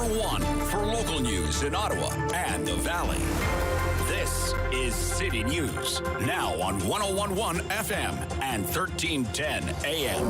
one for local news in Ottawa and the Valley. This is City News, now on 101.1 FM and 1310 AM.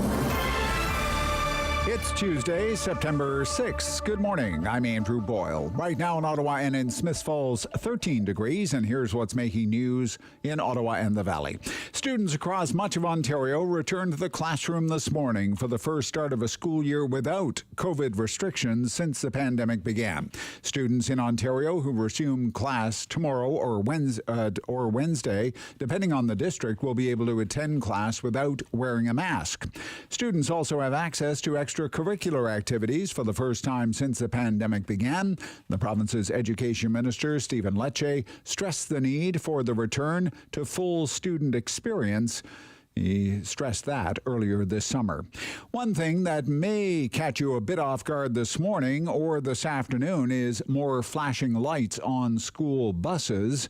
It's Tuesday, September 6th. Good morning. I'm Andrew Boyle. Right now in Ottawa and in Smiths Falls, 13 degrees, and here's what's making news in Ottawa and the Valley. Students across much of Ontario returned to the classroom this morning for the first start of a school year without COVID restrictions since the pandemic began. Students in Ontario who resume class tomorrow or Wednesday, depending on the district, will be able to attend class without wearing a mask. Students also have access to extracurricular activities for the first time since the pandemic began. The province's Education Minister, Stephen Harper, stressed the need for the return to full student experience. He stressed that earlier this summer. One thing that may catch you a bit off guard this morning or this afternoon is more flashing lights on school buses.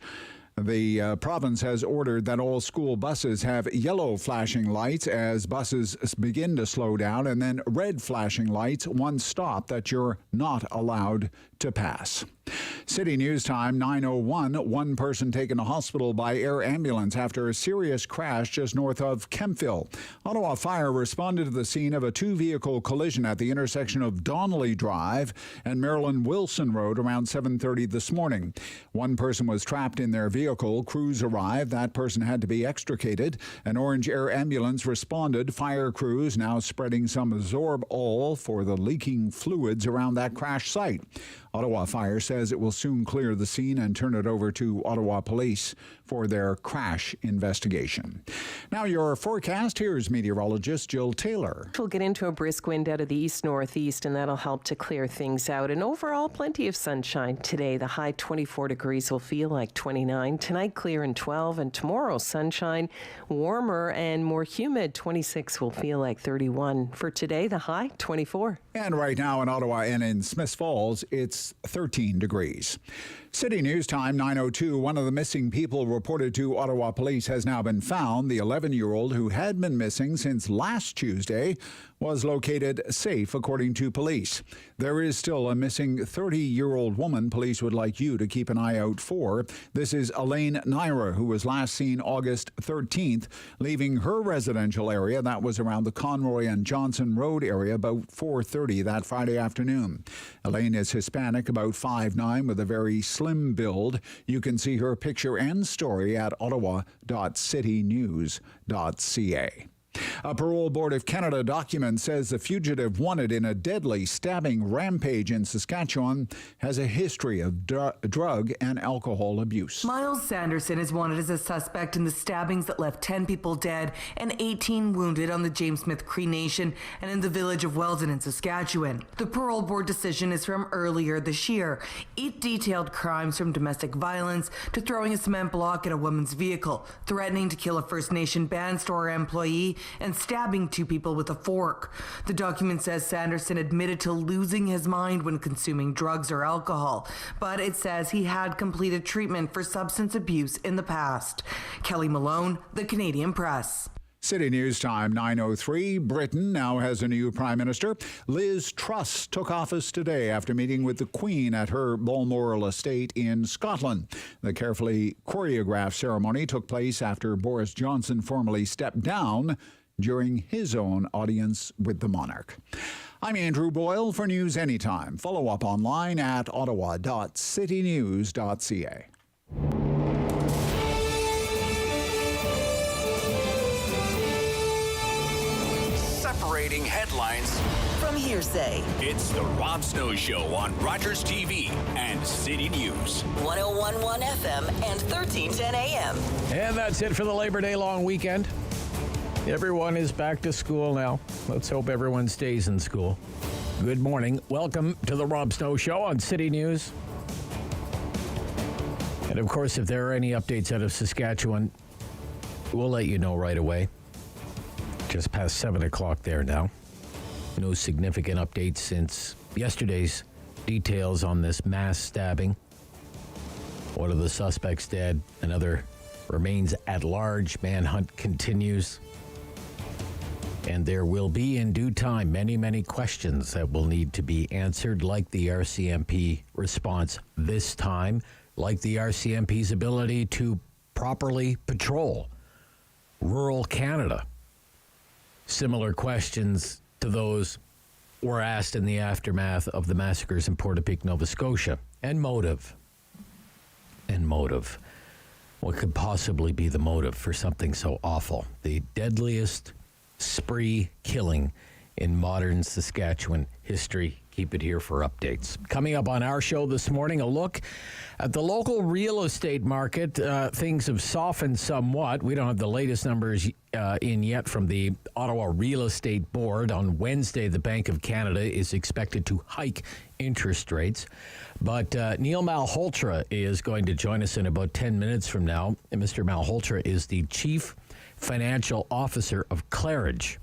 The province has ordered that all school buses have yellow flashing lights as buses begin to slow down, and then red flashing lights once stopped that you're not allowed to pass. City News Time, 9:01. One person taken to hospital by air ambulance after a serious crash just north of Kempville. Ottawa Fire responded to the scene of a two-vehicle collision at the intersection of Donnelly Drive and Marilyn Wilson Road around 7:30 this morning. One person was trapped in their vehicle. Crews arrived. That person had to be extricated. An orange air ambulance responded. Fire crews now spreading some Absorb-All for the leaking fluids around that crash site. Ottawa Fire says it will soon clear the scene and turn it over to Ottawa Police for their crash investigation. Now your forecast. Here's meteorologist Jill Taylor. We'll get into a brisk wind out of the east-northeast, and that'll help to clear things out. And overall, plenty of sunshine today. The high 24 degrees will feel like 29. Tonight, clear and 12. And tomorrow, sunshine, warmer and more humid. 26 will feel like 31. For today, the high 24. And right now in Ottawa and in Smiths Falls, it's 13 degrees. City News Time, 9:02. One of the missing people reported to Ottawa Police has now been found. The 11-year-old who had been missing since last Tuesday was located safe, according to police. There is still a missing 30-year-old woman police would like you to keep an eye out for. This is Elaine Naira, who was last seen August 13th, leaving her residential area. That was around the Conroy and Johnson Road area about 4:30 that Friday afternoon. Elaine is Hispanic, about 5'9", with a very slim build. You can see her picture and story at ottawa.citynews.ca. A Parole Board of Canada document says the fugitive wanted in a deadly stabbing rampage in Saskatchewan has a history of drug and alcohol abuse. Miles Sanderson is wanted as a suspect in the stabbings that left 10 people dead and 18 wounded on the James Smith Cree Nation and in the village of Weldon in Saskatchewan. The Parole Board decision is from earlier this year. It detailed crimes from domestic violence to throwing a cement block at a woman's vehicle, threatening to kill a First Nation band store employee, and stabbing 2 people with a fork. The document says Sanderson admitted to losing his mind when consuming drugs or alcohol, but it says he had completed treatment for substance abuse in the past. Kelly Malone, The Canadian Press. City News Time, 9:03. Britain now has a new Prime Minister. Liz Truss took office today after meeting with the Queen at her Balmoral estate in Scotland. The carefully choreographed ceremony took place after Boris Johnson formally stepped down during his own audience with the monarch. I'm Andrew Boyle for News Anytime. Follow up online at ottawa.citynews.ca. Separating headlines from hearsay. It's the Rob Snow Show on Rogers TV and City News. 101.1 FM and 1310 AM. And that's it for the Labor Day long weekend. Everyone is back to school now. Let's hope everyone stays in school. Good morning. Welcome to the Rob Snow Show on City News. And of course, if there are any updates out of Saskatchewan, we'll let you know right away. Just past 7 o'clock there now. No significant updates since yesterday's details on this mass stabbing. One of the suspects dead, another remains at large. Manhunt continues. And there will be, in due time, many, many questions that will need to be answered, like the RCMP response this time, like the RCMP's ability to properly patrol rural Canada. Similar questions to those were asked in the aftermath of the massacres in Portapique, Nova Scotia. And motive. What could possibly be the motive for something so awful? The deadliest spree killing in modern Saskatchewan history. Keep it here for updates. Coming up on our show this morning, a look at the local real estate market. Things have softened somewhat. We don't have the latest numbers in yet from the Ottawa Real Estate Board. On Wednesday, the Bank of Canada is expected to hike interest rates. But Neil Malhotra is going to join us in about 10 minutes from now. And Mr. Malhotra is the Chief Financial Officer of Claridge.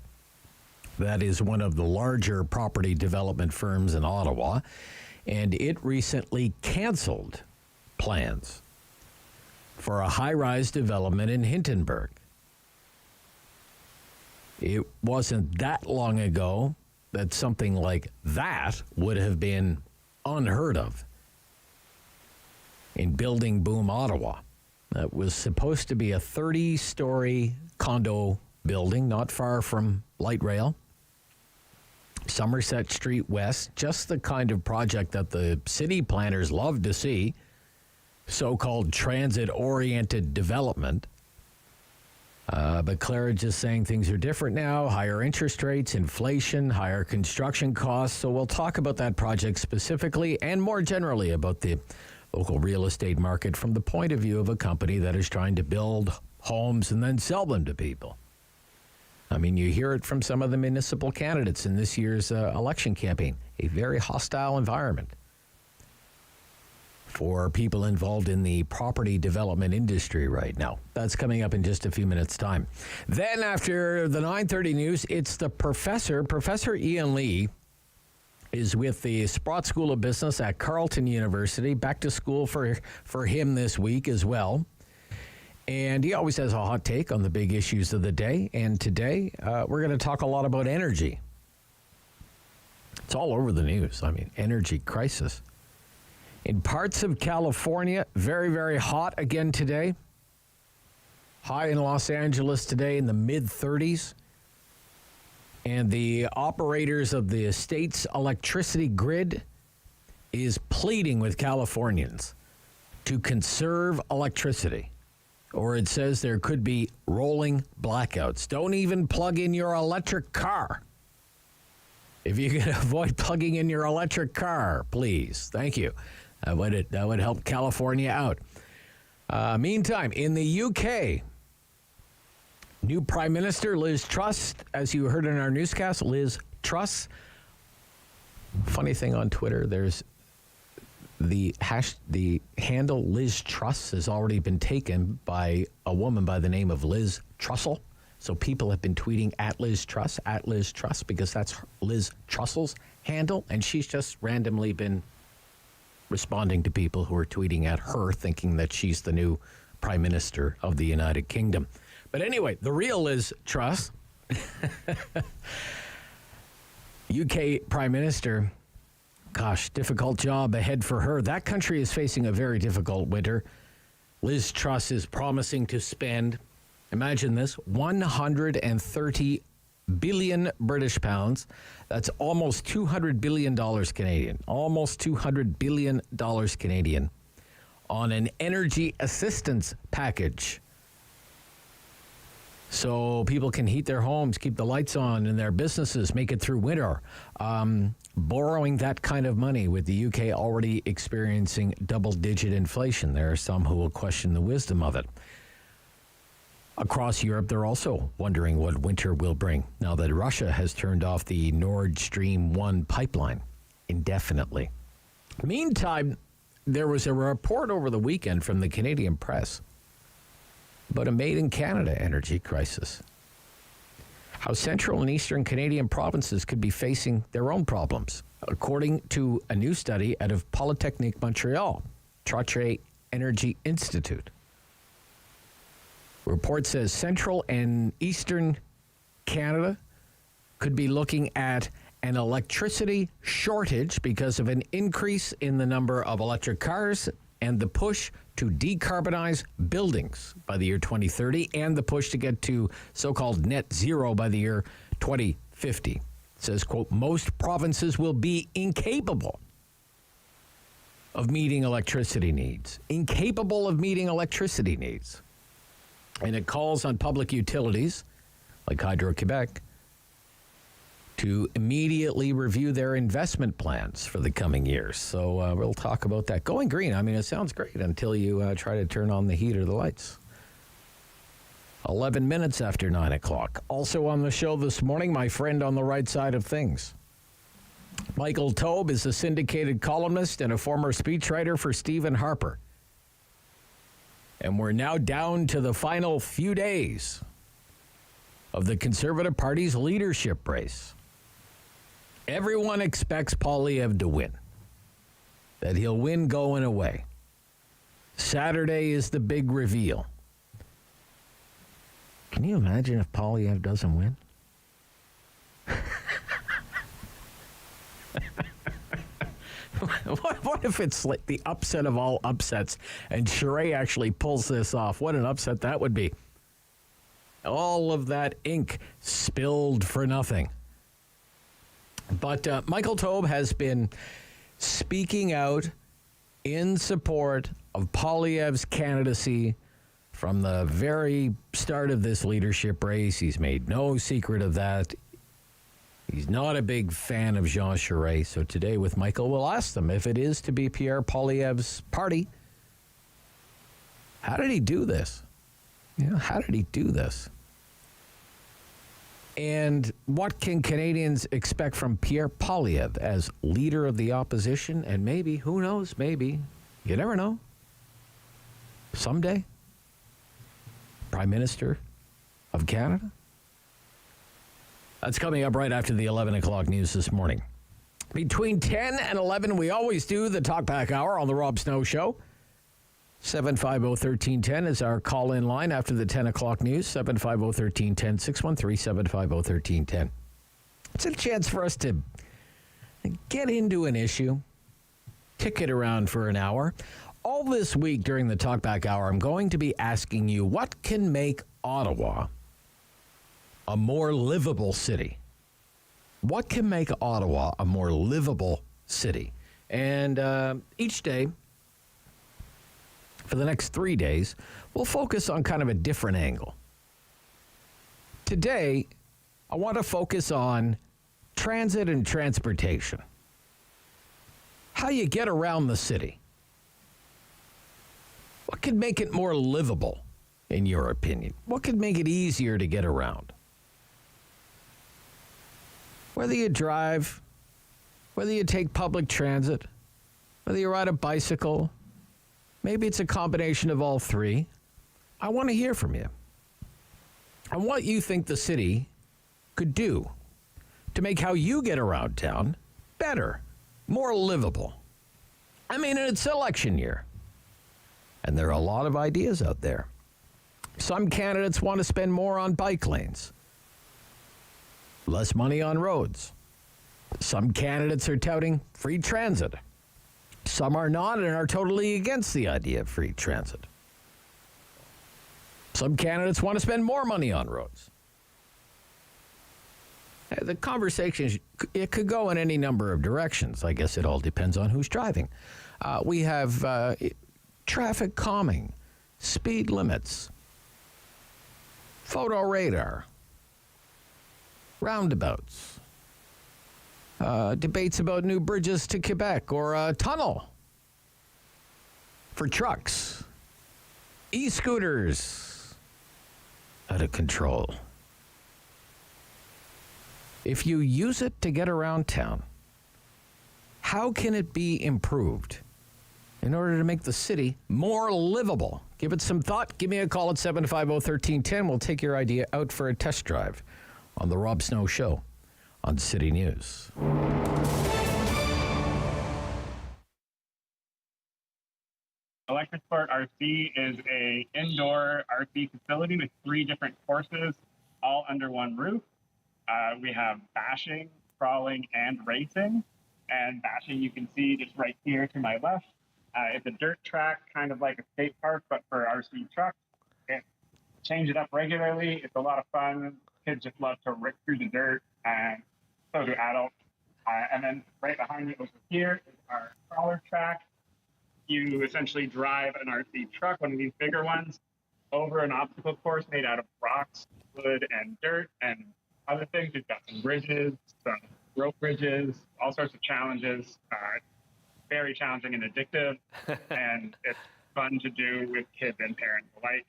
That is one of the larger property development firms in Ottawa, and it recently canceled plans for a high-rise development in Hintonburg. It wasn't that long ago that something like that would have been unheard of in building boom Ottawa. That was supposed to be a 30-story condo building not far from light rail. Somerset Street West, just the kind of project that the city planners love to see, so-called transit-oriented development. But Claridge is saying things are different now, higher interest rates, inflation, higher construction costs. So we'll talk about that project specifically and more generally about the local real estate market from the point of view of a company that is trying to build homes and then sell them to people. I mean, you hear it from some of the municipal candidates in this year's election campaign. A very hostile environment for people involved in the property development industry right now. That's coming up in just a few minutes' time. Then after the 9:30 news, it's the professor. Professor Ian Lee is with the Sprott School of Business at Carleton University. Back to school for him this week as well. And he always has a hot take on the big issues of the day. And today, we're going to talk a lot about energy. It's all over the news. I mean, energy crisis. In parts of California, very, very hot again today. High in Los Angeles today in the mid-30s. And the operators of the state's electricity grid is pleading with Californians to conserve electricity. Or it says there could be rolling blackouts. Don't even plug in your electric car. If you can avoid plugging in your electric car, please. Thank you. That would help California out. Meantime, in the UK, new Prime Minister Liz Truss, as you heard in our newscast, Liz Truss. Funny thing on Twitter, there's the handle Liz Truss has already been taken by a woman by the name of Liz Trussell. So people have been tweeting at Liz Truss, because that's Liz Trussell's handle. And she's just randomly been responding to people who are tweeting at her, thinking that she's the new Prime Minister of the United Kingdom. But anyway, the real Liz Truss, UK Prime Minister. Gosh, difficult job ahead for her. That country is facing a very difficult winter. Liz Truss is promising to spend, imagine this, 130 billion British pounds. That's almost $200 billion Canadian. Almost $200 billion Canadian on an energy assistance package. So people can heat their homes, keep the lights on in their businesses, make it through winter. Borrowing that kind of money with the UK already experiencing double-digit inflation. There are some who will question the wisdom of it. Across Europe, they're also wondering what winter will bring now that Russia has turned off the Nord Stream 1 pipeline indefinitely. Meantime, there was a report over the weekend from the Canadian press about a made-in-Canada energy crisis. How central and eastern Canadian provinces could be facing their own problems, according to a new study out of Polytechnique Montreal, Trottier Energy Institute. The report says central and eastern Canada could be looking at an electricity shortage because of an increase in the number of electric cars and the push to decarbonize buildings by the year 2030 and the push to get to so-called net zero by the year 2050. It says, quote, most provinces will be incapable of meeting electricity needs. Incapable of meeting electricity needs. And it calls on public utilities like Hydro-Quebec to immediately review their investment plans for the coming years. So we'll talk about that. Going green, I mean, it sounds great until you try to turn on the heat or the lights. 11 minutes after 9 o'clock. Also on the show this morning, my friend on the right side of things. Michael Taube is a syndicated columnist and a former speechwriter for Stephen Harper. And we're now down to the final few days of the Conservative Party's leadership race. Everyone expects Poilievre to win, that he'll win going away. Saturday is the big reveal. Can you imagine if Poilievre doesn't win? What if it's like the upset of all upsets and Charest actually pulls this off? What an upset that would be. All of that ink spilled for nothing. But Michael Taube has been speaking out in support of Poilievre's candidacy from the very start of this leadership race. He's made no secret of that. He's not a big fan of Jean Charest. So today with Michael, we'll ask them if it is to be Pierre Poilievre's party. How did he do this? How did he do this? And what can Canadians expect from Pierre Poilievre as leader of the opposition? And maybe, who knows, maybe, you never know, someday, Prime Minister of Canada? That's coming up right after the 11 o'clock news this morning. Between 10 and 11, we always do the Talkback Hour on the Rob Snow Show. 750-1310 is our call-in line after the 10 o'clock news. 750-1310, 613-750-1310. It's a chance for us to get into an issue, kick it around for an hour. All this week during the Talkback Hour, I'm going to be asking you what can make Ottawa a more livable city. What can make Ottawa a more livable city? And each day, for the next 3 days, we'll focus on kind of a different angle. Today, I want to focus on transit and transportation. How you get around the city. What could make it more livable, in your opinion? What could make it easier to get around? Whether you drive, whether you take public transit, whether you ride a bicycle, maybe it's a combination of all three. I want to hear from you. And what you think the city could do to make how you get around town better, more livable. I mean, it's election year. And there are a lot of ideas out there. Some candidates want to spend more on bike lanes, less money on roads. Some candidates are touting free transit. Some are not and are totally against the idea of free transit. Some candidates want to spend more money on roads. The conversation, it could go in any number of directions. I guess it all depends on who's driving. We have traffic calming, speed limits, photo radar, roundabouts, debates about new bridges to Quebec or a tunnel for trucks, e-scooters, out of control. If you use it to get around town, how can it be improved in order to make the city more livable? Give it some thought. Give me a call at 750-1310. We'll take your idea out for a test drive on the Rob Snow Show on City News. Electrosport RC is an indoor RC facility with 3 different courses, all under one roof. We have bashing, crawling, and racing. And bashing, you can see just right here to my left. It's a dirt track, kind of like a skate park, but for RC trucks. Change it up regularly. It's a lot of fun. Kids just love to rip through the dirt, and so do adults. And then right behind me over here is our crawler track. You essentially drive an RC truck, one of these bigger ones, over an obstacle course made out of rocks, wood, and dirt, and other things. We've got some bridges, some rope bridges, all sorts of challenges. Very challenging and addictive, and it's fun to do with kids and parents alike.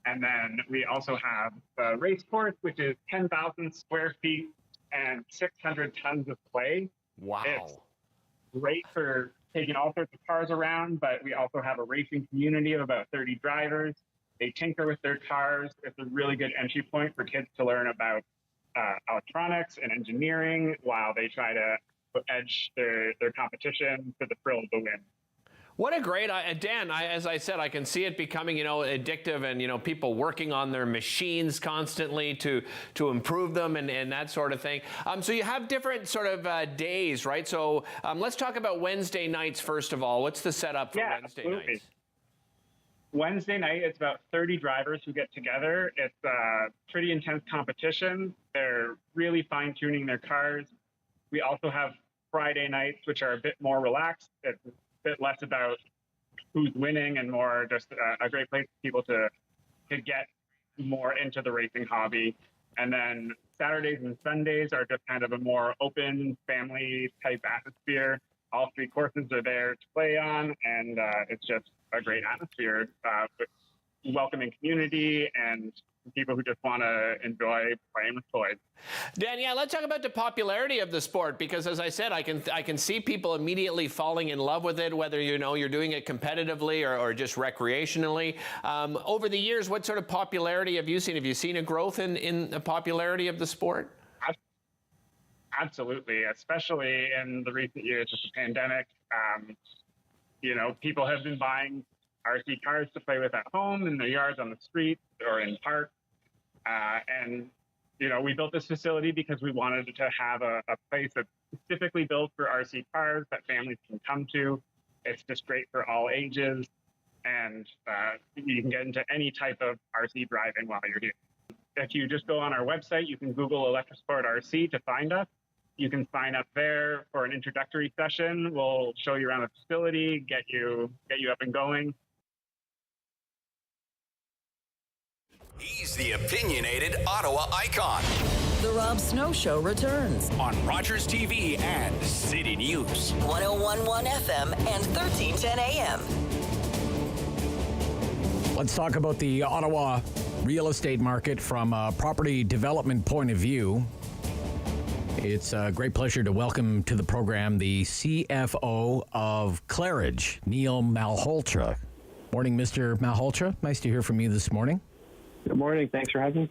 And then we also have the race course, which is 10,000 square feet and 600 tons of clay. Wow. It's great for taking all sorts of cars around, but we also have a racing community of about 30 drivers. They tinker with their cars. It's a really good entry point for kids to learn about electronics and engineering while they try to edge their competition for the thrill of the win. What a great, Dan, as I said, I can see it becoming, addictive and, people working on their machines constantly to improve them and that sort of thing. So you have different sort of days, right? So let's talk about Wednesday nights, first of all. What's the setup for Wednesday nights? Wednesday night, it's about 30 drivers who get together. It's a pretty intense competition. They're really fine-tuning their cars. We also have Friday nights, which are a bit more relaxed. It's a bit less about who's winning and more just a great place for people to get more into the racing hobby. And then Saturdays and Sundays are just kind of a more open family type atmosphere. All three courses are there to play on, and it's just a great atmosphere, with welcoming community and people who just want to enjoy playing with toys. Dan, let's talk about the popularity of the sport, because as I said, I can see people immediately falling in love with it, whether you're doing it competitively or just recreationally. Over the years, what sort of popularity have you seen? Have you seen a growth in the popularity of the sport? Absolutely, especially in the recent years with the pandemic. People have been buying RC cars to play with at home, in their yards, on the street, or in parks. And we built this facility because we wanted to have a place that's specifically built for RC cars that families can come to. It's just great for all ages, and you can get into any type of RC driving while you're here. If you just go on our website, you can Google Electrosport RC to find us. You can sign up there for an introductory session. We'll show you around the facility, get you up and going. He's the opinionated Ottawa icon. The Rob Snow Show returns On Rogers TV and City News. 101.1 FM and 1310 AM. Let's talk about the Ottawa real estate market from a property development point of view. It's a great pleasure to welcome to the program the CFO of Claridge, Neil Malhotra. Morning, Mr. Malhotra. Nice to hear from you this morning. Good morning. Thanks for having me.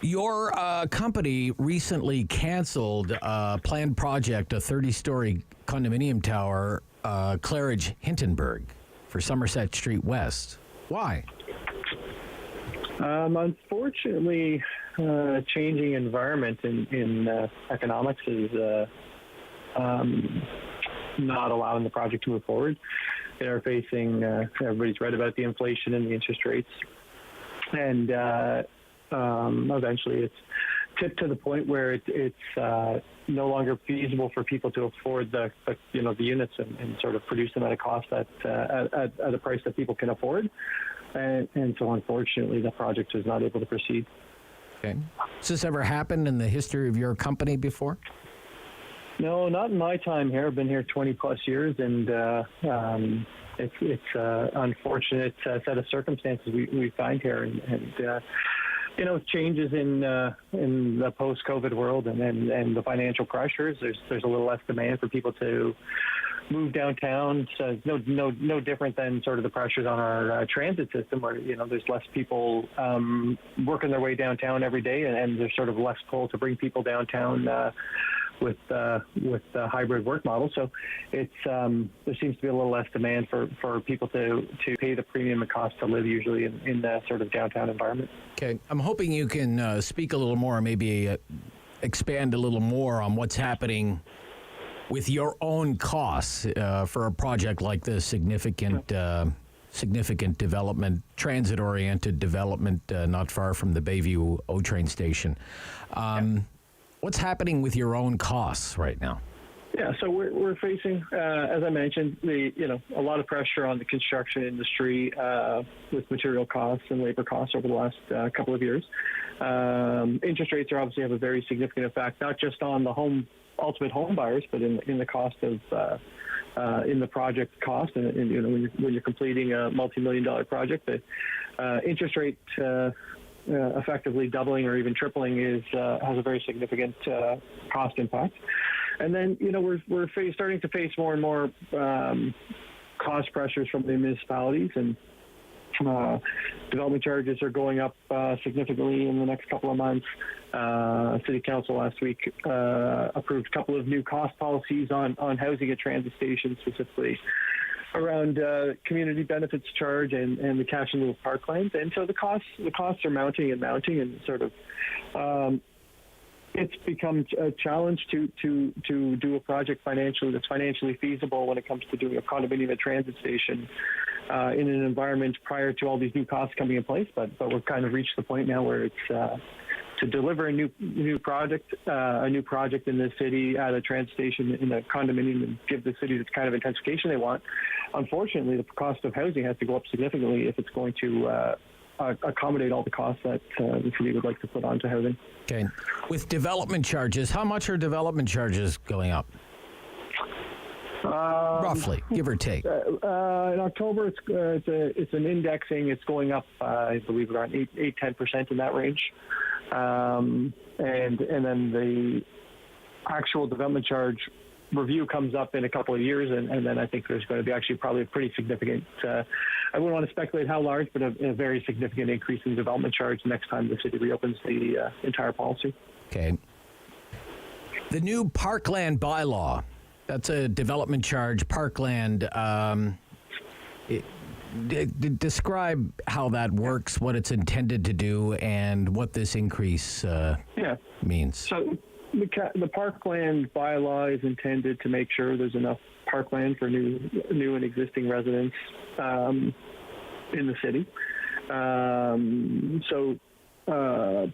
Your company recently canceled a planned project, a 30-story condominium tower, Claridge Hintonburg, for Somerset Street West. Why? Unfortunately, changing environment in economics is not allowing the project to move forward. They are facing, everybody's read about the inflation and the interest rates. And eventually it's tipped to the point where it's no longer feasible for people to afford the units and sort of produce them at a cost at a price that people can afford. And so unfortunately the project is not able to proceed. Okay. Has this ever happened in the history of your company before? No, not in my time here. I've been here 20 plus years, and it's unfortunate set of circumstances we find here, and changes in the post-COVID world and the financial pressures. There's a little less demand for people to move downtown. So no different than sort of the pressures on our transit system, where there's less people working their way downtown every day, and there's sort of less pull to bring people downtown with the hybrid work model. So it's there seems to be a little less demand for people to pay the premium it costs to live usually in the sort of downtown environment. Okay, I'm hoping you can speak a little more, maybe expand a little more on what's happening with your own costs for a project like this, significant development, transit-oriented development not far from the Bayview O-Train station. What's happening with your own costs right now? Yeah, so we're facing, as I mentioned, a lot of pressure on the construction industry with material costs and labor costs over the last couple of years. Interest rates obviously have a very significant effect, not just on the ultimate home buyers, but in the cost of in the project cost. And when you're completing a multi-million-dollar project, the interest rate effectively doubling or even tripling has a very significant cost impact. And then, we're starting to face more and more cost pressures from the municipalities, and development charges are going up significantly in the next couple of months. City Council last week approved a couple of new cost policies on housing at transit stations, specifically around community benefits charge and the cash in lieu of parklands. And so the costs are mounting, and sort of it's become a challenge to do a project that's financially feasible when it comes to doing a condominium at transit station in an environment prior to all these new costs coming in place. But we've kind of reached the point now where it's to deliver a new project in the city at a transit station in a condominium and give the city the kind of intensification they want. Unfortunately, the cost of housing has to go up significantly if it's going to accommodate all the costs that the city would like to put onto housing. Okay. With development charges, how much are development charges going up? Roughly, give or take. In October, it's an indexing. It's going up, I believe, around 8-10% in that range. And then the actual development charge review comes up in a couple of years, and then I think there's going to be actually probably a pretty significant, I wouldn't want to speculate how large, but a very significant increase in development charge next time the city reopens the entire policy. Okay. The new parkland bylaw, that's a development charge, parkland. Describe how that works, what it's intended to do, and what this increase means. So the parkland bylaw is intended to make sure there's enough parkland for new and existing residents in the city.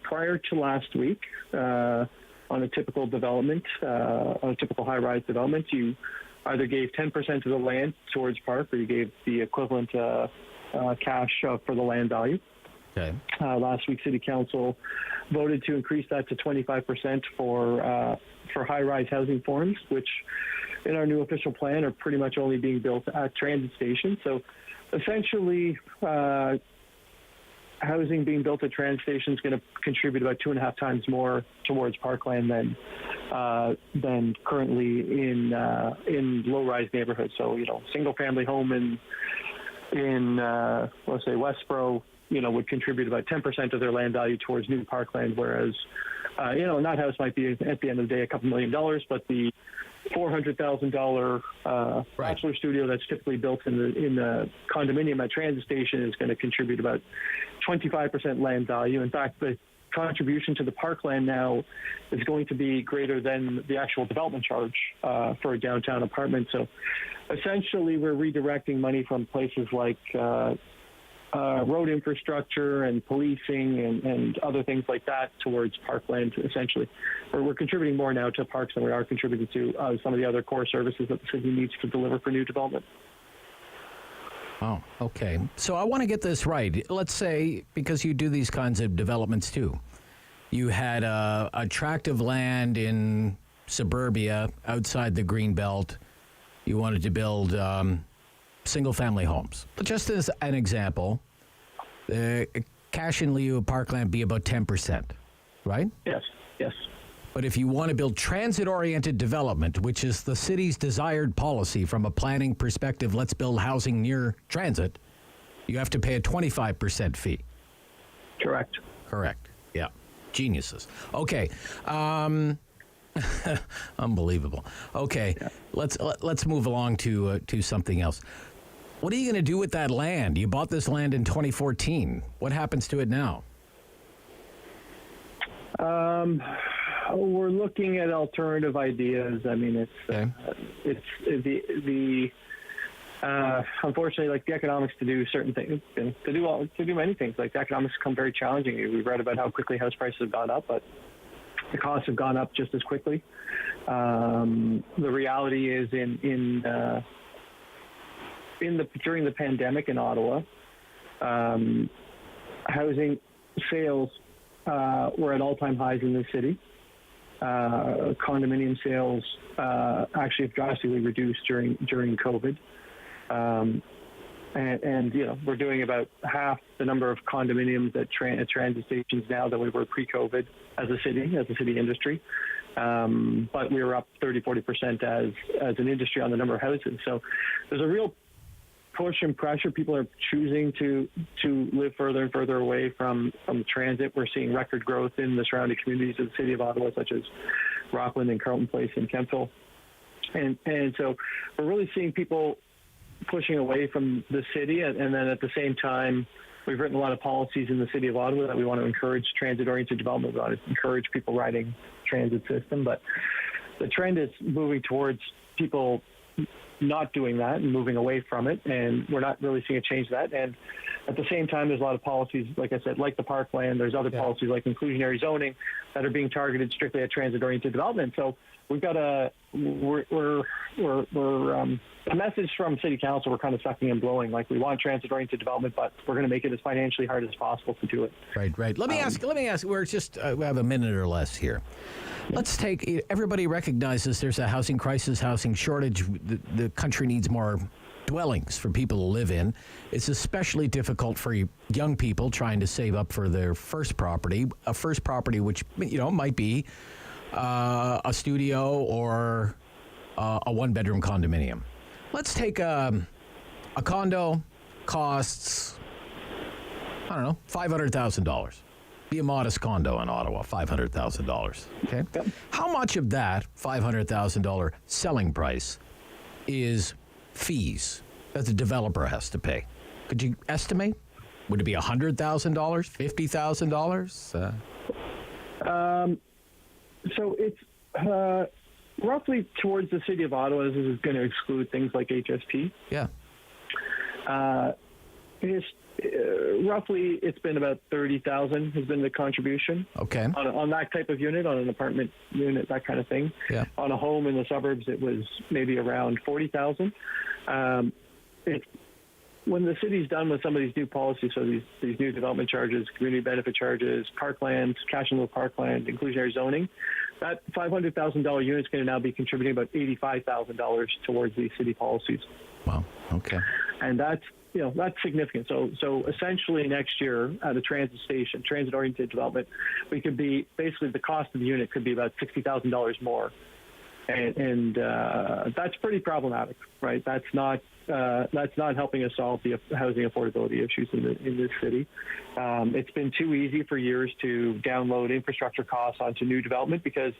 Prior to last week, on a typical development, on a typical high-rise development, you either gave 10% of the land towards park, or you gave the equivalent cash for the land value. Okay. Last week, City Council voted to increase that to 25% for high-rise housing forms, which in our new official plan are pretty much only being built at transit stations. So essentially, housing being built at transit stations is going to contribute about 2.5 times more towards parkland than currently in low-rise neighborhoods. So, single-family home in let's say Westboro, would contribute about 10% of their land value towards new parkland, whereas, that house might be, at the end of the day, a couple $1 million, but the $400,000 bachelor studio that's typically built in the condominium at transit station is going to contribute about 25% land value. In fact, the contribution to the parkland now is going to be greater than the actual development charge for a downtown apartment. So essentially, we're redirecting money from places like road infrastructure and policing and other things like that towards parkland, essentially. We're contributing more now to parks than we are contributing to some of the other core services that the city needs to deliver for new development. Oh, okay. So I want to get this right. Let's say, because you do these kinds of developments too, you had a tract of land in suburbia outside the Greenbelt. You wanted to build single-family homes. But just as an example, cash in lieu of parkland be about 10%, right? Yes. But if you want to build transit-oriented development, which is the city's desired policy from a planning perspective, let's build housing near transit, you have to pay a 25% fee. Correct. Yeah. Geniuses. Okay. Unbelievable. Okay. Yeah. Let's move along to something else. What are you going to do with that land? You bought this land in 2014. What happens to it now? We're looking at alternative ideas. I mean, unfortunately, like the economics to do certain things, to do many things. Like the economics become very challenging. We've read about how quickly house prices have gone up, but the costs have gone up just as quickly. The reality is, during the pandemic in Ottawa, housing sales were at all-time highs in the city. Condominium sales actually have drastically reduced during COVID. And we're doing about half the number of condominiums at transit stations now than we were pre-COVID as a city industry. But we were up 30-40% as an industry on the number of houses. So there's a real push and pressure. People are choosing to live further and further away from transit. We're seeing record growth in the surrounding communities of the city of Ottawa, such as Rockland and Carleton Place and Kentville. And so we're really seeing people pushing away from the city, and then at the same time, we've written a lot of policies in the city of Ottawa that we want to encourage transit-oriented development. We want to encourage people riding transit system, but the trend is moving towards people not doing that and moving away from it, and we're not really seeing a change to that. And at the same time, there's a lot of policies, like I said, like the parkland. There's other policies like inclusionary zoning that are being targeted strictly at transit-oriented development. So we've got the message from City Council, we're kind of sucking and blowing. Like, we want transit-oriented development, but we're going to make it as financially hard as possible to do it. Right. Let me ask. We're just we have a minute or less here. Let's take. Everybody recognizes there's a housing crisis, housing shortage. The country needs more dwellings for people to live in. It's especially difficult for young people trying to save up for their first property, which might be a studio or a one-bedroom condominium. Let's take a condo costs, I don't know, $500,000. Be a modest condo in Ottawa, $500,000. Okay. Yep. How much of that $500,000 selling price is fees that the developer has to pay? Could you estimate? Would it be $100,000, $50,000? So it's roughly towards the city of Ottawa. This is going to exclude things like HST. Yeah. Roughly, it's been about $30,000 has been the contribution. Okay. On that type of unit, on an apartment unit, that kind of thing. Yeah. On a home in the suburbs, it was maybe around $40,000. When the city's done with some of these new policies, so these new development charges, community benefit charges, parkland, cash and lieu parkland, inclusionary zoning, that $500,000 unit is going to now be contributing about $85,000 towards these city policies. Wow. Okay. And that's significant. So essentially next year at a transit station, transit-oriented development, we could be basically the cost of the unit could be about $60,000 more, and that's pretty problematic, right? That's not helping us solve the housing affordability issues in this city. It's been too easy for years to download infrastructure costs onto new development, because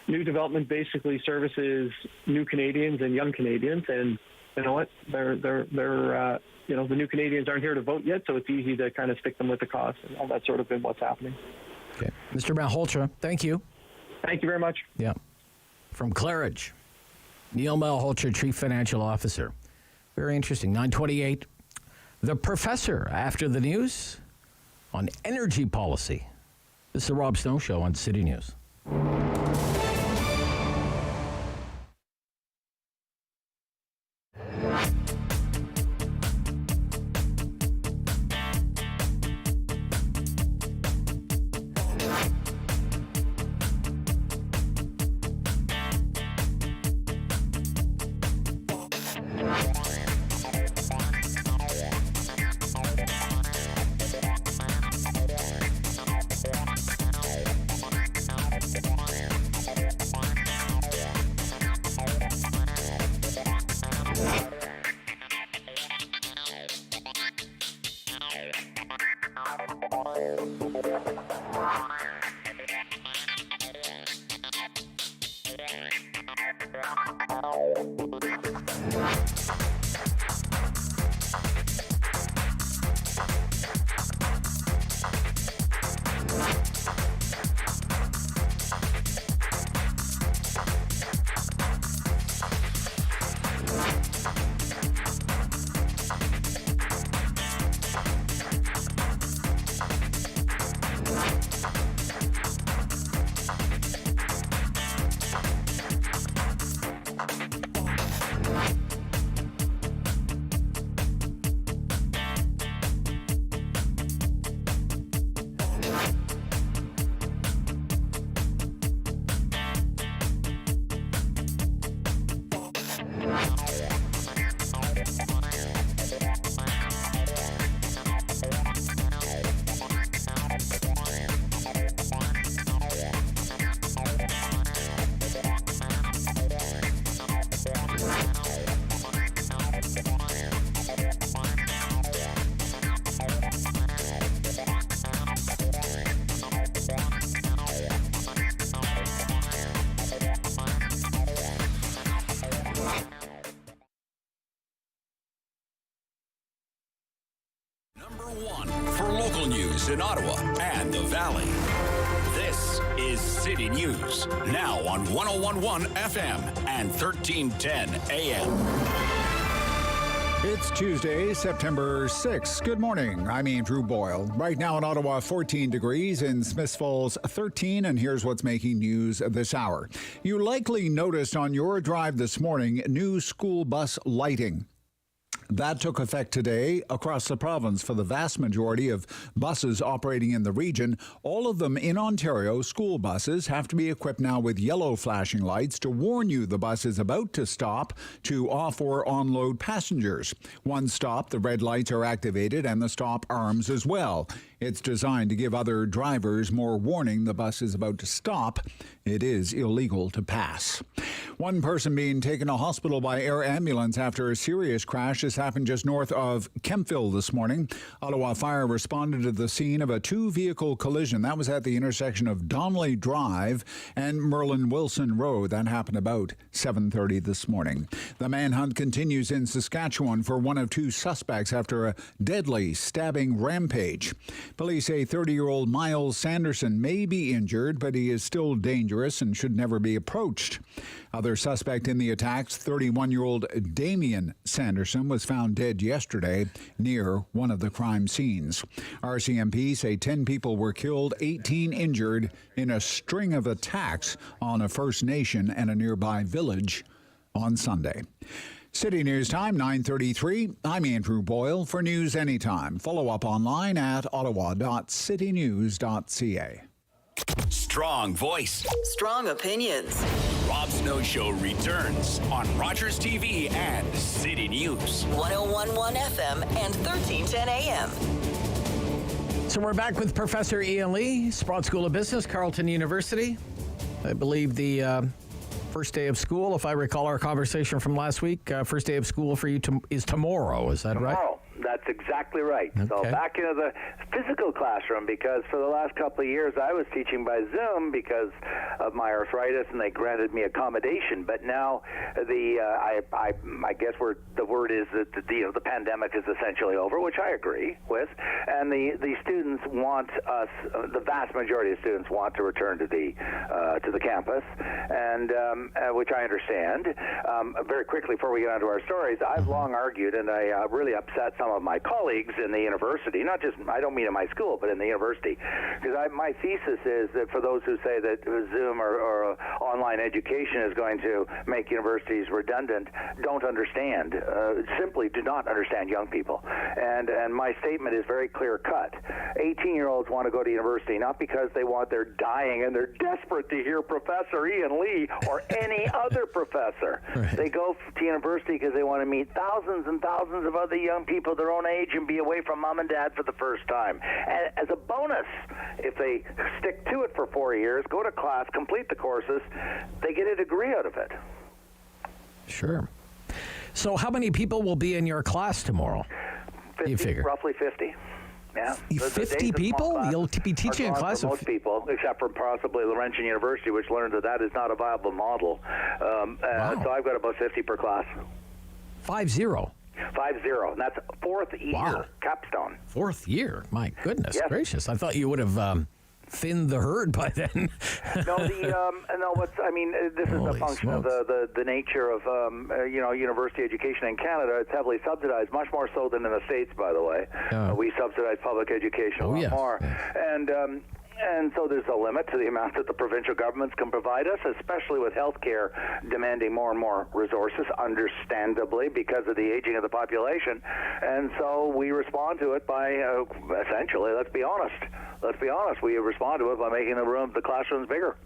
new development basically services new Canadians and young Canadians, and you know what? They're the new Canadians aren't here to vote yet, so it's easy to kind of stick them with the cost, and that's sort of been what's happening. Okay, Mr. Malhotra, thank you. Thank you very much. Yeah, from Claridge, Neil Malhotra, Chief Financial Officer. Very interesting. 9:28. The Professor after the news on energy policy. This is the Rob Snow Show on City News. Number one for local news in Ottawa and the Valley. This is City News, now on 101.1 FM and 1310 AM. It's Tuesday, September 6th. Good morning. I'm Andrew Boyle. Right now in Ottawa, 14 degrees. In Smiths Falls, 13. And here's what's making news this hour. You likely noticed on your drive this morning new school bus lighting. That took effect today across the province for the vast majority of buses operating in the region. All of them in Ontario, school buses, have to be equipped now with yellow flashing lights to warn you the bus is about to stop to off or unload passengers. Once stopped, the red lights are activated and the stop arms as well. It's designed to give other drivers more warning the bus is about to stop. It is illegal to pass. One person being taken to hospital by air ambulance after a serious crash has happened just north of Kemptville this morning. Ottawa Fire responded to the scene of a two-vehicle collision. That was at the intersection of Donnelly Drive and Merlin Wilson Road. That happened about 7:30 this morning. The manhunt continues in Saskatchewan for one of two suspects after a deadly stabbing rampage. Police say 30-year-old Miles Sanderson may be injured, but he is still dangerous and should never be approached. Other suspect in the attacks, 31-year-old Damian Sanderson, was found dead yesterday near one of the crime scenes. RCMP say 10 people were killed, 18 injured in a string of attacks on a First Nation and a nearby village on Sunday. City News Time, 9:33. I'm Andrew Boyle for News Anytime. Follow up online at ottawa.citynews.ca. Strong voice. Strong opinions. Rob Snow Show returns on Rogers TV and City News. 101.1 FM and 1310 AM. So we're back with Professor Ian Lee, Sprott School of Business, Carleton University. I believe the first day of school, if I recall our conversation from last week, first day of school for you is tomorrow. Is that right? Tomorrow. That's exactly right. Okay. So back into the physical classroom, because for the last couple of years I was teaching by Zoom because of my arthritis, and they granted me accommodation. But now I guess the word is that the pandemic is essentially over, which I agree with. And the students want us. The vast majority of students want to return to the campus, and which I understand. Very quickly before we get on to our stories, I've long argued, and I really upset some of my colleagues in the university, not just, I don't mean in my school, but in the university, because my thesis is that for those who say that Zoom or online education is going to make universities redundant, don't understand, simply do not understand young people. And my statement is very clear cut. 18-year-olds want to go to university not because they're dying and they're desperate to hear Professor Ian Lee or any other professor. Right. They go to university because they want to meet thousands and thousands of other young people their own age and be away from mom and dad for the first time. And as a bonus, if they stick to it for 4 years, go to class, complete the courses, they get a degree out of it. Sure. So how many people will be in your class tomorrow? 50, you figure? Roughly 50. Yeah. 50 people? You'll be teaching a class of... most people, except for possibly Laurentian University, which learned that is not a viable model. Wow. So I've got about 50 per class. 50? 50, and that's fourth year capstone. Fourth year? My goodness gracious! I thought you would have thinned the herd by then. No, this is a function of the nature of university education in Canada. It's heavily subsidized, much more so than in the States, by the way. We subsidize public education a lot more, and so there's a limit to the amount that the provincial governments can provide us, especially with healthcare demanding more and more resources, understandably, because of the aging of the population. And so we respond to it by, essentially, let's be honest, we respond to it by making the classrooms bigger.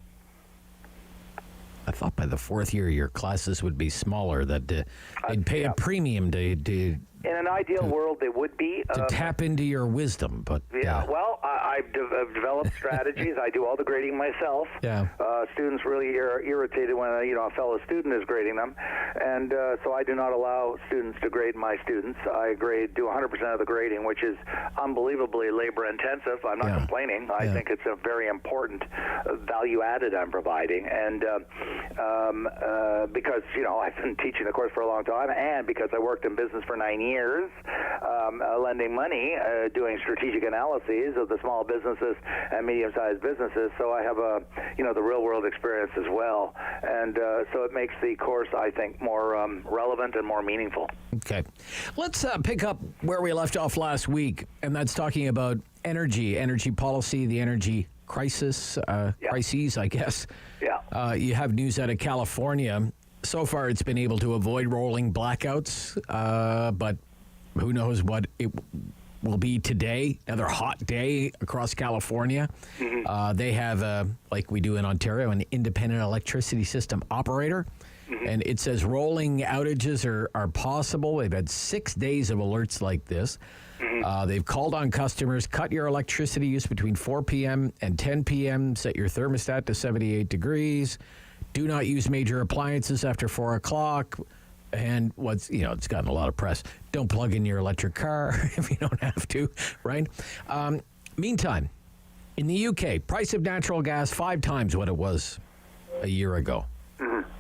thought by the fourth year your classes would be smaller, that they'd pay a premium to in an ideal world, they would be. To tap into your wisdom, but... Well, I've developed strategies. I do all the grading myself. Students really are irritated when a fellow student is grading them. And so I do not allow students to grade my students. I do 100% of the grading, which is unbelievably labor-intensive. I'm not complaining. I think it's a very important value added I'm providing. And because, I've been teaching the course for a long time, and because I worked in business for 9 years, lending money, doing strategic analyses of the small businesses and medium-sized businesses. So I have the real-world experience as well, and so it makes the course, I think, more relevant and more meaningful. Okay, let's pick up where we left off last week, and that's talking about energy policy, the energy crises, I guess. You have news out of California. So far, it's been able to avoid rolling blackouts, but who knows what it will be today. Another hot day across California. They have, like we do in Ontario, an independent electricity system operator. And it says rolling outages are possible. They've had 6 days of alerts like this. They've called on customers, cut your electricity use between 4 p.m. and 10 p.m., set your thermostat to 78 degrees. Do not use major appliances after 4 o'clock. And it's gotten a lot of press. Don't plug in your electric car if you don't have to, right? Meantime, in the UK, price of natural gas 5 times what it was a year ago.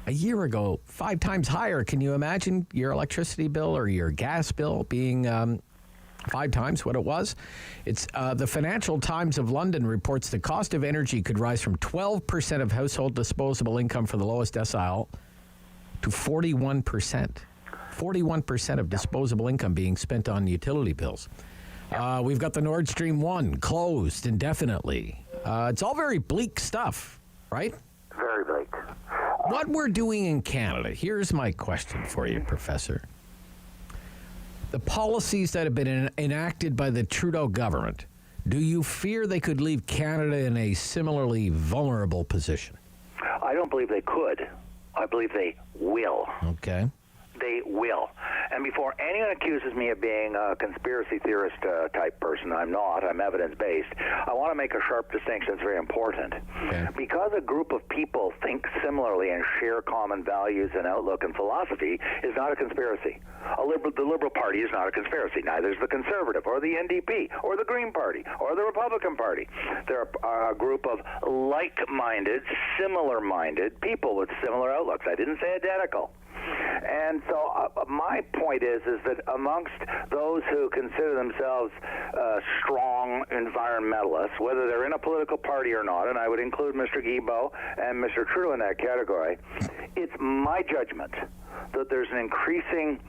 A year ago, 5 times higher. Can you imagine your electricity bill or your gas bill being 5 times what it was? It's the Financial Times of London reports the cost of energy could rise from 12% of household disposable income for the lowest decile to 41%. 41% of disposable income being spent on utility bills. We've got the Nord Stream 1 closed indefinitely. It's all very bleak stuff, right? Very bleak. What we're doing in Canada, here's my question for you, Professor. The policies that have been enacted by the Trudeau government, do you fear they could leave Canada in a similarly vulnerable position? I don't believe they could. I believe they will. Okay. They will. And before anyone accuses me of being a conspiracy theorist type person, I'm not. I'm evidence-based. I want to make a sharp distinction that's very important. Okay. Because a group of people think similarly and share common values and outlook and philosophy is not a conspiracy. The Liberal Party is not a conspiracy. Neither is the Conservative or the NDP or the Green Party or the Republican Party. They're a group of like-minded, similar-minded people with similar outlooks. I didn't say identical. And so my point is that amongst those who consider themselves strong environmentalists, whether they're in a political party or not, and I would include Mr. Guilbeault and Mr. Trudeau in that category, it's my judgment that there's an increasing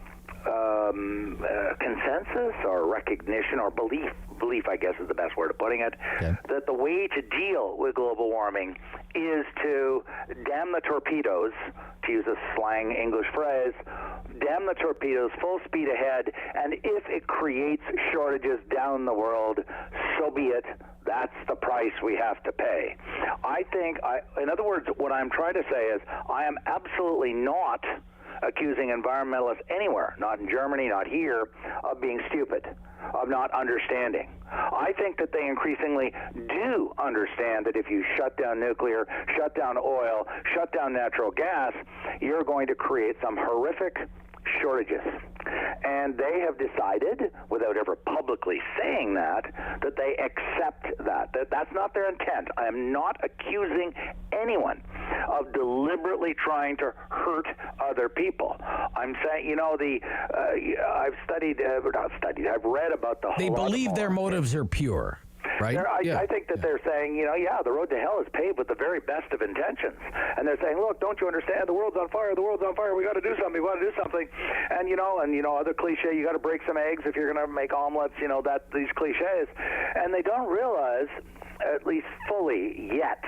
consensus or recognition or belief, I guess is the best word of putting it, that the way to deal with global warming is to damn the torpedoes, to use a slang English phrase, damn the torpedoes full speed ahead, and if it creates shortages down the world, so be it. That's the price we have to pay. In other words, what I'm trying to say is I am absolutely not accusing environmentalists anywhere, not in Germany, not here, of being stupid, of not understanding. I think that they increasingly do understand that if you shut down nuclear, shut down oil, shut down natural gas, you're going to create some horrific shortages. And they have decided, without ever publicly saying that they accept that. That's not their intent. I am not accusing anyone of deliberately trying to hurt other people. I'm saying, I've I've read about the They believe their motives are pure. Right? I think that they're saying, the road to hell is paved with the very best of intentions. And they're saying, look, don't you understand? The world's on fire. The world's on fire. We got to do something. We got to do something. And, other cliche, you got to break some eggs if you're going to make omelets, these cliches. And they don't realize, at least fully yet,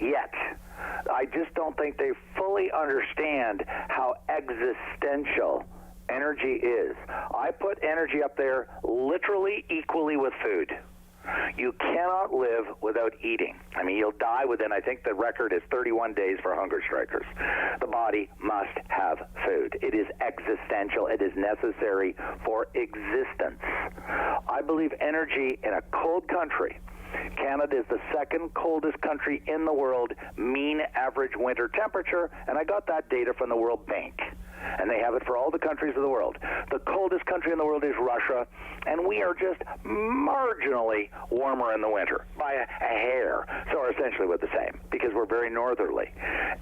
I just don't think they fully understand how existential energy is. I put energy up there literally equally with food. You cannot live without eating. I mean, you'll die within, I think the record is 31 days for hunger strikers. The body must have food. It is existential. It is necessary for existence. I believe energy in a cold country. Canada is the second coldest country in the world, mean average winter temperature, and I got that data from the World Bank. And they have it for all the countries of the world. The coldest country in the world is Russia, and we are just marginally warmer in the winter by a hair. So we're essentially we're the same because we're very northerly.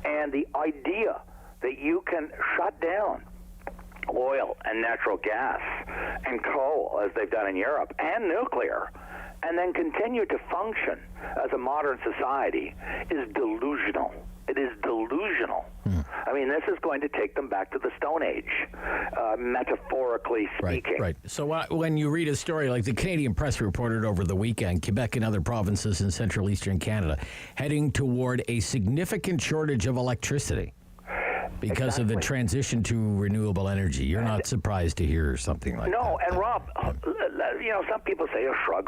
And the idea that you can shut down oil and natural gas and coal, as they've done in Europe, and nuclear, and then continue to function as a modern society is delusional. It is delusional. I mean, this is going to take them back to the Stone Age, metaphorically speaking. Right. So when you read a story like the Canadian Press reported over the weekend, Quebec and other provinces in central eastern Canada heading toward a significant shortage of electricity because of the transition to renewable energy. You're not surprised to hear something like that. No, and Rob, some people say, shrug,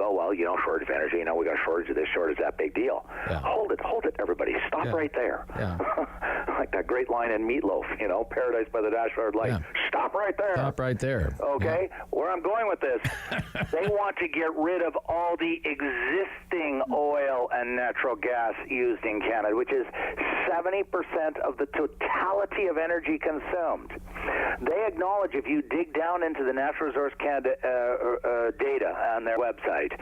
shortage of energy, we got a shortage of this, shortage of that, big deal. Yeah. Hold it, everybody. Stop right there. Yeah. Like that great line in Meatloaf, Paradise by the Dashboard Light. Yeah. Stop right there. Stop right there. Okay? Yeah. Where I'm going with this, they want to get rid of all the existing oil and natural gas used in Canada, which is 70% of the totality of energy consumed. They acknowledge if you dig down into the Natural Resource Canada data on their website,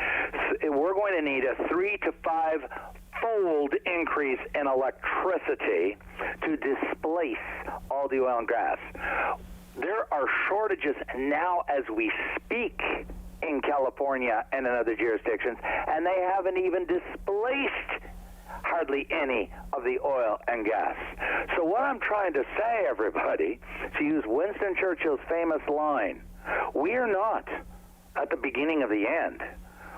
we're going to need a 3 to 5 fold increase in electricity to displace all the oil and gas. There are shortages now as we speak in California and in other jurisdictions, and they haven't even displaced hardly any of the oil and gas. So what I'm trying to say, everybody, to use Winston Churchill's famous line, we are not at the beginning of the end.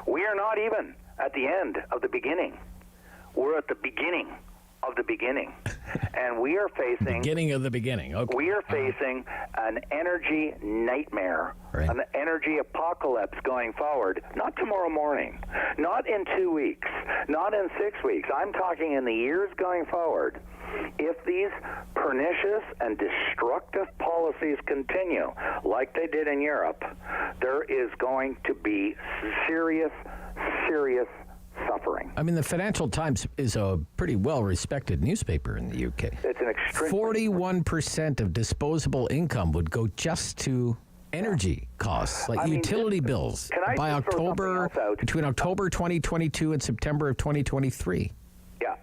We are not even at the end of the beginning. We're at the beginning of the beginning. And we are facing... Beginning of the beginning, okay. We are facing an energy nightmare, an energy apocalypse going forward, not tomorrow morning, not in 2 weeks, not in 6 weeks. I'm talking in the years going forward. If these pernicious and destructive policies continue, like they did in Europe, there is going to be serious suffering. I mean, the Financial Times is a pretty well-respected newspaper in the UK. It's an extremely... 41% of disposable income would go just to energy costs, like utility bills, by October, between October 2022 and September of 2023. Yeah.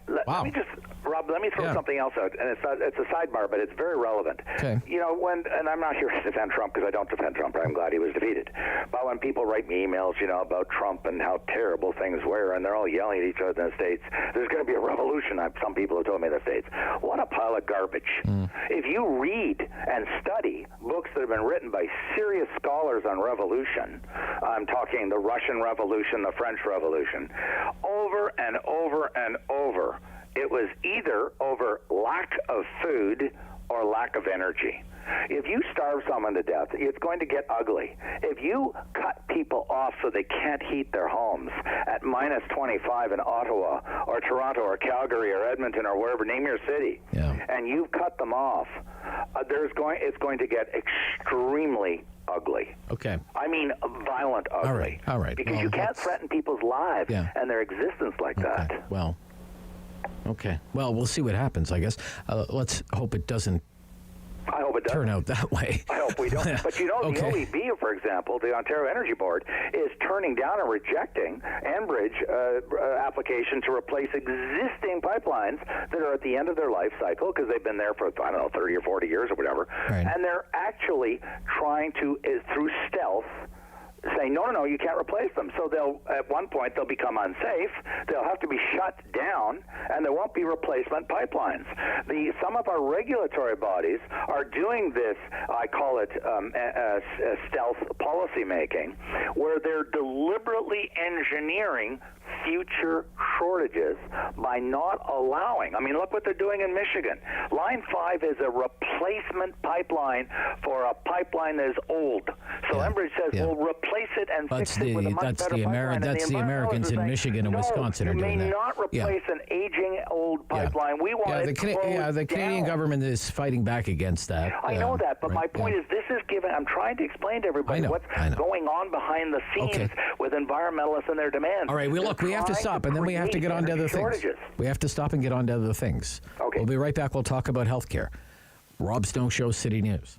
Let me throw something else out, and it's a sidebar, but it's very relevant. Okay. And I'm not here to defend Trump because I don't defend Trump. I'm glad he was defeated. But when people write me emails, about Trump and how terrible things were, and they're all yelling at each other in the States, there's going to be a revolution. Some people have told me in the States. What a pile of garbage. If you read and study books that have been written by serious scholars on revolution, I'm talking the Russian Revolution, the French Revolution, over and over and over, it was either over lack of food or lack of energy. If you starve someone to death, it's going to get ugly. If you cut people off so they can't heat their homes at minus 25 in Ottawa or Toronto or Calgary or Edmonton or wherever, name your city, and you cut them off, it's going to get extremely ugly. Okay. I mean, violent ugly. All right. Because you can't threaten people's lives and their existence like that. Well, okay. Well, we'll see what happens, I guess. Let's hope it doesn't turn out that way. I hope we don't. But the OEB, for example, the Ontario Energy Board, is turning down and rejecting Enbridge application to replace existing pipelines that are at the end of their life cycle because they've been there for, 30 or 40 years or whatever. Right. And they're actually trying to, through stealth, say, no, you can't replace them. So at one point, they'll become unsafe. They'll have to be shut down, and there won't be replacement pipelines. Some of our regulatory bodies are doing this, I call it stealth policy making, where they're deliberately engineering future shortages by not allowing. I mean, look what they're doing in Michigan. Line 5 is a replacement pipeline for a pipeline that is old. So Enbridge says, we'll replace it and fix it with a much better pipeline. That's the Americans in Michigan and Wisconsin are doing that. You may not replace an aging old pipeline. We want it closed the Canadian government is fighting back against that. I know that, but my point is this is giving, I'm trying to explain to everybody what's going on behind the scenes with environmentalists and their demands. All right, we have to stop, and then we have to get on to other things. We have to stop and get on to other things. Okay. We'll be right back. We'll talk about healthcare. Rob Snow Show, City News.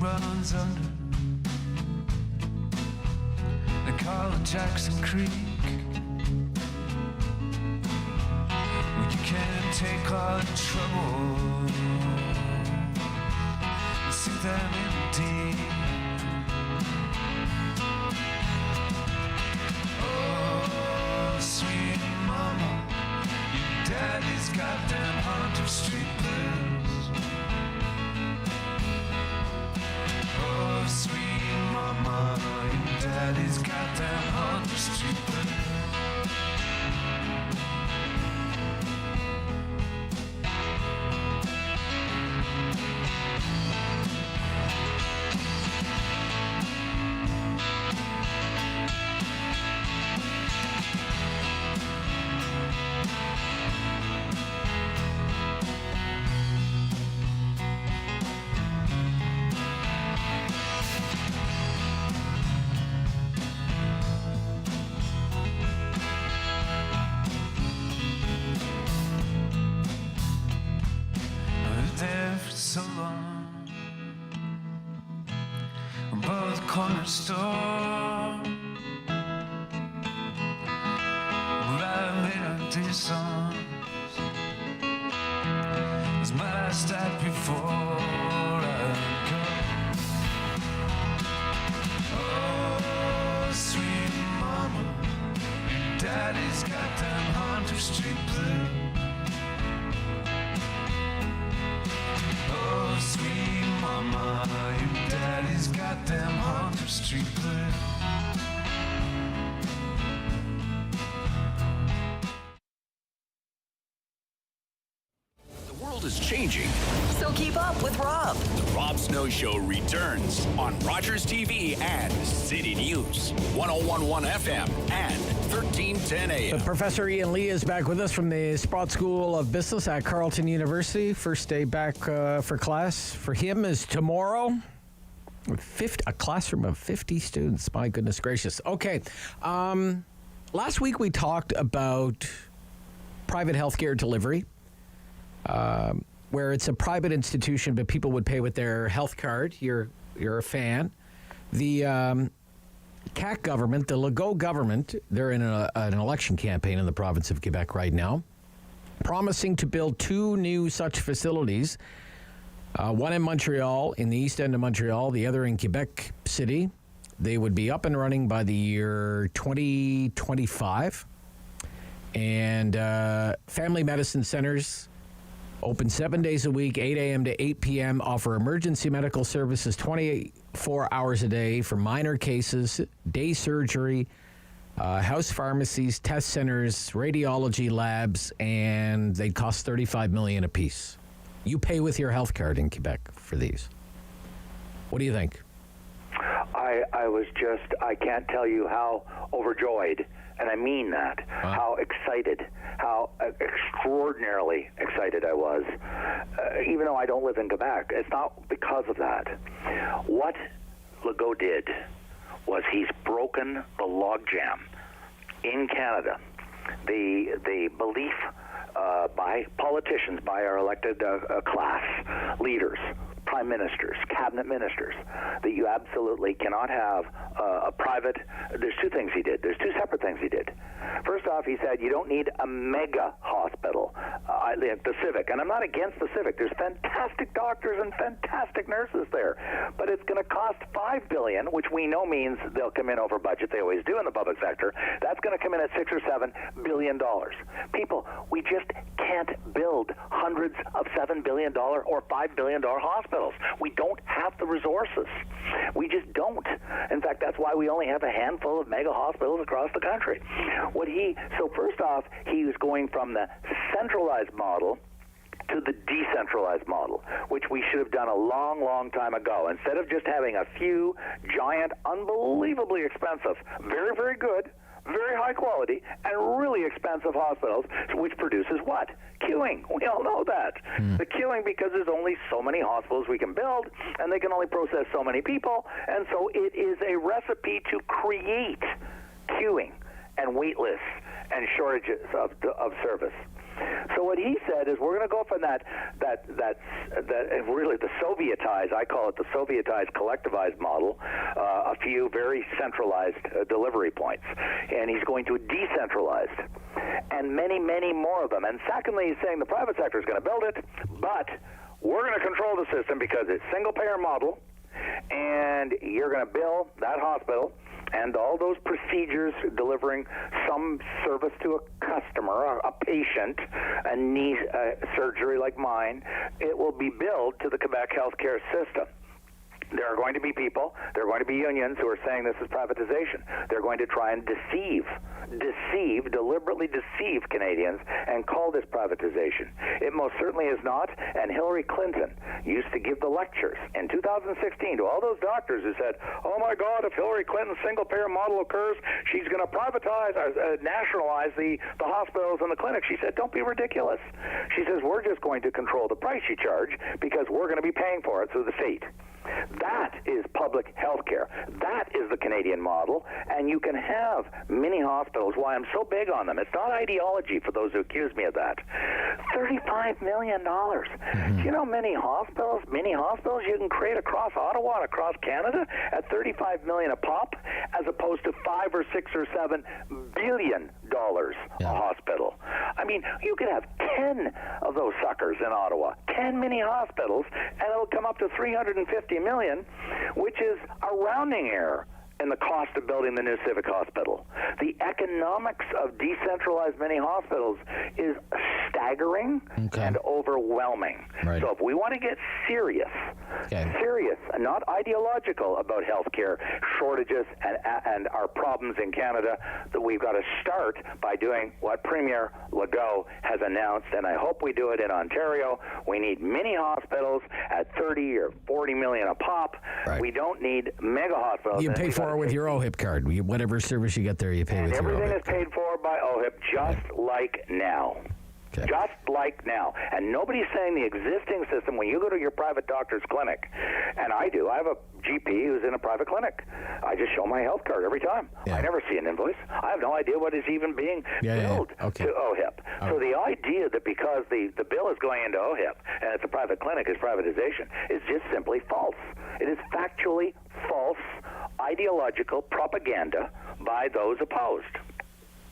runs under the Carleton Jackson Creek. Well, you can't take all the trouble and sink them in deep. Oh, sweet mama, your daddy's got them Hunter Street blues. Oh, sweet mama, your daddy's got them Hunter Street blues. So long above the corner store where I made up these songs. It's my last act before I go. Oh, sweet mama, your daddy's got them Hunter Street blues. Oh, sweet mama, your daddy's got them Hunter Street blues. The world is changing. So keep up with Rob. The Rob Snow Show returns on Rogers TV and City News, 101.1 FM and 1310 AM. Professor Ian Lee is back with us from the Sprott School of Business at Carleton University. First day back for class for him is tomorrow. A classroom of 50 students. My goodness gracious. Okay. Last week we talked about private healthcare delivery, where it's a private institution, but people would pay with their health card. You're a fan. The CAC government, the Legault government, they're in an election campaign in the province of Quebec right now, promising to build 2 new such facilities, one in Montreal, in the east end of Montreal, the other in Quebec City. They would be up and running by the year 2025. And family medicine centers open 7 days a week, 8 a.m. to 8 p.m., offer emergency medical services 24 hours a day for minor cases, day surgery, house pharmacies, test centers, radiology labs, and they cost $35 million apiece. You pay with your health card in Quebec for these. What do you think? I can't tell you how overjoyed, and I mean that, how excited, how extraordinarily excited I was, even though I don't live in Quebec. It's not because of that. What Legault did was he's broken the logjam in Canada. The belief by politicians, by our elected class leaders, prime ministers, cabinet ministers, that you absolutely cannot have a private. There's two things he did. There's two separate things he did. First off, he said you don't need a mega hospital, the Civic. And I'm not against the Civic. There's fantastic doctors and fantastic nurses there. But it's going to cost $5 billion, which we know means they'll come in over budget. They always do in the public sector. That's going to come in at $6 or $7 billion. People, we just can't build hundreds of $7 billion or $5 billion hospitals. We don't have the resources. We just don't. In fact, that's why we only have a handful of mega hospitals across the country. So first off, he was going from the centralized model to the decentralized model, which we should have done a long, long time ago. Instead of just having a few giant, unbelievably expensive, very, very good, very high quality, and really expensive hospitals, which produces what? Queuing. We all know that. The queuing, because there's only so many hospitals we can build, and they can only process so many people, and so it is a recipe to create queuing and wait lists and shortages of service. So what he said is we're going to go from that really the Sovietized, I call it the Sovietized collectivized model, a few very centralized delivery points, and he's going to decentralized, and many, many more of them. And secondly, he's saying the private sector is going to build it, but we're going to control the system because it's single-payer model, and you're going to bill that hospital and all those procedures delivering some service to a customer, a patient, a knee surgery like mine, it will be billed to the Quebec healthcare system. There are going to be people, there are going to be unions who are saying this is privatization. They're going to try and deliberately deceive Canadians and call this privatization. It most certainly is not, and Hillary Clinton used to give the lectures in 2016 to all those doctors who said, oh my God, if Hillary Clinton's single-payer model occurs, she's going to privatize, nationalize the hospitals and the clinics. She said, don't be ridiculous. She says, we're just going to control the price you charge because we're going to be paying for it through the state. That is public health care. That is the Canadian model, and you can have mini hospitals. Why I'm so big on them. It's not ideology for those who accuse me of that. $35 million. Do you know mini hospitals you can create across Ottawa and across Canada at $35 million a pop, as opposed to $5 or $6 or $7 billion a hospital. I mean, you could have 10 of those suckers in Ottawa, 10 mini hospitals, and it'll come up to $350 million, which is a rounding error in the cost of building the new civic hospital. The economics of decentralized mini hospitals is staggering and overwhelming. Right. So if we want to get serious and not ideological about healthcare shortages and our problems in Canada, that we've got to start by doing what Premier Legault has announced, and I hope we do it in Ontario. We need mini hospitals at $30 or $40 million a pop. Right. We don't need mega hospitals. You pay for it with your OHIP card. Whatever service you get there, you pay with your OHIP. Everything is paid for by OHIP, just like now. Okay. Just like now. And nobody's saying the existing system, when you go to your private doctor's clinic, and I do, I have a GP who's in a private clinic. I just show my health card every time. Yeah. I never see an invoice. I have no idea what is even being billed to OHIP. So the idea that because the bill is going into OHIP and it's a private clinic is privatization is just simply false. It is factually false, ideological propaganda by those opposed.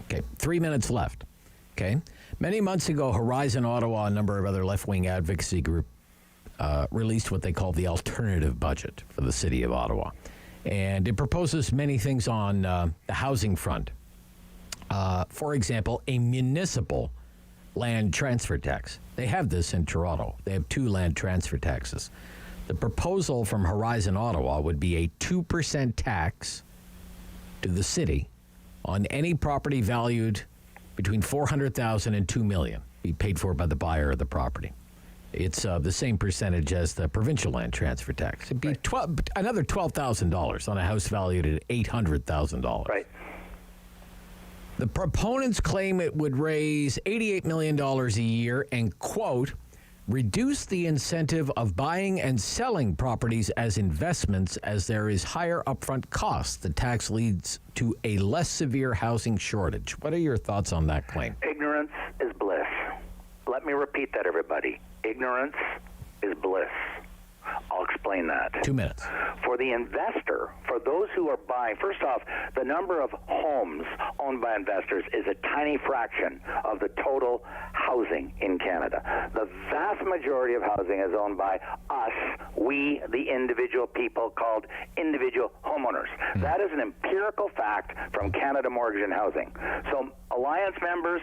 Okay, 3 minutes left. Okay. Many months ago, Horizon Ottawa, a number of other left-wing advocacy groups, released what they call the alternative budget for the city of Ottawa. And it proposes many things on the housing front. For example, a municipal land transfer tax. They have this in Toronto. They have 2 land transfer taxes. The proposal from Horizon Ottawa would be a 2% tax to the city on any property valued between $400,000 and $2 million be paid for by the buyer of the property. It's the same percentage as the provincial land transfer tax. It'd be another $12,000 on a house valued at $800,000. Right. The proponents claim it would raise $88 million a year and, quote, reduce the incentive of buying and selling properties as investments as there is higher upfront costs. The tax leads to a less severe housing shortage. What are your thoughts on that claim? Ignorance is bliss. Let me repeat that, everybody. Ignorance is bliss. I'll explain that. 2 minutes. For the investor, for those who are buying, first off, the number of homes owned by investors is a tiny fraction of the total housing in Canada. The vast majority of housing is owned by us, we, the individual people called individual homeowners. That is an empirical fact from Canada Mortgage and Housing. So Alliance members,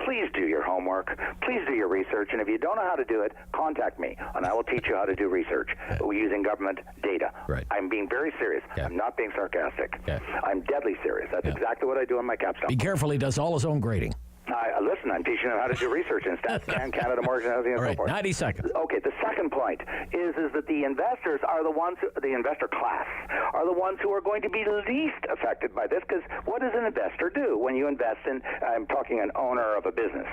please do your homework, please do your research, and if you don't know how to do it, contact me, and I will teach you how to do research using government data. Right. I'm being very serious. Yeah. I'm not being sarcastic. Yeah. I'm deadly serious. That's exactly what I do on my capstone. Be careful, he does all his own grading. Listen, I'm teaching them how to do research in StatsCan, Canada Mortgage and Housing, and so forth. 90 seconds. Okay, the second point is that the investors are the ones, the investor class, are the ones who are going to be least affected by this, because what does an investor do when you invest in, I'm talking an owner of a business,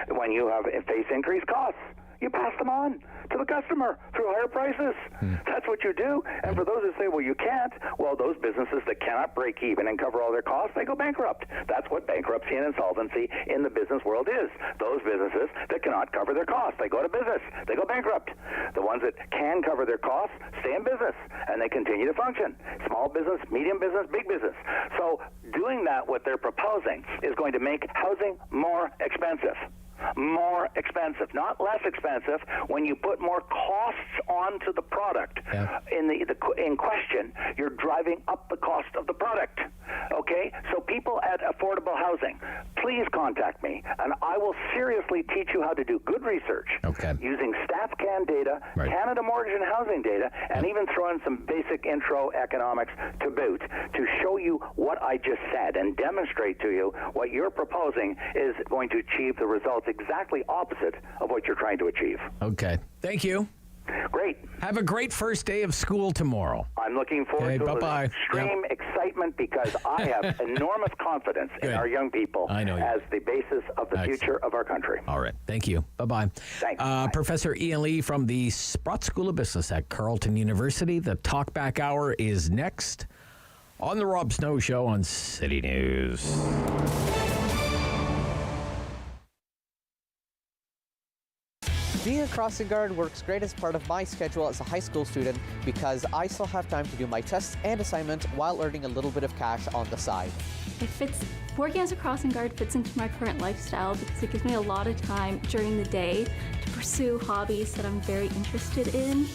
when you face increased costs? You pass them on to the customer through higher prices. That's what you do. And for those who say, well, you can't, well, those businesses that cannot break even and cover all their costs, they go bankrupt. That's what bankruptcy and insolvency in the business world is. Those businesses that cannot cover their costs, they go to business. They go bankrupt. The ones that can cover their costs stay in business, and they continue to function. Small business, medium business, big business. So doing that, what they're proposing, is going to make housing more expensive. More expensive, not less expensive. When you put more costs onto the product in question, you're driving up the cost of the product. Okay? So people at Affordable Housing, please contact me, and I will seriously teach you how to do good research using StatsCan data, Canada Mortgage and Housing data, and even throw in some basic intro economics to boot to show you what I just said and demonstrate to you what you're proposing is going to achieve the results exactly opposite of what you're trying to achieve. Okay. Thank you. Great. Have a great first day of school tomorrow. I'm looking forward to bye-bye. Extreme excitement because I have enormous confidence in our young people as the basis of the future of our country. All right. Thank you. Bye-bye. Thanks. Professor Ian Lee from the Sprott School of Business at Carleton University. The Talkback Hour is next on The Rob Snow Show on City News. Being a crossing guard works great as part of my schedule as a high school student because I still have time to do my tests and assignments while earning a little bit of cash on the side. Working as a crossing guard fits into my current lifestyle because it gives me a lot of time during the day to pursue hobbies that I'm very interested in.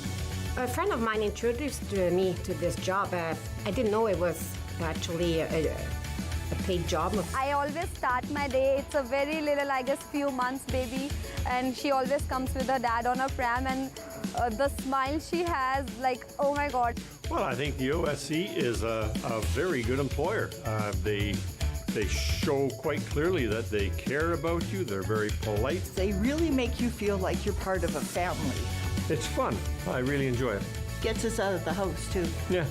A friend of mine introduced me to this job. I didn't know it was actually a paid job. I always start my day. It's a very little, I guess, few months baby, and she always comes with her dad on a pram, and the smile she has, like, oh my God. Well, I think the OSC is a very good employer. They show quite clearly that they care about you. They're very polite. They really make you feel like you're part of a family. It's fun. I really enjoy it. Gets us out of the house, too. Yeah.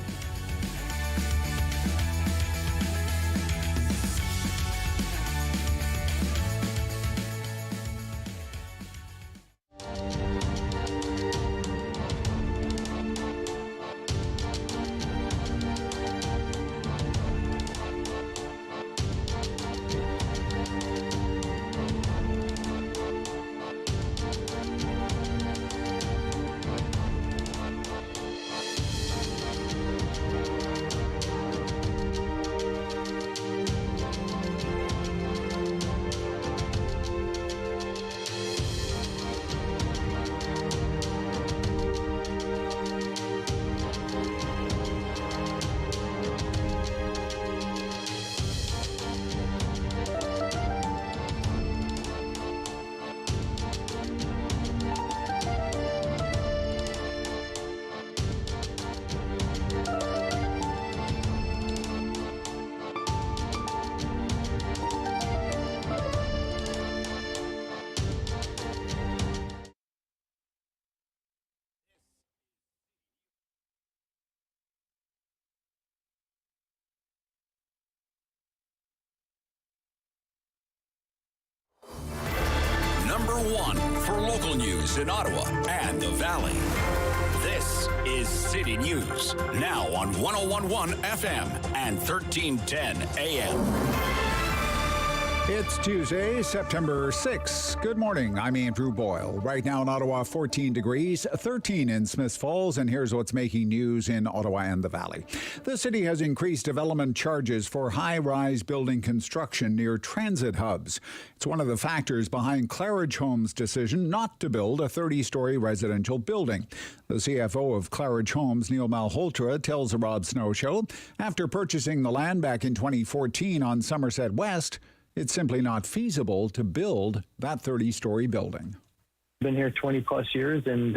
1 for local news in Ottawa and the Valley. This is City News, now on 101.1 FM and 1310 AM. It's Tuesday, September 6th. Good morning. I'm Andrew Boyle. Right now in Ottawa, 14 degrees, 13 in Smiths Falls, and here's what's making news in Ottawa and the Valley. The city has increased development charges for high-rise building construction near transit hubs. It's one of the factors behind Claridge Homes' decision not to build a 30-story residential building. The CFO of Claridge Homes, Neil Malhotra, tells the Rob Snow Show, after purchasing the land back in 2014 on Somerset West, it's simply not feasible to build that 30-story building. Been here 20 plus years, and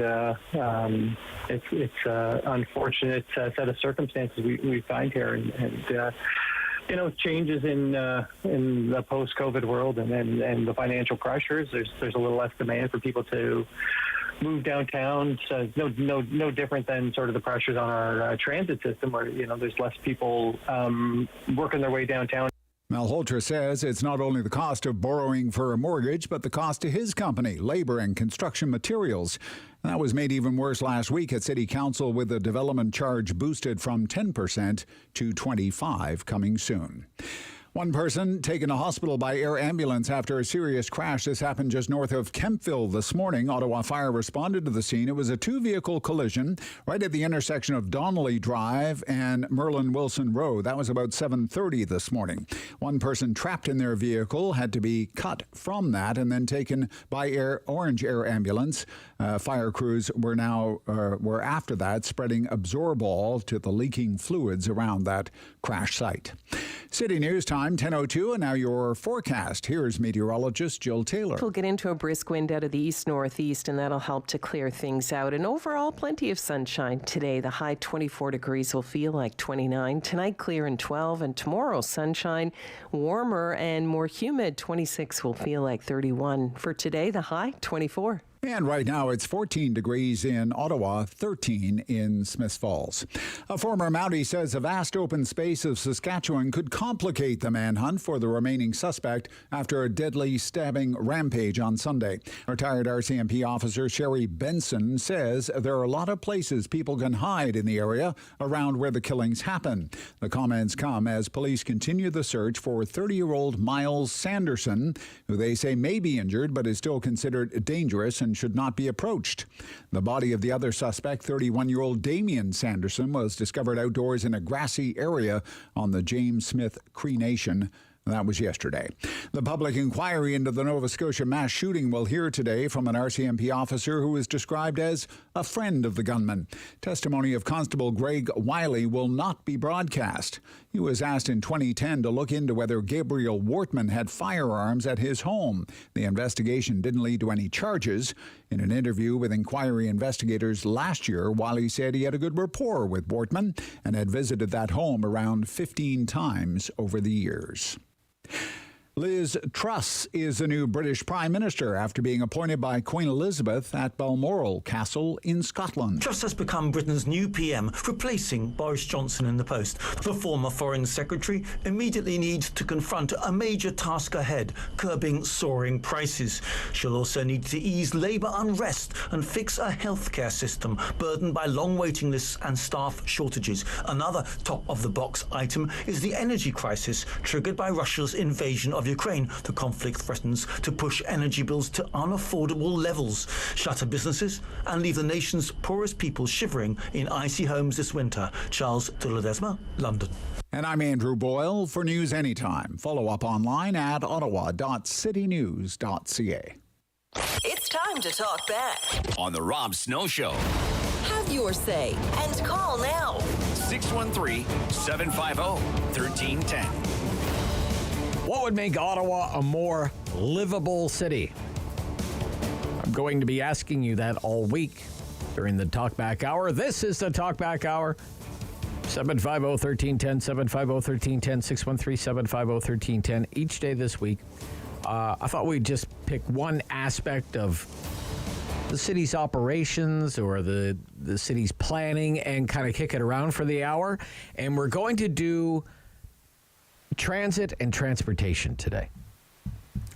it's unfortunate set of circumstances we find here, and changes in the post-COVID world, and the financial pressures. There's a little less demand for people to move downtown. So no different than sort of the pressures on our transit system, where there's less people working their way downtown. Malhotra says it's not only the cost of borrowing for a mortgage, but the cost to his company, labor and construction materials. And that was made even worse last week at City Council, with the development charge boosted from 10% to 25% coming soon. One person taken to hospital by air ambulance after a serious crash. This happened just north of Kempville this morning. Ottawa Fire responded to the scene. It was a two-vehicle collision right at the intersection of Donnelly Drive and Merlin Wilson Road. That was about 7:30 this morning. One person trapped in their vehicle had to be cut from that and then taken by Orange Air Ambulance. Fire crews were after that, spreading Absorbol to the leaking fluids around that crash site. City News time, 10:02, and now your forecast. Here's meteorologist Jill Taylor. We'll get into a brisk wind out of the east-northeast, and that'll help to clear things out. And overall, plenty of sunshine today. The high 24 degrees will feel like 29. Tonight, clear and 12, and tomorrow, sunshine, warmer and more humid. 26 will feel like 31. For today, the high 24. And right now it's 14 degrees in Ottawa, 13 in Smiths Falls. A former Mountie says a vast open space of Saskatchewan could complicate the manhunt for the remaining suspect after a deadly stabbing rampage on Sunday. Retired RCMP officer Sherry Benson says there are a lot of places people can hide in the area around where the killings happen. The comments come as police continue the search for 30-year-old Miles Sanderson, who they say may be injured but is still considered dangerous and should not be approached. The body of the other suspect, 31-year-old Damian Sanderson, was discovered outdoors in a grassy area on the James Smith Cree Nation. That was yesterday. The public inquiry into the Nova Scotia mass shooting will hear today from an RCMP officer who is described as a friend of the gunman. Testimony of Constable Greg Wiley will not be broadcast. He was asked in 2010 to look into whether Gabriel Wortman had firearms at his home. The investigation didn't lead to any charges. In an interview with inquiry investigators last year, Wiley said he had a good rapport with Wortman and had visited that home around 15 times over the years. Liz Truss is the new British Prime Minister after being appointed by Queen Elizabeth at Balmoral Castle in Scotland. Truss has become Britain's new PM, replacing Boris Johnson in the post. The former Foreign Secretary immediately needs to confront a major task ahead, curbing soaring prices. She'll also need to ease labour unrest and fix a healthcare system burdened by long waiting lists and staff shortages. Another top-of-the-box item is the energy crisis triggered by Russia's invasion of Ukraine. The conflict threatens to push energy bills to unaffordable levels, shutter businesses, and leave the nation's poorest people shivering in icy homes this winter. Charles de Ledesma, London. And I'm Andrew Boyle for News Anytime. Follow up online at ottawa.citynews.ca. It's time to talk back on the Rob Snow Show. Have your say and call now. 613-750-1310. What would make Ottawa a more livable city? I'm going to be asking you that all week during the Talkback Hour. This is the Talkback Hour. 750-1310, 750-1310, 613-750-1310. Each day this week, I thought we'd just pick one aspect of the city's operations or the city's planning and kind of kick it around for the hour. And we're going to do transit and transportation today.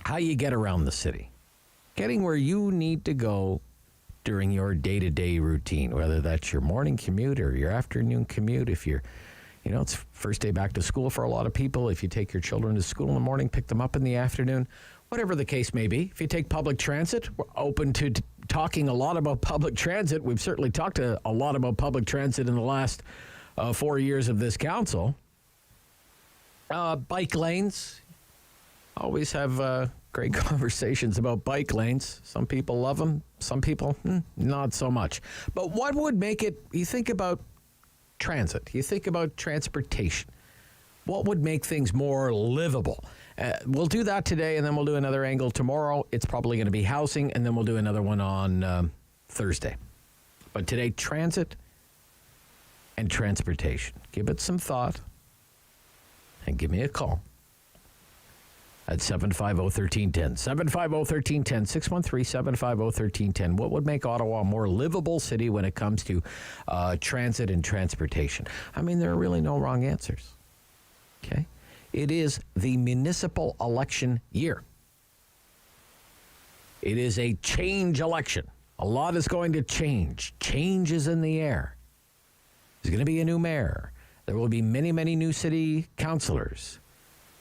How you get around the city. getting where you need to go during your day-to-day routine, whether that's your morning commute or your afternoon commute. If you're, it's first day back to school for a lot of people. If you take your children to school in the morning, pick them up in the afternoon, whatever the case may be. If you take public transit, we're open to talking a lot about public transit. We've certainly talked a lot about public transit in the last 4 years of this council. Bike lanes. Always have great conversations about bike lanes. Some people love them. Some people, not so much. But what would make it, you think about transit, you think about transportation. What would make things more livable? We'll do that today, and then we'll do another angle tomorrow. It's probably going to be housing, and then we'll do another one on Thursday. But today, transit and transportation. Give it some thought and give me a call at 750-1310. 750-1310, 613-750-1310. What would make Ottawa a more livable city when it comes to transit and transportation? I mean, there are really no wrong answers. Okay? It is the municipal election year. It is a change election. A lot is going to change. Change is in the air. There's going to be a new mayor. There will be many, many new city councilors.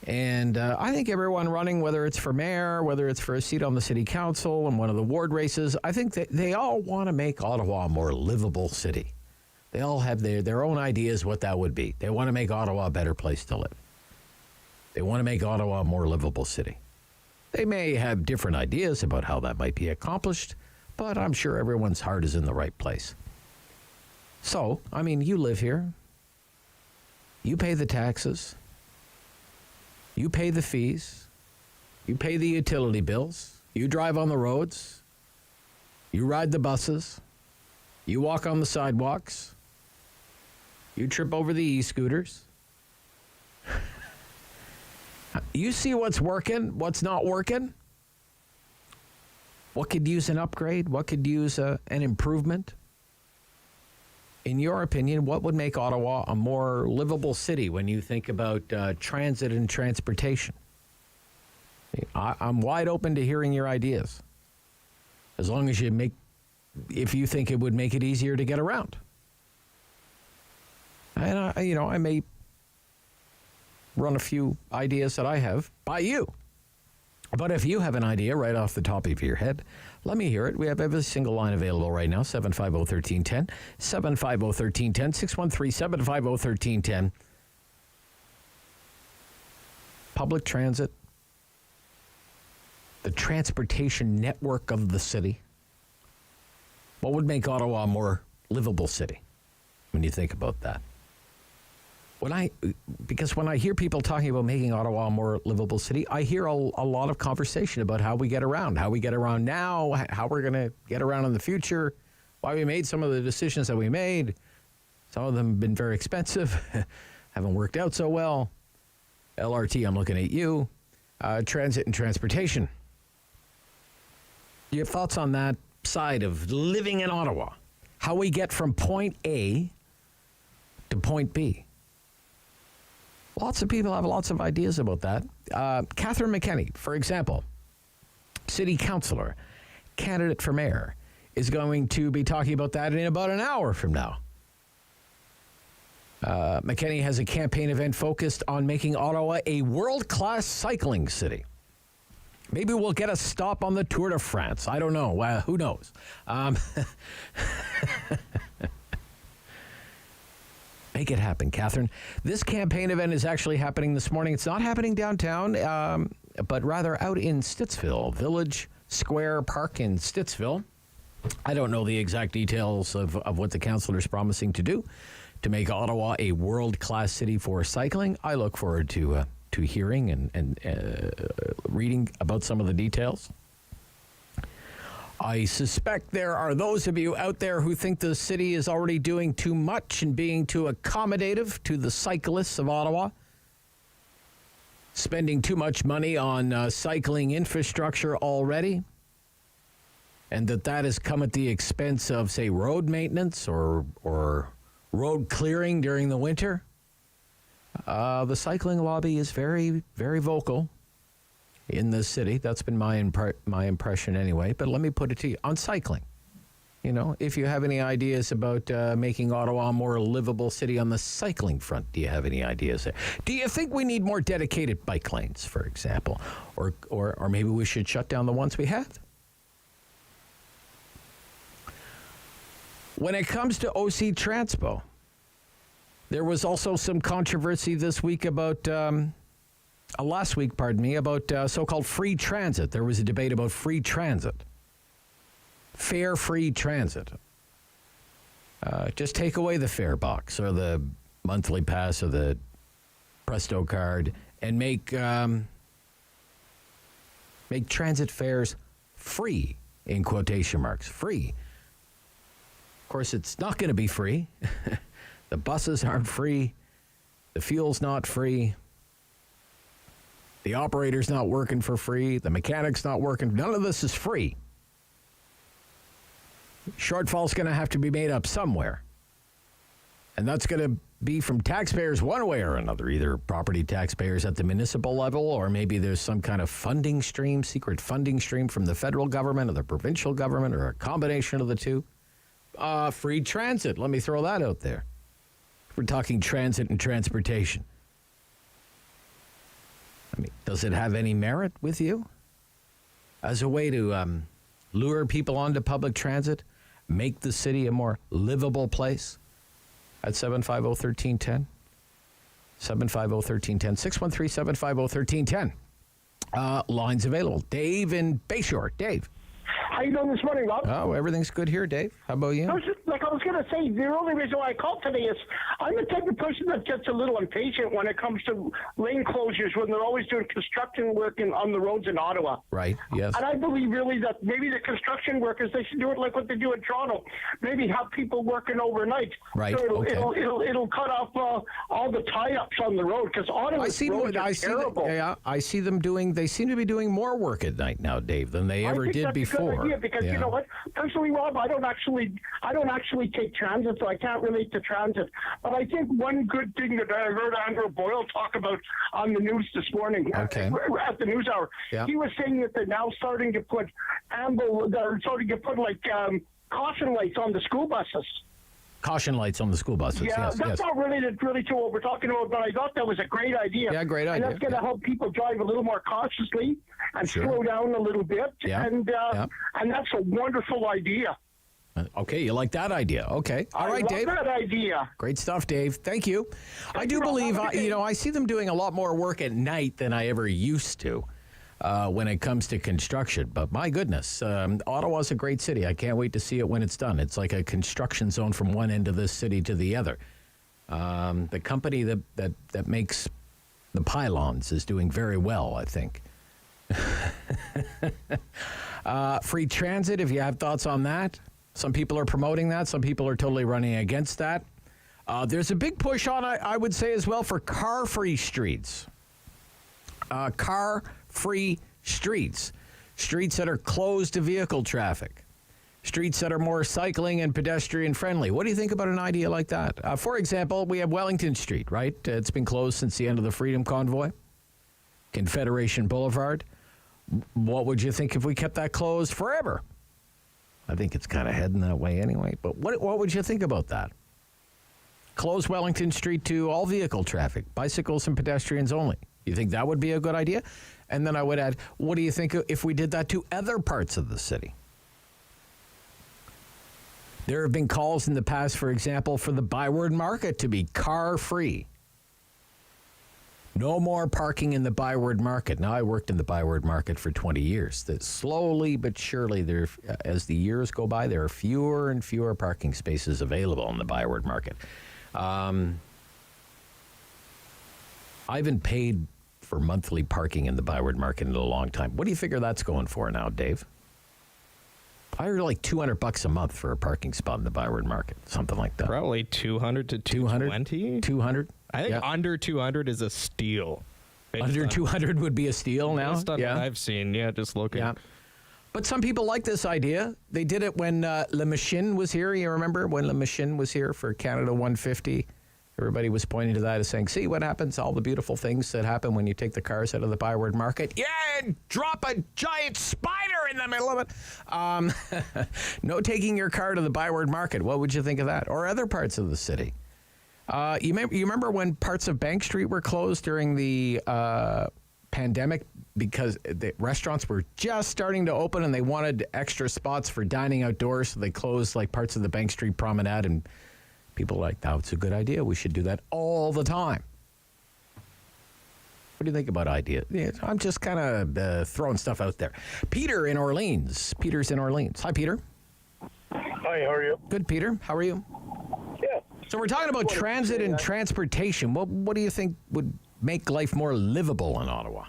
And I think everyone running, whether it's for mayor, whether it's for a seat on the city council and one of the ward races, I think that they all want to make Ottawa a more livable city. They all have their own ideas what that would be. They want to make Ottawa a better place to live. They want to make Ottawa a more livable city. They may have different ideas about how that might be accomplished, but I'm sure everyone's heart is in the right place. So, I mean, you live here. You pay the taxes. You pay the fees. You pay the utility bills. You drive on the roads. You ride the buses. You walk on the sidewalks. You trip over the e-scooters. You see what's working, what's not working. What could use an upgrade? What could use an improvement? In your opinion, what would make Ottawa a more livable city when you think about transit and transportation? I'm wide open to hearing your ideas. As long as if you think it would make it easier to get around. And, I may run a few ideas that I have by you. But if you have an idea right off the top of your head, let me hear it. We have every single line available right now, 750-1310, 750-1310, 613-750-1310. Public transit, the transportation network of the city. What would make Ottawa a more livable city when you think about that? Because when I hear people talking about making Ottawa a more livable city, I hear a lot of conversation about how we get around now, how we're going to get around in the future, why we made some of the decisions that we made. Some of them have been very expensive, haven't worked out so well. LRT, I'm looking at you. Transit and transportation. Do you have thoughts on that side of living in Ottawa? How we get from point A to point B? Lots of people have lots of ideas about that. Catherine McKenney, for example, city councillor, candidate for mayor, is going to be talking about that in about an hour from now. McKenney has a campaign event focused on making Ottawa a world-class cycling city. Maybe we'll get a stop on the Tour de France. I don't know. Who knows? Make it happen, Catherine. This campaign event is actually happening this morning. It's not happening downtown, but rather out in Stittsville, Village Square Park in Stittsville. I don't know the exact details of what the councillor is promising to do to make Ottawa a world-class city for cycling. I look forward to hearing and reading about some of the details. I suspect there are those of you out there who think the city is already doing too much and being too accommodative to the cyclists of Ottawa, spending too much money on cycling infrastructure already, and that has come at the expense of, say, road maintenance or road clearing during the winter. The cycling lobby is very, very vocal in this city. That's been my impression anyway. But let me put it to you on cycling. You know, if you have any ideas about making Ottawa a more livable city on the cycling front, do you have any ideas there? Do you think we need more dedicated bike lanes, for example? Or maybe we should shut down the ones we have? When it comes to OC Transpo, there was also some controversy this week about, last week, about so-called free transit. There was a debate about free transit. Fare free transit. Just take away the fare box or the monthly pass or the Presto card and make transit fares free, in quotation marks, free. Of course, it's not going to be free. The buses aren't free. The fuel's not free. The operator's not working for free. The mechanic's not working. None of this is free. Shortfall's going to have to be made up somewhere. And that's going to be from taxpayers one way or another, either property taxpayers at the municipal level, or maybe there's some kind of funding stream, secret funding stream from the federal government or the provincial government, or a combination of the two. Free transit, let me throw that out there. We're talking transit and transportation. I mean, does it have any merit with you? As a way to lure people onto public transit, make the city a more livable place? At 750-1310. 750-1310. 613-750-1310. Lines available. Dave in Bayshore. Dave. How you doing this morning, Rob? Oh, everything's good here, Dave. How about you? I was going to say, the only reason why I called today is I'm the type of person that gets a little impatient when it comes to lane closures when they're always doing construction work on the roads in Ottawa. Right, yes. And I believe really that maybe the construction workers, they should do it like what they do in Toronto. Maybe have people working overnight. Right, so it'll cut off all the tie-ups on the road, because Ottawa's roads are terrible. I see them doing, they seem to be doing more work at night now, Dave, than they ever did before. Idea, because you know what? Personally, Rob, I don't actually take transit, so I can't relate to transit. But I think one good thing that I heard Andrew Boyle talk about on the news this morning at the news hour, he was saying that they're now starting to put caution lights on the school buses. Caution lights on the school buses. Yeah, that's not related really to what we're talking about, but I thought that was a great idea. Yeah, great idea. And that's going to help people drive a little more cautiously and slow down a little bit. Yeah. And that's a wonderful idea. Okay, you like that idea. Okay. All right, Dave. I love that idea. Great stuff, Dave. Thank you. I do believe, I see them doing a lot more work at night than I ever used to. When it comes to construction. But my goodness, Ottawa's a great city. I can't wait to see it when it's done. It's like a construction zone from one end of this city to the other. The company that makes the pylons is doing very well, I think. Free transit, if you have thoughts on that. Some people are promoting that. Some people are totally running against that. There's a big push on, I would say as well, for car-free streets. Car-free streets that are closed to vehicle traffic, streets that are more cycling and pedestrian friendly. What do you think about an idea like that? For example, we have Wellington Street, right? It's been closed since the end of the Freedom Convoy. Confederation Boulevard. What would you think if we kept that closed forever? I think it's kind of heading that way anyway, but what would you think about that? Close Wellington Street to all vehicle traffic, bicycles and pedestrians only. You think that would be a good idea? And then I would add, what do you think if we did that to other parts of the city? There have been calls in the past, for example, for the Byward Market to be car-free. No more parking in the Byward Market. Now, I worked in the Byward Market for 20 years. That slowly but surely, as the years go by, there are fewer and fewer parking spaces available in the Byward Market. I haven't paid for monthly parking in the Byward Market in a long time. What do you figure that's going for now, Dave? I heard like $200 a month for a parking spot in the Byward Market, something like that. Probably 200 to 220. 200. I think under 200 is a steal. Under 200 would be a steal now? Based on what I've seen, just looking. Yeah. But some people like this idea. They did it when Le Machine was here. You remember when Le Machine was here for Canada 150? Everybody was pointing to that as saying, see what happens, all the beautiful things that happen when you take the cars out of the Byward Market. Yeah, and drop a giant spider in the middle of it. No taking your car to the Byward Market. What would you think of that? Or other parts of the city? You remember when parts of Bank Street were closed during the pandemic because the restaurants were just starting to open and they wanted extra spots for dining outdoors, so they closed like parts of the Bank Street Promenade, and people were like, "Now it's a good idea. We should do that all the time." What do you think about ideas? Yeah, I'm just kind of throwing stuff out there. Peter in Orleans. Peter's in Orleans. Hi, Peter. Hi, how are you? Good, Peter. How are you? Yeah. So we're talking about transit and transportation. What do you think would make life more livable in Ottawa?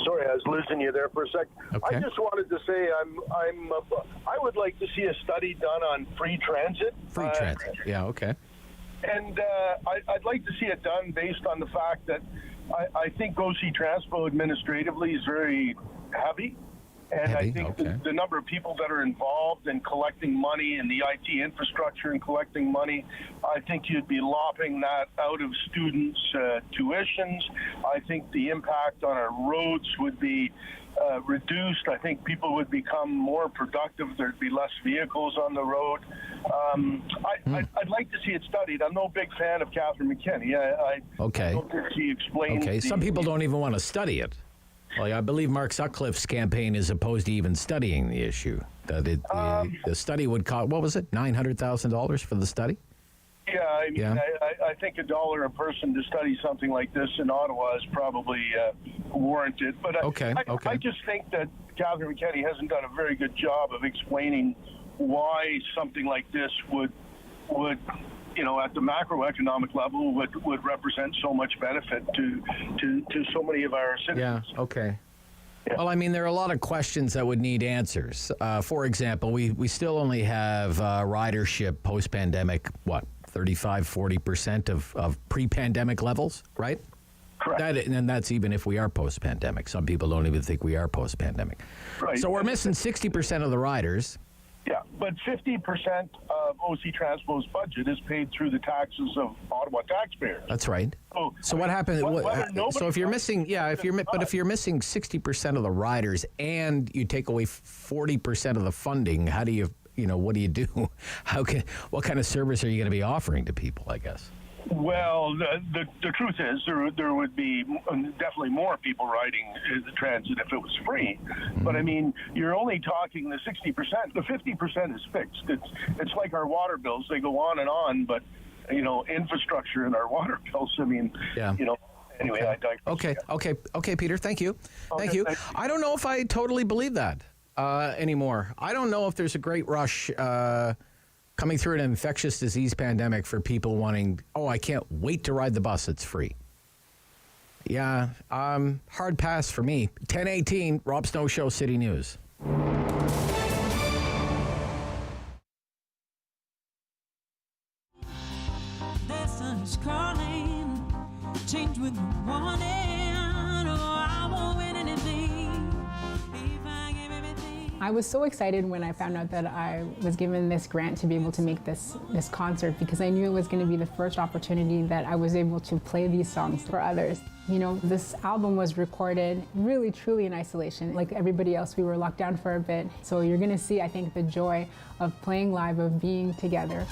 Sorry, I was losing you there for a sec. Okay. I just wanted to say I would like to see a study done on free transit. Free transit. Yeah. Okay. And I'd like to see it done based on the fact that I think OC Transpo administratively is very heavy. And I think the number of people that are involved in collecting money in the IT infrastructure and collecting money, I think you'd be lopping that out of students' tuitions. I think the impact on our roads would be reduced. I think people would become more productive. There'd be less vehicles on the road. I'd like to see it studied. I'm no big fan of Catherine McKinney. I don't think she explains. Okay, some people don't even want to study it. Well, I believe Mark Sutcliffe's campaign is opposed to even studying the issue. That the study would cost, what was it, $900,000 for the study? Yeah, I mean, I think $1 a person to study something like this in Ottawa is probably warranted. But I just think that Catherine McKinney hasn't done a very good job of explaining why something like this would at the macroeconomic level would represent so much benefit to so many of our citizens. Yeah, okay. Yeah. Well, I mean, there are a lot of questions that would need answers. For example, we still only have ridership post-pandemic, 35-40% of pre-pandemic levels, right? Correct. And that's even if we are post-pandemic. Some people don't even think we are post-pandemic. Right. So we're missing 60% of the riders. Yeah, but 50% of OC Transpo's budget is paid through the taxes of Ottawa taxpayers. That's right. So what happens? So if you're missing, if you're missing 60% of the riders and you take away 40% of the funding, how do you, what do you do? What kind of service are you going to be offering to people? I guess. Well, the truth is there would be definitely more people riding the transit if it was free. Mm-hmm. But I mean, you're only talking the 60%. The 50% is fixed. It's like our water bills; they go on and on. But infrastructure in our water bills. I mean, Anyway, I digress. Okay, Peter. Thank you. Thank you. I don't know if I totally believe that anymore. I don't know if there's a great rush. Coming through an infectious disease pandemic for people wanting, I can't wait to ride the bus, it's free. Yeah, hard pass for me. 10:18, Rob Snow Show, City News. The sun's calling, change with the warning. I won't win anything if I give everything. I was so excited when I found out that I was given this grant to be able to make this concert, because I knew it was going to be the first opportunity that I was able to play these songs for others. This album was recorded really, truly in isolation. Like everybody else, we were locked down for a bit. So you're going to see, I think, the joy of playing live, of being together.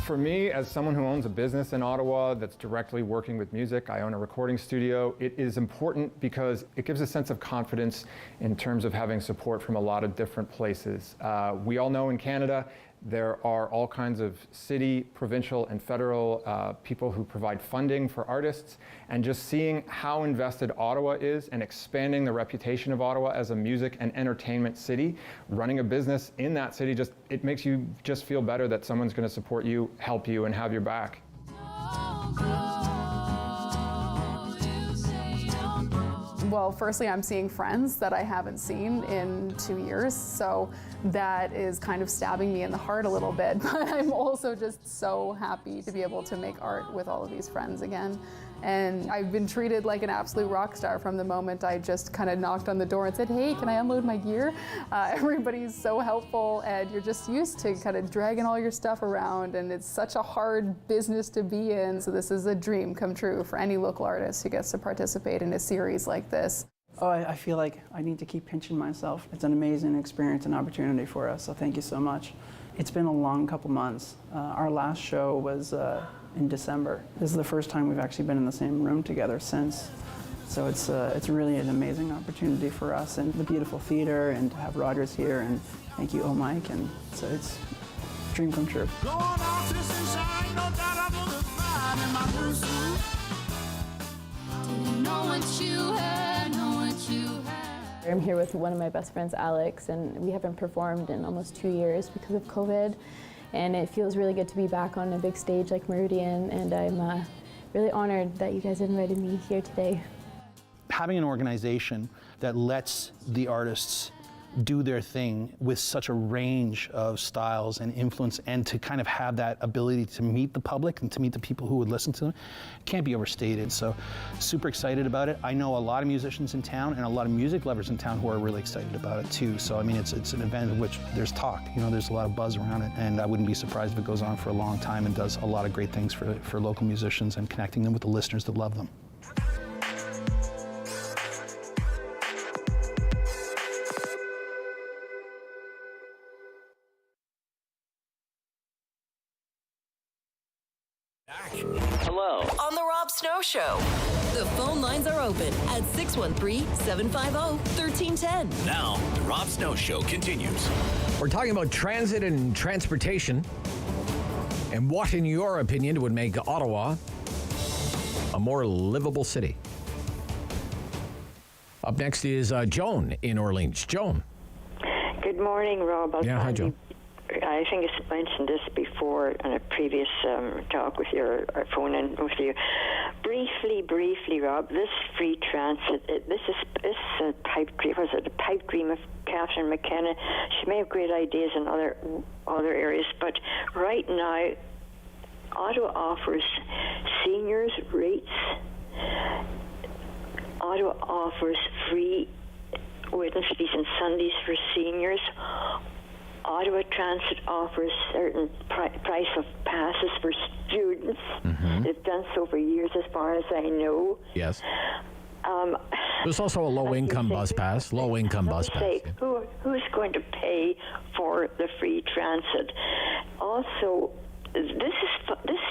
For me, as someone who owns a business in Ottawa that's directly working with music, I own a recording studio, it is important because it gives a sense of confidence in terms of having support from a lot of different places. We all know in Canada, there are all kinds of city, provincial, and federal people who provide funding for artists, and just seeing how invested Ottawa is and expanding the reputation of Ottawa as a music and entertainment city, running a business in that city, it makes you just feel better that someone's going to support you, help you, and have your back. Well, firstly, I'm seeing friends that I haven't seen in 2 years, so that is kind of stabbing me in the heart a little bit, but I'm also just so happy to be able to make art with all of these friends again. And I've been treated like an absolute rock star from the moment I just kind of knocked on the door and said, hey, can I unload my gear? Everybody's so helpful, and you're just used to kind of dragging all your stuff around, and it's such a hard business to be in. So this is a dream come true for any local artist who gets to participate in a series like this. Oh, I feel like I need to keep pinching myself. It's an amazing experience and opportunity for us, so thank you so much. It's been a long couple months. Our last show was in December. This is the first time we've actually been in the same room together since. So it's really an amazing opportunity for us and the beautiful theater, and to have Rogers here, and thank you, Mike, and so it's a dream come true. I'm here with one of my best friends, Alex, and we haven't performed in almost 2 years because of COVID. And it feels really good to be back on a big stage like Meridian, and I'm really honored that you guys invited me here today. Having an organization that lets the artists do their thing with such a range of styles and influence, and to kind of have that ability to meet the public and to meet the people who would listen to them, can't be overstated. So super excited about it. I know a lot of musicians in town and a lot of music lovers in town who are really excited about it too. So I mean, it's an event in which there's talk, there's a lot of buzz around it, and I wouldn't be surprised if it goes on for a long time and does a lot of great things for local musicians and connecting them with the listeners that love them. Hello. On the Rob Snow Show. The phone lines are open at 613-750-1310. Now, the Rob Snow Show continues. We're talking about transit and transportation, and what, in your opinion, would make Ottawa a more livable city. Up next is Joan in Orleans. Joan. Good morning, Rob. Hi, Joan. I think I mentioned this before in a previous talk with your phone and with you. Briefly, Rob, this free transit, this is a pipe dream. Was it a pipe dream of Catherine McKenna? She may have great ideas in other areas, but right now, Ottawa offers seniors rates. Ottawa offers free Wednesdays and Sundays for seniors. Ottawa Transit offers certain price of passes for students. Mm-hmm. They've done so for years, as far as I know. Yes. There's also a low-income bus pass. Low-income bus pass. Who's going to pay for the free transit? Also, this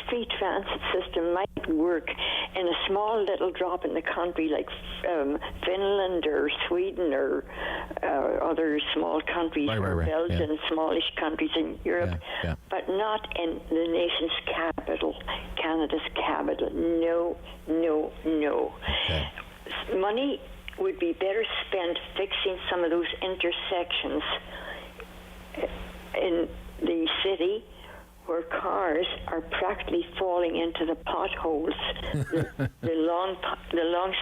free transit system might work in a small little drop in the country like Finland or Sweden or other small countries, or Belgium, smallish countries in Europe, but not in the nation's capital, Canada's capital. No. Okay. Money would be better spent fixing some of those intersections in the city where cars are practically falling into the potholes, the long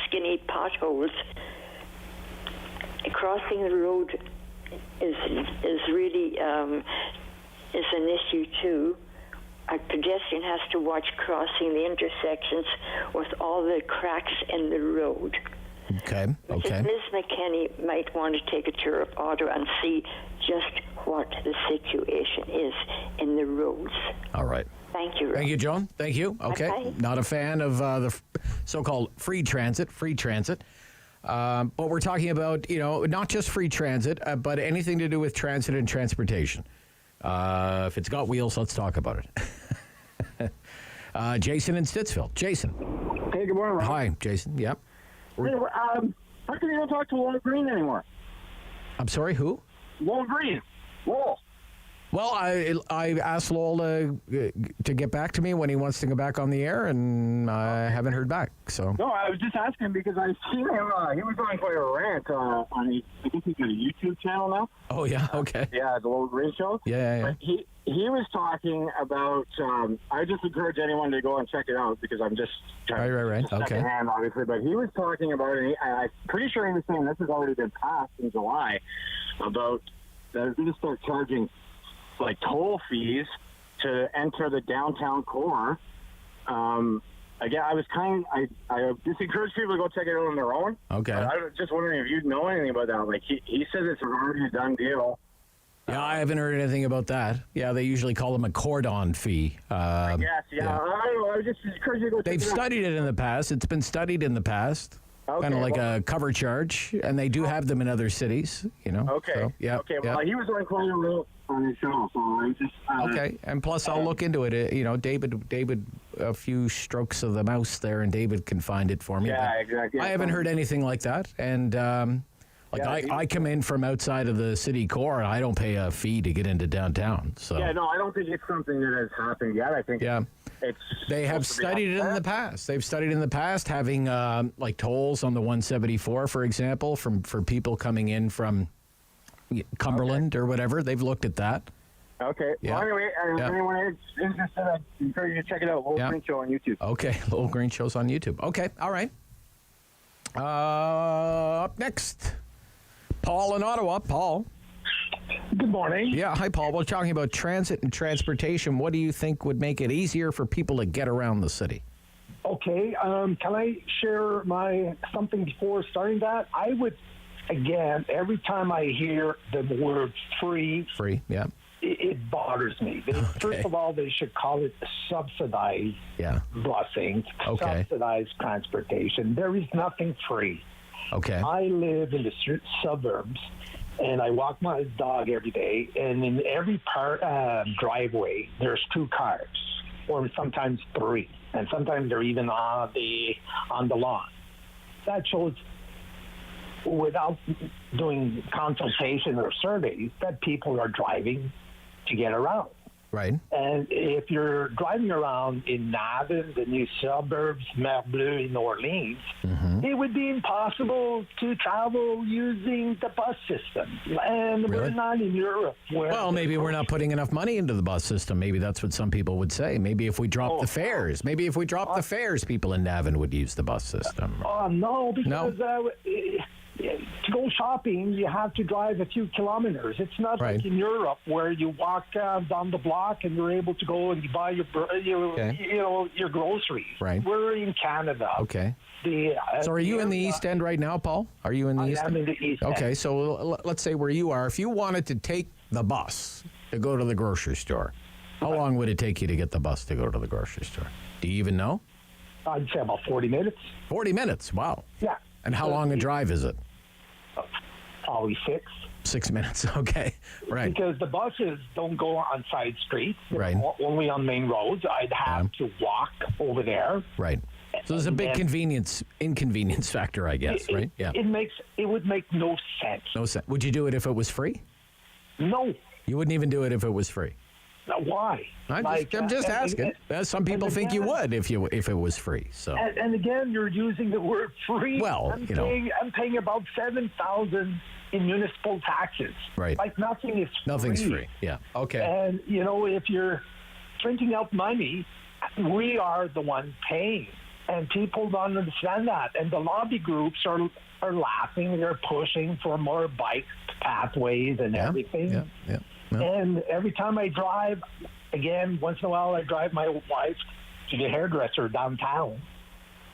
skinny potholes. Crossing the road is really is an issue too. A pedestrian has to watch crossing the intersections with all the cracks in the road. Okay. Ms. McKinney might want to take a tour of Ottawa and see just what the situation is in the roads. All right. Thank you, Rob. Thank you, Joan. Thank you. Okay. Bye-bye. Not a fan of the so-called free transit. But we're talking about, not just free transit, but anything to do with transit and transportation. If it's got wheels, let's talk about it. Jason in Stittsville. Jason. Hey, good morning, Rob. Hi, Jason. Yep. Hey, how come you don't talk to Lowell Green anymore? I'm sorry, who? Lowell Green. Lowell. Well, I asked Lowell to get back to me when he wants to go back on the air, and I haven't heard back. So no, I was just asking because I've seen him. He was on quite a rant on I think he's got a YouTube channel now. Oh yeah, okay. Yeah, the Lowell Green Show. Yeah. But he was talking about. I just encourage anyone to go and check it out because I'm just right. Okay. Hand, obviously, but he was talking about it. I'm pretty sure he was saying this has already been passed in July. About they're going to start charging like toll fees to enter the downtown core, again, I just encourage people to go check it out on their own. Okay. But I was just wondering if you know anything about that. Like, he says it's already a done deal. Yeah, I haven't heard anything about that. Yeah, they usually call them a cordon fee. Yes, I don't know. I was just encouraging you to go check They've it out. studied it in the past. It's been studied in the past. Okay, Kind of like a cover charge, and they do have them in other cities, you know. Okay. So, yeah. Okay, yeah. well, he was on quite a little on his show, so I just... Okay, and plus I'll look into it. You know, David, a few strokes of the mouse there, and David can find it for me. Yeah, But exactly. I haven't heard anything like that, and I come in from outside of the city core, and I don't pay a fee to get into downtown. So Yeah, no, I don't think it's something that has happened yet. I think they have studied it in the past. They've studied in the past having like tolls on the 174, for example, for people coming in from Cumberland or whatever. They've looked at that. Okay. Yeah. Well, anyway, if Yeah. anyone is interested, I encourage you to check it out. Little Green Show on YouTube. Okay, Little Green Show's on YouTube. Okay, all right. Up next, Paul in Ottawa. Paul. Good morning. Yeah, hi, Paul. We're talking about transit and transportation. What do you think would make it easier for people to get around the city? Okay, can I share something before starting that? I would, again, every time I hear the word free, yeah, it bothers me. First of all, they should call it subsidized busing, subsidized transportation. There is nothing free. Okay. I live in the suburbs, and I walk my dog every day, and in every driveway, there's 2 cars, or sometimes 3, and sometimes they're even on the lawn. That shows, without doing consultation or surveys, that people are driving to get around. Right. And if you're driving around in Navan, the new suburbs, Mer Bleu in Orleans, it would be impossible to travel using the bus system. And we're not in Europe. Well, maybe we're not putting enough money into the bus system. Maybe that's what some people would say. Maybe if we drop the fares, people in Navan would use the bus system. No, because to go shopping, you have to drive a few kilometers. It's not like in Europe where you walk down the block and you're able to go and buy your groceries. Right. We're in Canada. Okay. So are you in the East End right now, Paul? Are you in the East End? I am in the East End. Okay, so let's say where you are. If you wanted to take the bus to go to the grocery store, how long would it take you to get the bus to go to the grocery store? Do you even know? I'd say about 40 minutes. 40 minutes, wow. Yeah. And how long a drive is it? Probably 6. 6 minutes, okay, right. Because the buses don't go on side streets. They're Right. only on main roads. I'd have to walk over there. Right. So there's a big inconvenience factor, I guess, right? Yeah. It would make no sense. No sense. Would you do it if it was free? No. You wouldn't even do it if it was free? Why? I'm just asking. Some people think you would if it was free. So. And again, you're using the word free. Well, I'm paying about $7,000 in municipal taxes. Right. Like nothing is free. Nothing's free. Yeah. Okay. And if you're printing out money, we are the one paying, and people don't understand that. And the lobby groups are laughing. They're pushing for more bike pathways and everything. Yeah. And every time I drive, again, once in a while I drive my wife to the hairdresser downtown.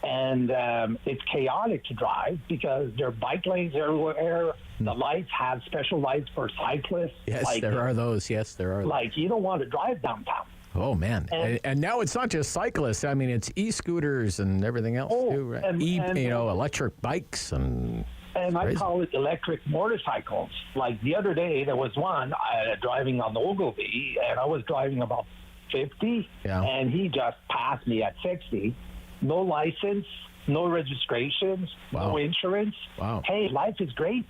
And it's chaotic to drive because there are bike lanes everywhere. The lights have special lights for cyclists. Yes, there are those. Yes, there are. Like, you don't want to drive downtown. Oh, man. And now it's not just cyclists. I mean, it's e-scooters and everything else, too, right? Electric bikes and... And I call it electric motorcycles. Like the other day, there was one driving on Ogilvy, and I was driving about 50, and he just passed me at 60. No license, no registrations, no insurance. Wow. Hey, life is great.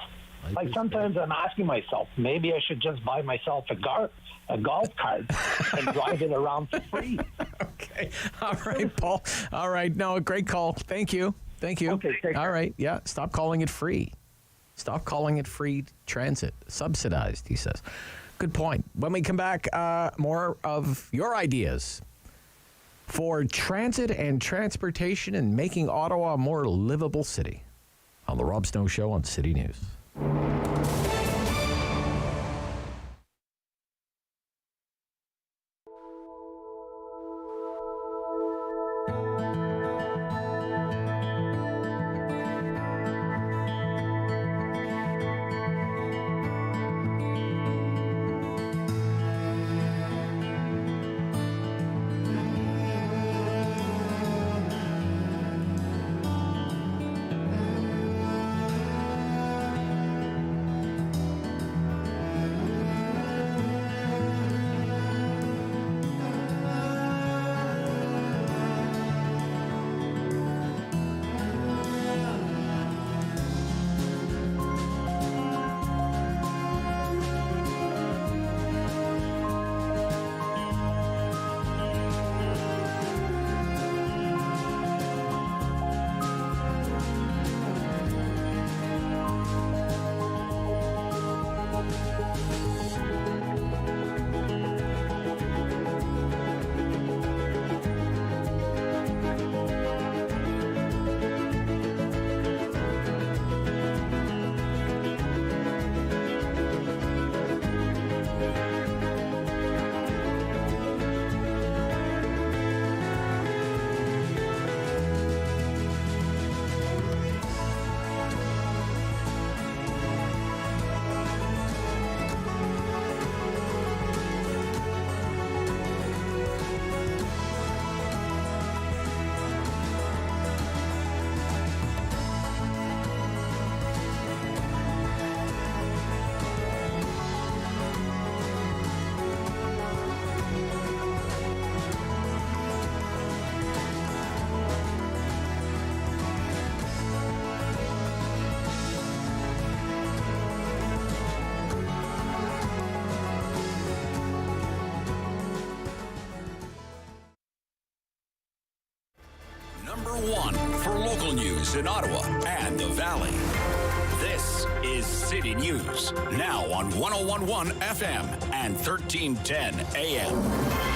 Sometimes I'm asking myself, maybe I should just buy myself a golf cart and drive it around for free. Okay. All right, Paul. All right. No, a great call. Thank you. Okay, all right. Yeah. Stop calling it free. Stop calling it free transit. Subsidized, he says. Good point. When we come back, more of your ideas for transit and transportation and making Ottawa a more livable city on The Rob Snow Show on City News. local news in Ottawa and the Valley. This is City News, now on 101.1 FM and 1310 AM.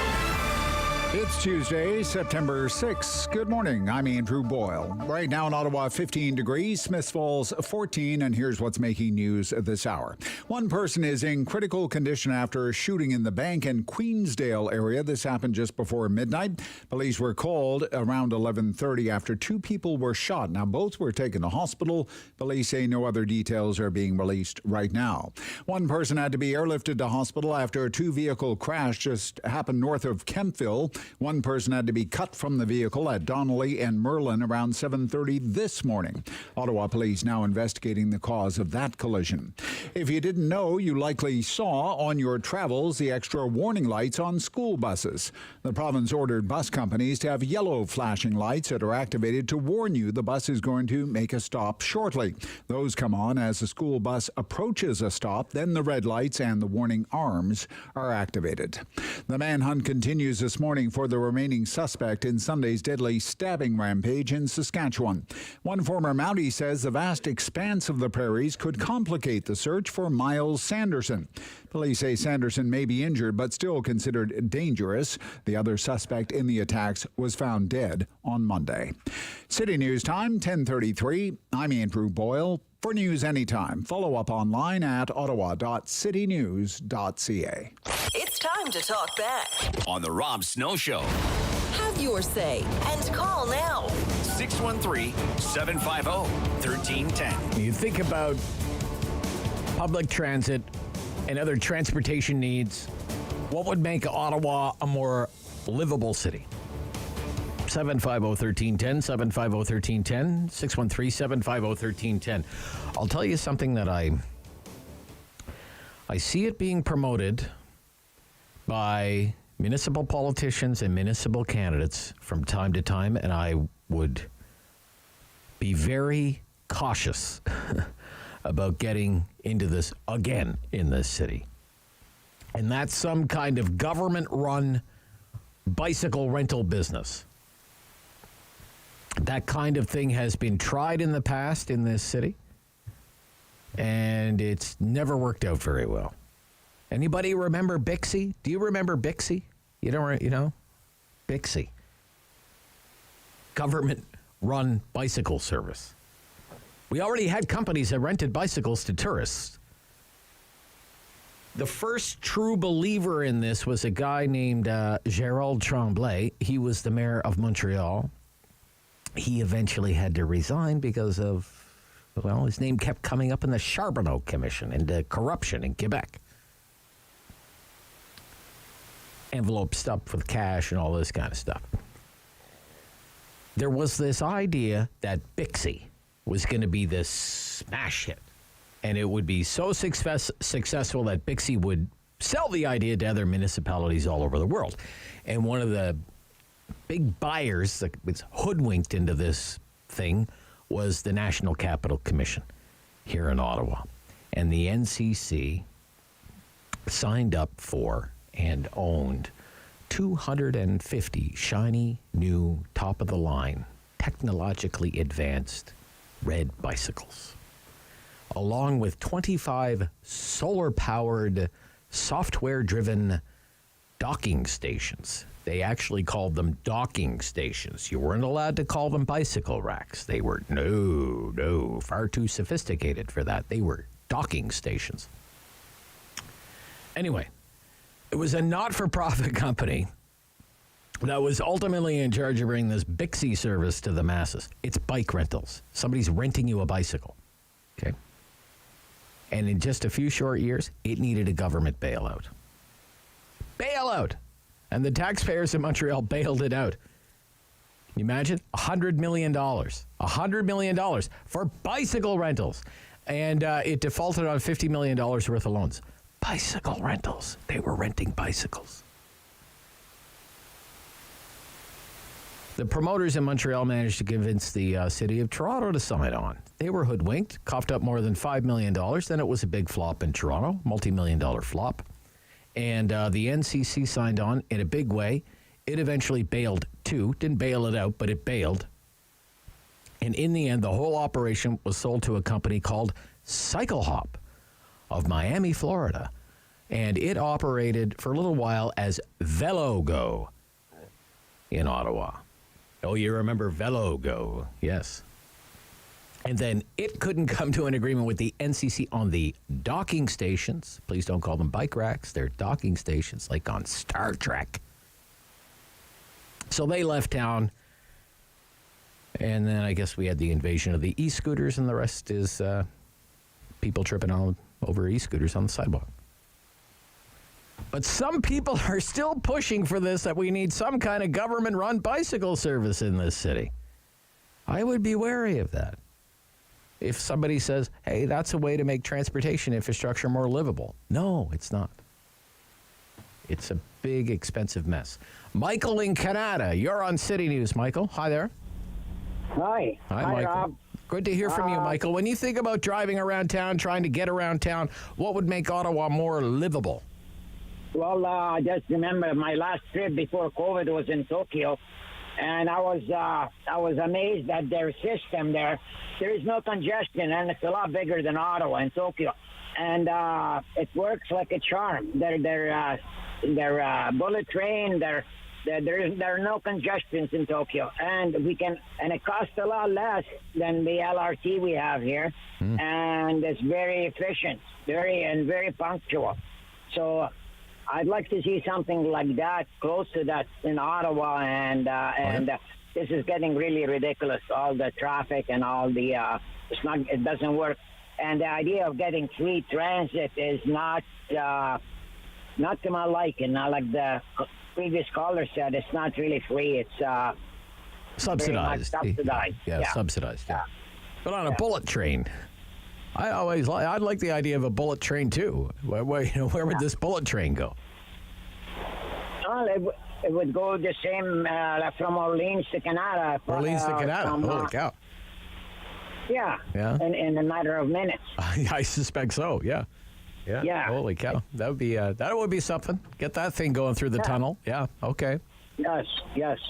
It's Tuesday, September 6th. Good morning. I'm Andrew Boyle. Right now in Ottawa, 15 degrees, Smiths Falls 14, and here's what's making news this hour. One person is in critical condition after a shooting in the Bank and Queensdale area. This happened just before midnight. Police were called around 11:30 after two people were shot. Now, both were taken to hospital. Police say no other details are being released right now. One person had to be airlifted to hospital after a two-vehicle crash just happened north of Kemptville. One person had to be cut from the vehicle at Donnelly and Merlin around 7:30 this morning. Ottawa police now investigating the cause of that collision. If you didn't know, you likely saw on your travels the extra warning lights on school buses. The province ordered bus companies to have yellow flashing lights that are activated to warn you the bus is going to make a stop shortly. Those come on as the school bus approaches a stop, then the red lights and the warning arms are activated. The manhunt continues this morning for the remaining suspect in Sunday's deadly stabbing rampage in Saskatchewan. One former Mountie says the vast expanse of the prairies could complicate the search for Miles Sanderson. Police say Sanderson may be injured but still considered dangerous. The other suspect in the attacks was found dead on Monday. City News Time, 10:33. I'm Andrew Boyle. For news anytime, follow up online at ottawa.citynews.ca. It's time to talk back On the Rob Snow Show. Have your say and call now. 613-750-1310. You think about public transit and other transportation needs, what would make Ottawa a more livable city? 750-1310, 750-1310, 613-750-1310. I'll tell you something that I see it being promoted by municipal politicians and municipal candidates from time to time, and I would be very cautious about getting into this again in this city. And that's some kind of government-run bicycle rental business. That kind of thing has been tried in the past in this city, and it's never worked out very well. Anybody remember Bixie? Do you remember Bixie? You know? Bixie. Government-run bicycle service. We already had companies that rented bicycles to tourists. The first true believer in this was a guy named Gérald Tremblay. He was the mayor of Montreal. He eventually had to resign because of, well, his name kept coming up in the Charbonneau Commission into corruption in Quebec. Envelopes stuffed with cash and all this kind of stuff. There was this idea that Bixie was going to be this smash hit, and it would be so successful that Bixie would sell the idea to other municipalities all over the world. And one of the big buyers that was hoodwinked into this thing was the National Capital Commission here in Ottawa. And the NCC signed up for and owned 250 shiny, new, top-of-the-line, technologically advanced red bicycles, along with 25 solar-powered, software-driven docking stations. They actually called them docking stations. You weren't allowed to call them bicycle racks. They were, no, far too sophisticated for that. They were docking stations. Anyway, it was a not-for-profit company that was ultimately in charge of bringing this Bixie service to the masses. It's bike rentals. Somebody's renting you a bicycle, okay? And in just a few short years, it needed a government bailout. Bailout! And the taxpayers in Montreal bailed it out. Can you imagine? $100 million. $100 million for bicycle rentals. And it defaulted on $50 million worth of loans. Bicycle rentals. They were renting bicycles. The promoters in Montreal managed to convince the city of Toronto to sign on. They were hoodwinked, coughed up more than $5 million. Then it was a big flop in Toronto, multi-million-dollar flop. And the NCC signed on in a big way. It eventually bailed too. Didn't bail it out, but it bailed. And in the end, the whole operation was sold to a company called CycleHop of Miami, Florida. And it operated for a little while as VeloGo in Ottawa. Oh, you remember VeloGo? Yes. And then it couldn't come to an agreement with the NCC on the docking stations. Please don't call them bike racks. They're docking stations, like on Star Trek. So they left town. And then I guess we had the invasion of the e-scooters, and the rest is people tripping all over e-scooters on the sidewalk. But some people are still pushing for this, that we need some kind of government-run bicycle service in this city. I would be wary of that. If somebody says, hey, that's a way to make transportation infrastructure more livable. No, it's not. It's a big, expensive mess. Michael in Canada, you're on City News, Michael. Hi there. Hi. Hi, Michael. Rob. Good to hear from you, Michael. When you think about driving around town, trying to get around town, what would make Ottawa more livable? Well, I just remember my last trip before COVID was in Tokyo, and I was amazed at their system there. There is no congestion, and it's a lot bigger than Ottawa and Tokyo, and it works like a charm. Their bullet train, there are no congestions in Tokyo, and it costs a lot less than the LRT we have here, and it's very efficient, very punctual. So I'd like to see something like that, close to that in Ottawa, and this is getting really ridiculous. All the traffic and all the it doesn't work. And the idea of getting free transit is not to my liking. Like the previous caller said, it's not really free. It's subsidized. Subsidized. Yeah, subsidized. Yeah. But on a bullet train, I'd like the idea of a bullet train too. Where would this bullet train go? Well, it would go the same from Orleans to Canada. Orleans to Canada. Holy cow! Yeah. Yeah. In a matter of minutes. I suspect so. Yeah. Yeah. Yeah. Holy cow! That would be something. Get that thing going through the tunnel. Yeah. Okay. Yes.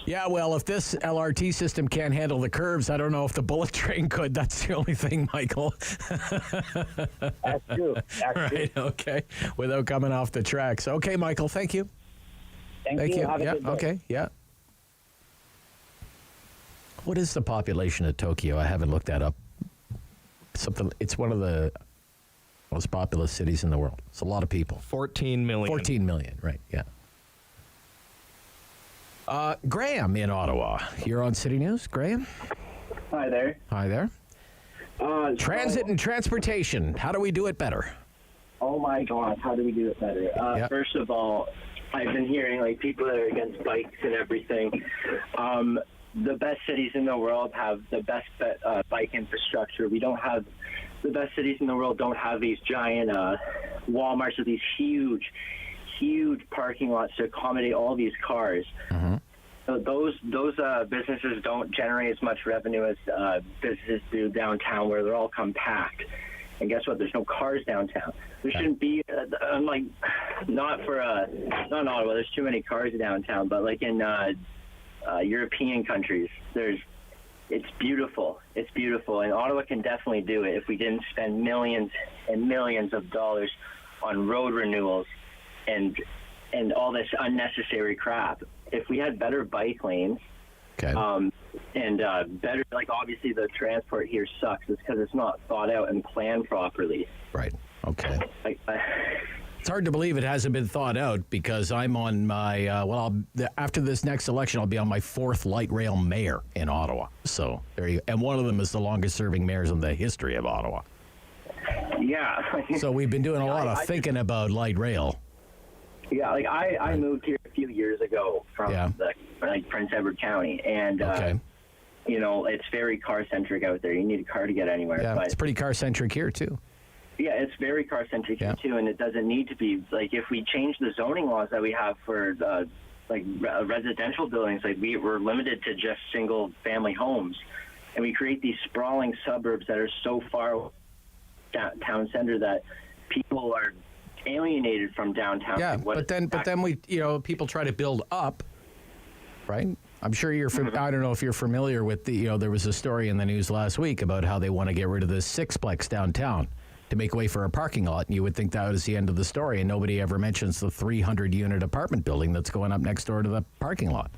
Yeah, well, if this LRT system can't handle the curves, I don't know if the bullet train could. That's the only thing, Michael. That's true. Right, okay. Without coming off the tracks. Okay, Michael, thank you. Thank you. Have a yeah, good day. Okay, yeah. What is the population of Tokyo? I haven't looked that up. It's one of the most populous cities in the world. It's a lot of people. 14 million. 14 million, right, yeah. Graham in Ottawa. You're on City News. Graham? Hi there. Hi there. Transit and transportation. How do we do it better? Oh my God, how do we do it better? First of all, I've been hearing people that are against bikes and everything. The best cities in the world have the best bike infrastructure. We don't have the best cities in the world. Don't have these giant Walmarts with these huge parking lots to accommodate all these cars. Mm-hmm. So those businesses don't generate as much revenue as businesses do downtown, where they're all compact. And guess what? There's no cars downtown. There shouldn't be. Not in Ottawa. There's too many cars downtown. But like in European countries, it's beautiful. It's beautiful, and Ottawa can definitely do it if we didn't spend millions and millions of dollars on road renewals and all this unnecessary crap. If we had better bike lanes, and better, obviously the transport here sucks. It's because it's not thought out and planned properly. Right. Okay. It's hard to believe it hasn't been thought out, because I'm on my, after this next election, I'll be on my 4th light rail mayor in Ottawa. So there you go. And one of them is the longest serving mayors in the history of Ottawa. Yeah. So we've been doing a lot of thinking about light rail. Yeah, I moved here a few years ago from Prince Edward County, and it's very car centric out there. You need a car to get anywhere. Yeah, but it's pretty car centric here too. Yeah, it's very car centric here too, and it doesn't need to be. If we change the zoning laws that we have for residential buildings, we're limited to just single family homes, and we create these sprawling suburbs that are so far town center that people are alienated from downtown. Yeah, but then we, people try to build up, right? I'm sure you're. I don't know if you're familiar with the. There was a story in the news last week about how they want to get rid of the sixplex downtown to make way for a parking lot. And you would think that was the end of the story, and nobody ever mentions the 300-unit apartment building that's going up next door to the parking lot.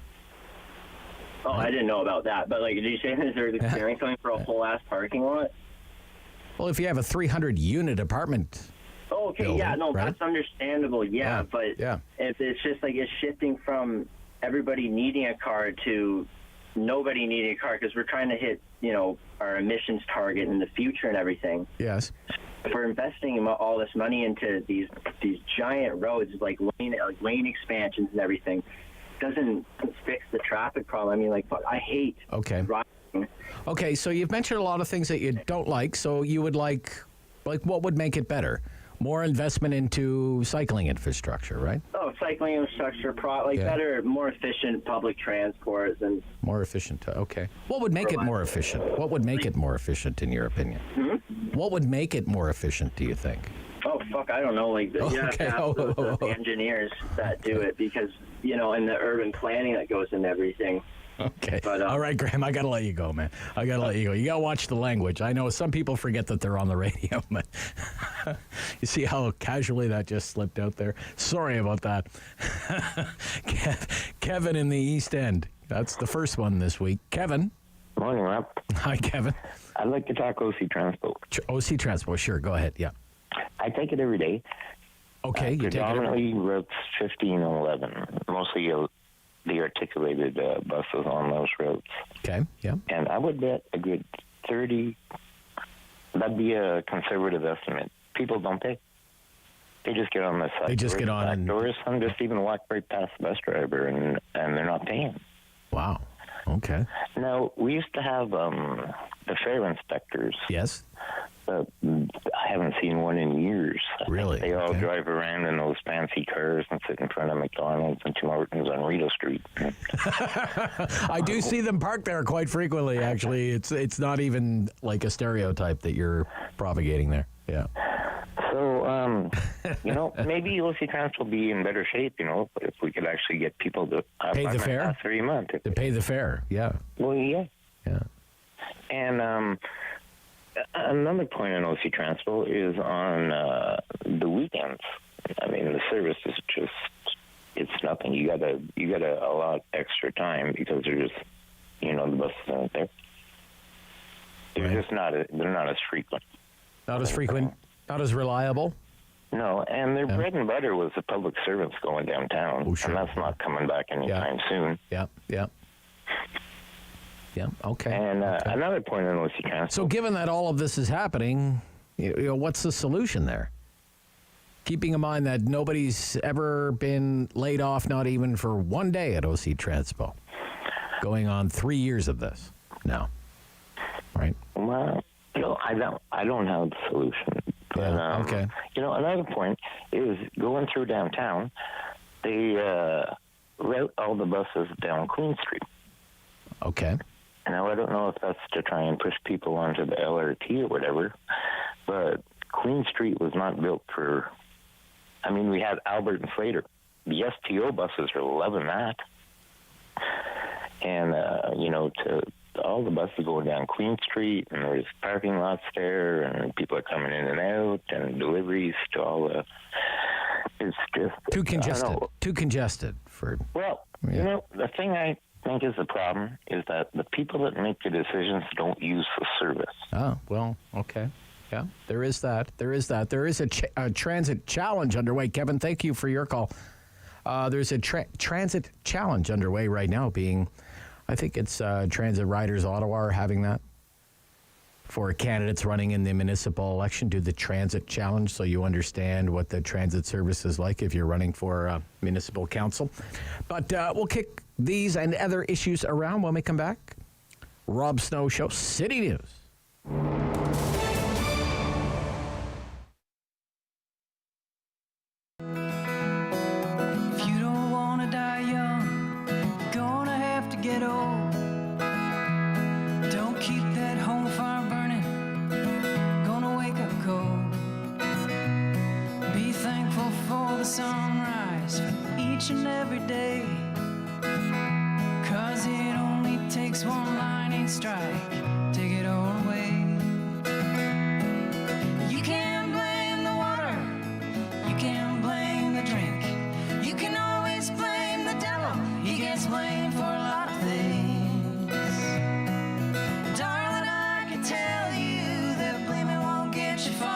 Oh, I didn't know about that. But did you say there's a clearing coming for a whole ass parking lot? Well, if you have a 300-unit apartment. Oh, okay, building, yeah, no, right? that's understandable. Yeah, but if it's just it's shifting from everybody needing a car to nobody needing a car because we're trying to hit, our emissions target in the future and everything. Yes. If we're investing all this money into these giant roads, like lane expansions and everything, doesn't fix the traffic problem. I mean, I hate driving. Okay, so you've mentioned a lot of things that you don't like. So you would like what would make it better? More investment into cycling infrastructure, right? Oh, cycling infrastructure, better, more efficient public transport and more efficient. Okay. What would make it more efficient? What would make it more efficient, in your opinion? What would make it more efficient, do you think? Oh, fuck, I don't know. You have to have those engineers that do it because, in the urban planning that goes into everything. Okay. But, all right, Graham, I got to let you go, man. I got to let you go. You got to watch the language. I know some people forget that they're on the radio, but you see how casually that just slipped out there? Sorry about that. Kevin in the East End. That's the first one this week. Kevin. Morning, Rob. Hi, Kevin. I'd like to talk OC Transport. OC Transport, sure. Go ahead, yeah. I take it every day. Okay, you take it every day. Predominantly routes 15 and 11. Mostly the articulated buses on those roads. Okay, yeah. And I would bet a good 30, that'd be a conservative estimate. People don't pay. They just get on the side. They just get on and doors. Some just even walk right past the bus driver and they're not paying. Wow. Okay. Now, we used to have the fare inspectors. Yes. But I haven't seen one in years. Really? They all drive around in those fancy cars and sit in front of McDonald's and Tim Hortons on Rideau Street. I do see them parked there quite frequently, actually. It's not even like a stereotype that you're propagating there. Yeah. So, maybe OC Transport will be in better shape, but if we could actually get people to pay the fare every month. To pay the fare, yeah. Well, yeah. Yeah. And another point on OC Transport is on the weekends. I mean, the service is it's nothing. You gotta allot extra time because they're just, the buses aren't there. They're just they're not as frequent. Not as frequent, not as reliable. No, and their bread and butter was the public servants going downtown, and that's not coming back anytime soon. Yeah. Yeah, okay. And another point on OC Transport. So given that all of this is happening, what's the solution there? Keeping in mind that nobody's ever been laid off, not even for one day at OC Transpo. Going on 3 years of this now, right? Well, I don't have the solution. But, okay. Another point is going through downtown, they route all the buses down Queen Street. Okay. Now, I don't know if that's to try and push people onto the LRT or whatever, but Queen Street was not built for... I mean, we had Albert and Slater. The STO buses are loving that. And, to all the buses going down Queen Street, and there's parking lots there, and people are coming in and out, and deliveries to all the... It's just... Too congested. Too congested for... Well, the thing I think is the problem is that the people that make the decisions don't use the service. Oh, well, okay. Yeah, there is that. There is a transit challenge underway. Kevin, thank you for your call. There's a transit challenge underway right now I think it's Transit Riders Ottawa are having that for candidates running in the municipal election. Do the transit challenge so you understand what the transit service is like if you're running for municipal council. But we'll kick these and other issues around when we come back. Rob Snow Show, City News. If you don't want to die young, you're gonna have to get old. Don't keep that home fire burning, gonna wake up cold. Be thankful for the sunrise for each and every day. 'cause it only takes one lightning strike, take it all away. You can't blame the water, you can't blame the drink, you can always blame the devil, he gets blamed for a lot of things. Darling, I can tell you that blaming won't get you far.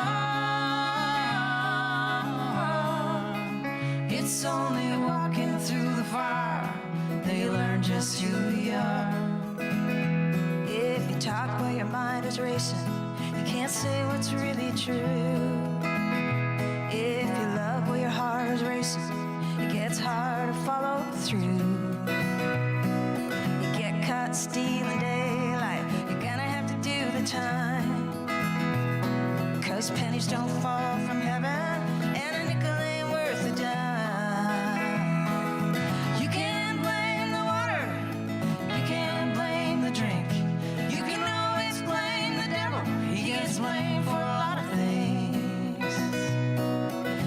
It's only walking through the fire they learn just who you are. If you talk while your mind is racing, you can't say what's really true. If you love while your heart is racing, it gets hard to follow through. You get caught stealing daylight, you're gonna have to do the time. 'Cause pennies don't fall from heaven, and a nickel ain't worth a dime. You can't blame the water, you can't blame the drink, you can always blame the devil, he gets blamed for a lot of things.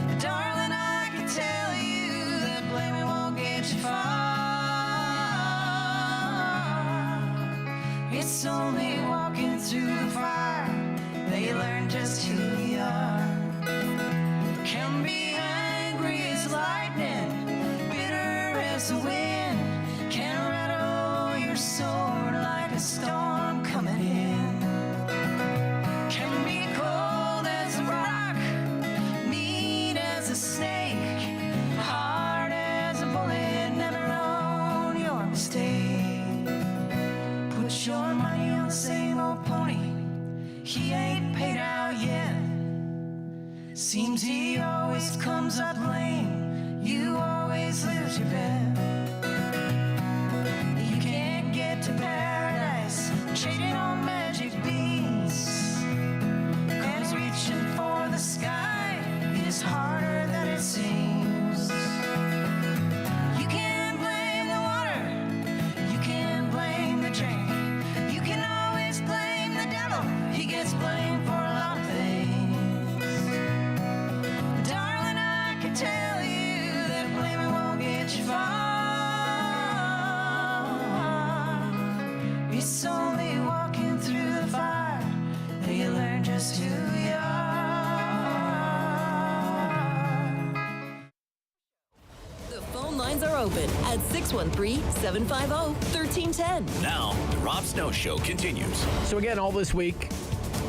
But darling, I can tell you that blaming won't get you far. It's only walking through the fire they learn just who you are. Can be angry as lightning, bitter as the wind, can rattle your sword like a storm coming in. Can be cold as a rock, mean as a snake, hard as a bullet, never own your mistake. Put your money on the same old pony, he ain't paid out yet. Seems he always comes up lame, you always lose your bet. You can't get to paradise trading on magic beans, 'cause reaching for the sky is harder than it seems. You can't blame the water, you can't blame the drink, you can always blame the devil, he gets blamed for a lot of things. Darling, I can tell you that blaming won't get you far. It's only walking through the fire that you learn just who you are. The phone lines are open at 613-750-1310. Now, the Rob Snow Show continues. So again, all this week,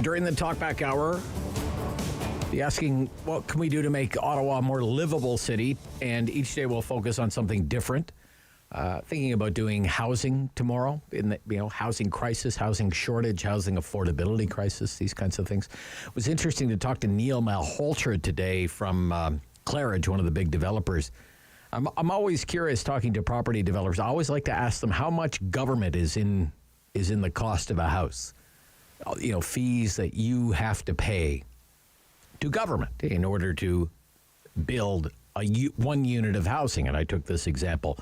during the Talkback Hour, be asking, what can we do to make Ottawa a more livable city? And each day we'll focus on something different. Thinking about doing housing tomorrow, in the housing crisis, housing shortage, housing affordability crisis, these kinds of things. It was interesting to talk to Neil Malhotra today from Claridge, one of the big developers. I'm always curious talking to property developers. I always like to ask them how much government is in the cost of a house. Fees that you have to pay to government in order to build one unit of housing. And I took this example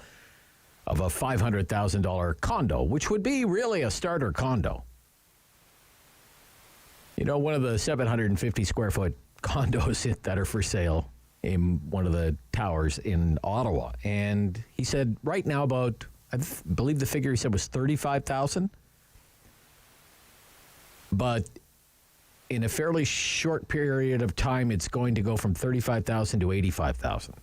of a $500,000 condo, which would be really a starter condo. One of the 750 square foot condos that are for sale in one of the towers in Ottawa. And he said right now about, I believe the figure he said was $35,000. But in a fairly short period of time, it's going to go from $35,000 to $85,000.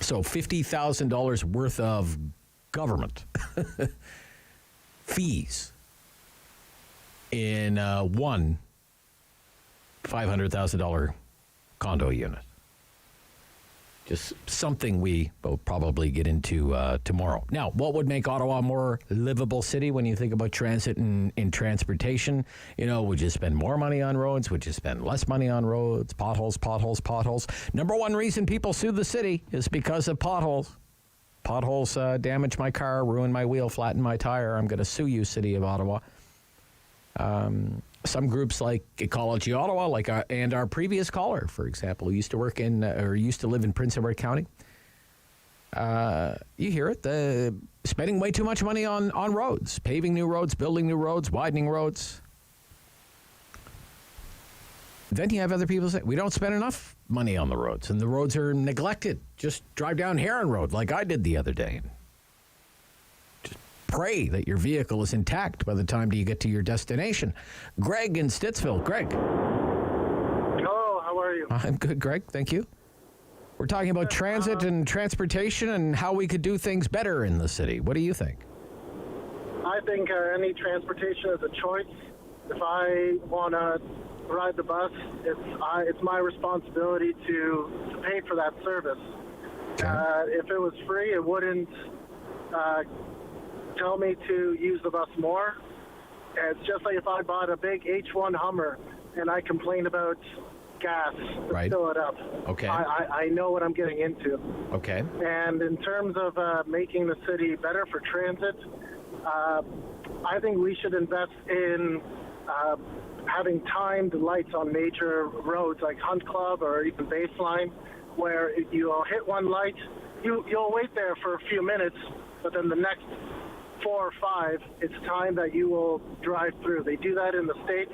So $50,000 worth of government fees in one $500,000 condo unit. Just something we will probably get into tomorrow. Now, what would make Ottawa a more livable city when you think about transit and transportation? Would you spend more money on roads? Would you spend less money on roads? Potholes. Number one reason people sue the city is because of potholes. Potholes damage my car, ruin my wheel, flatten my tire. I'm going to sue you, City of Ottawa. Some groups like Ecology Ottawa, and our previous caller, for example, who used to work used to live in Prince Edward County. You hear it, spending way too much money on roads, paving new roads, building new roads, widening roads. Then you have other people say, we don't spend enough money on the roads, and the roads are neglected. Just drive down Heron Road like I did the other day. pray that your vehicle is intact by the time you get to your destination. Greg in Stittsville. Greg. Hello, how are you? I'm good, Greg. Thank you. We're talking about transit and transportation and how we could do things better in the city. What do you think? I think any transportation is a choice. If I want to ride the bus, it's my responsibility to pay for that service. If it was free, it wouldn't tell me to use the bus more. It's just like if I bought a big H1 Hummer and I complained about gas to fill it up. Okay. I know what I'm getting into. Okay. And in terms of making the city better for transit, I think we should invest in having timed lights on major roads like Hunt Club or even Baseline, where you'll hit one light, you'll wait there for a few minutes, but then the next 4 or 5, it's time that you will drive through. They do that in the States,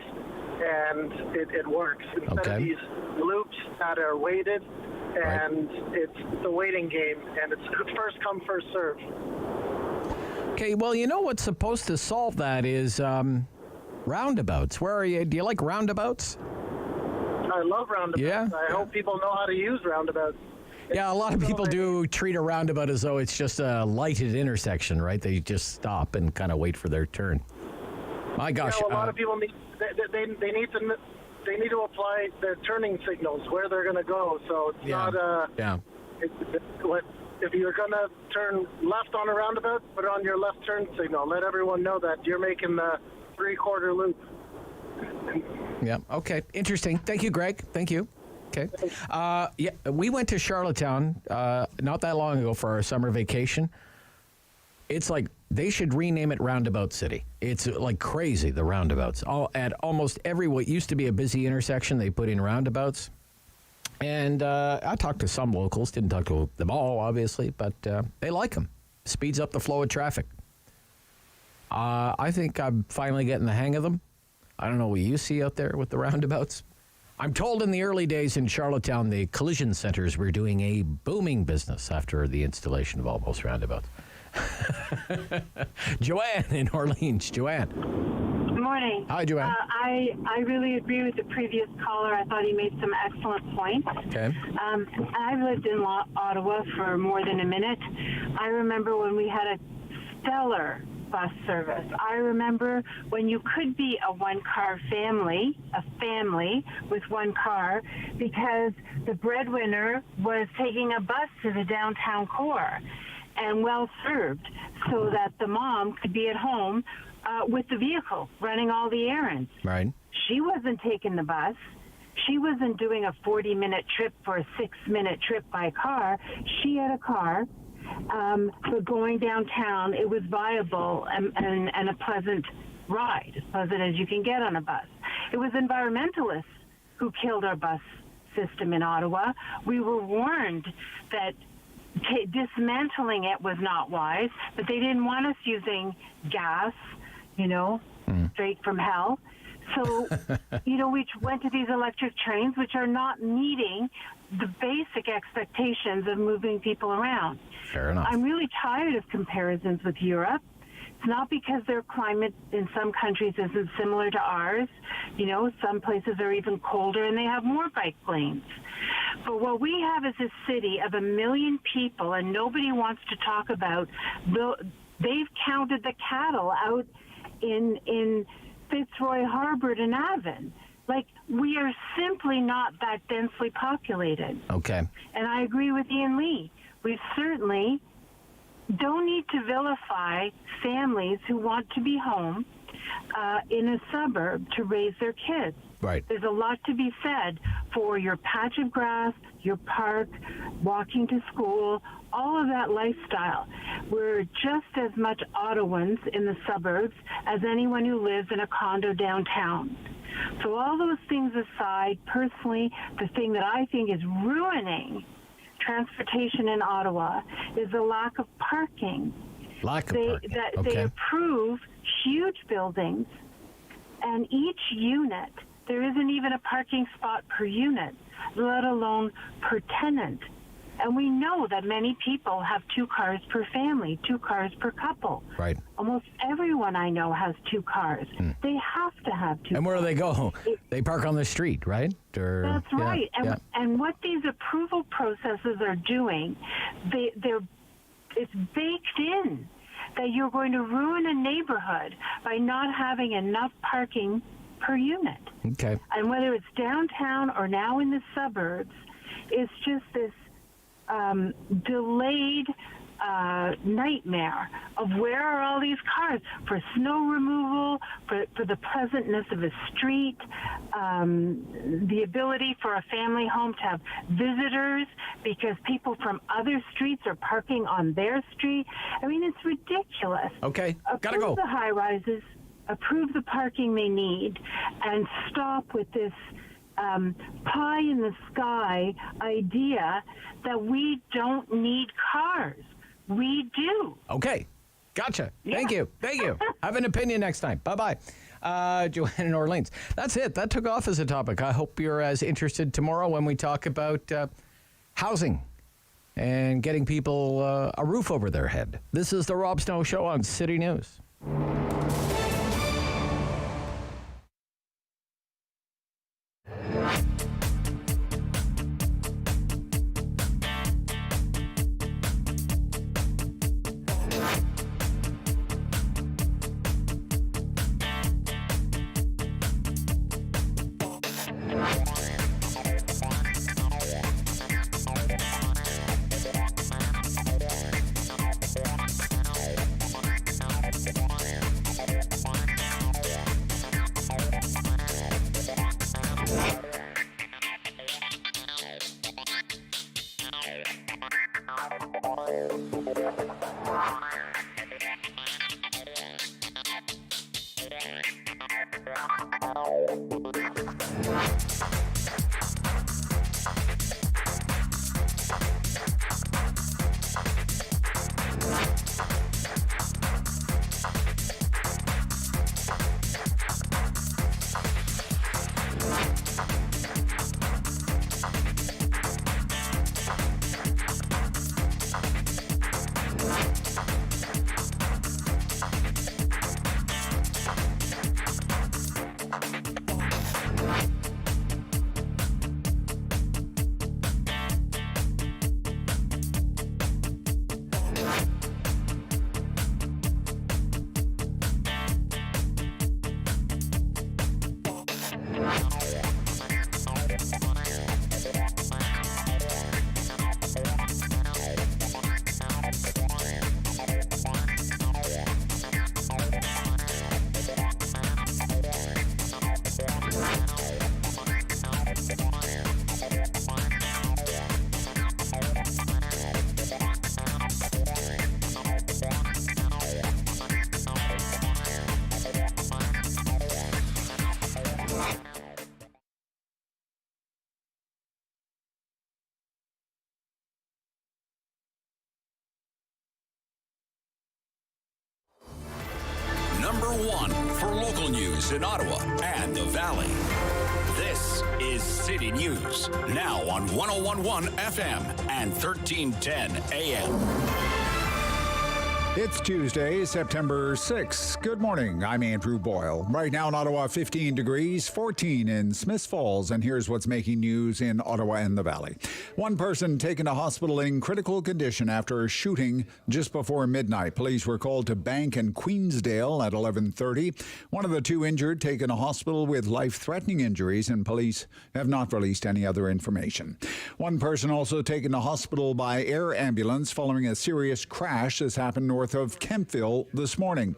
and it works. Instead of these loops that are weighted, and it's a waiting game, and it's first come, first served. Okay, well, you know what's supposed to solve that is roundabouts. Where are you? Do you like roundabouts? I love roundabouts. Yeah? I hope people know how to use roundabouts. Yeah, a lot of people do treat a roundabout as though it's just a lighted intersection, right? They just stop and kind of wait for their turn. My gosh. Yeah, well, a lot of people need they need to apply their turning signals where they're going to go. So it's not if you're going to turn left on a roundabout, put on your left turn signal. Let everyone know that you're making the 3/4 loop. Yeah. Okay. Interesting. Thank you, Greg. Thank you. Okay. Yeah, we went to Charlottetown not that long ago for our summer vacation. It's like they should rename it Roundabout City. It's like crazy, the roundabouts. At almost every what used to be a busy intersection, they put in roundabouts. And I talked to some locals, didn't talk to them all, obviously, but they like them. Speeds up the flow of traffic. I think I'm finally getting the hang of them. I don't know what you see out there with the roundabouts. I'm told in the early days in Charlottetown, the collision centers were doing a booming business after the installation of all those roundabouts. Joanne in Orleans. Joanne. Good morning. Hi, Joanne. I really agree with the previous caller. I thought he made some excellent points. Okay. I've lived in Ottawa for more than a minute. I remember when we had a stellar bus service. I remember when you could be a one-car family, a family with one car, because the breadwinner was taking a bus to the downtown core and well served so that the mom could be at home with the vehicle running all the errands. Right. She wasn't taking the bus. She wasn't doing a 40-minute trip for a 6-minute trip by car. She had a car. For going downtown, it was viable and a pleasant ride, as pleasant as you can get on a bus. It was environmentalists who killed our bus system in Ottawa. We were warned that dismantling it was not wise, but they didn't want us using gas, straight from hell. So, we went to these electric trains, which are not meeting the basic expectations of moving people around. Fair enough. I'm really tired of comparisons with Europe. It's not because their climate in some countries isn't similar to ours. Some places are even colder and they have more bike lanes. But what we have is a city of 1 million people, and nobody wants to talk about. They've counted the cattle out in Fitzroy Harbor and Avon. Like, we are simply not that densely populated. Okay. And I agree with Ian Lee. We certainly don't need to vilify families who want to be home in a suburb to raise their kids. Right. There's a lot to be said for your patch of grass, your park, walking to school, all of that lifestyle. We're just as much Ottawans in the suburbs as anyone who lives in a condo downtown. So all those things aside, personally, the thing that I think is ruining transportation in Ottawa is the lack of parking. They approve huge buildings, and each unit, there isn't even a parking spot per unit, let alone per tenant. And we know that many people have 2 cars per family, 2 cars per couple. Right. Almost everyone I know has 2 cars. They have to have 2 And where do cars. they go? They park on the street, right? Or, That's right. And what these approval processes are doing, it's baked in that you're going to ruin a neighborhood by not having enough parking per unit. Okay. And whether it's downtown or now in the suburbs, it's just this delayed nightmare of where are all these cars for snow removal, for the pleasantness of a street, the ability for a family home to have visitors because people from other streets are parking on their street. I mean, it's ridiculous. Okay, gotta go. Approve the high rises, approve the parking they need, and stop with this pie in the sky idea that we don't need cars. We do. Okay. Gotcha. Thank you. Have an opinion next time. Bye-bye. Joanne in Orleans. That's it. That took off as a topic. I hope you're as interested tomorrow when we talk about housing and getting people a roof over their head. This is the Rob Snow Show on City News. Number 1 for local news in Ottawa and the Valley. This is City News, now on 101.1 FM and 1310 AM. It's Tuesday, September 6th. Good morning. I'm Andrew Boyle. Right now in Ottawa, 15 degrees, 14 in Smiths Falls. And here's what's making news in Ottawa and the Valley. One person taken to hospital in critical condition after a shooting just before midnight. Police were called to Bank and Queensdale at 11:30. One of the 2 injured taken to hospital with life-threatening injuries, and police have not released any other information. One person also taken to hospital by air ambulance following a serious crash. This happened north of Kempville this morning.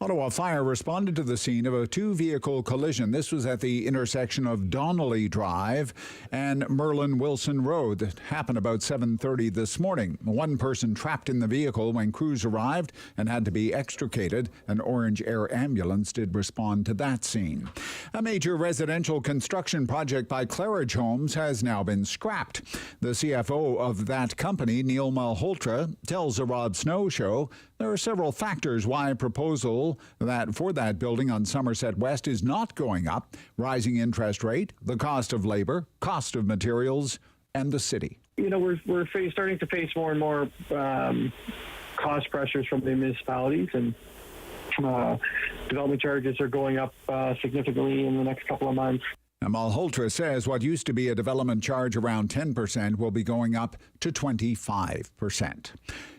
Ottawa Fire responded to the scene of a 2-vehicle collision. This was at the intersection of Donnelly Drive and Merlin Wilson Road. That happened about 7:30 this morning. One person trapped in the vehicle when crews arrived and had to be extricated. An Orange Air ambulance did respond to that scene. A major residential construction project by Claridge Homes has now been scrapped. The CFO of that company, Neil Malhotra, tells the Rob Snow Show there are several factors why a proposal that for that building on Somerset West is not going up: rising interest rate, the cost of labor, cost of materials, and the city. we're starting to face more and more cost pressures from the municipalities, and development charges are going up significantly in the next couple of months. Now, Malhotra says what used to be a development charge around 10% will be going up to 25%.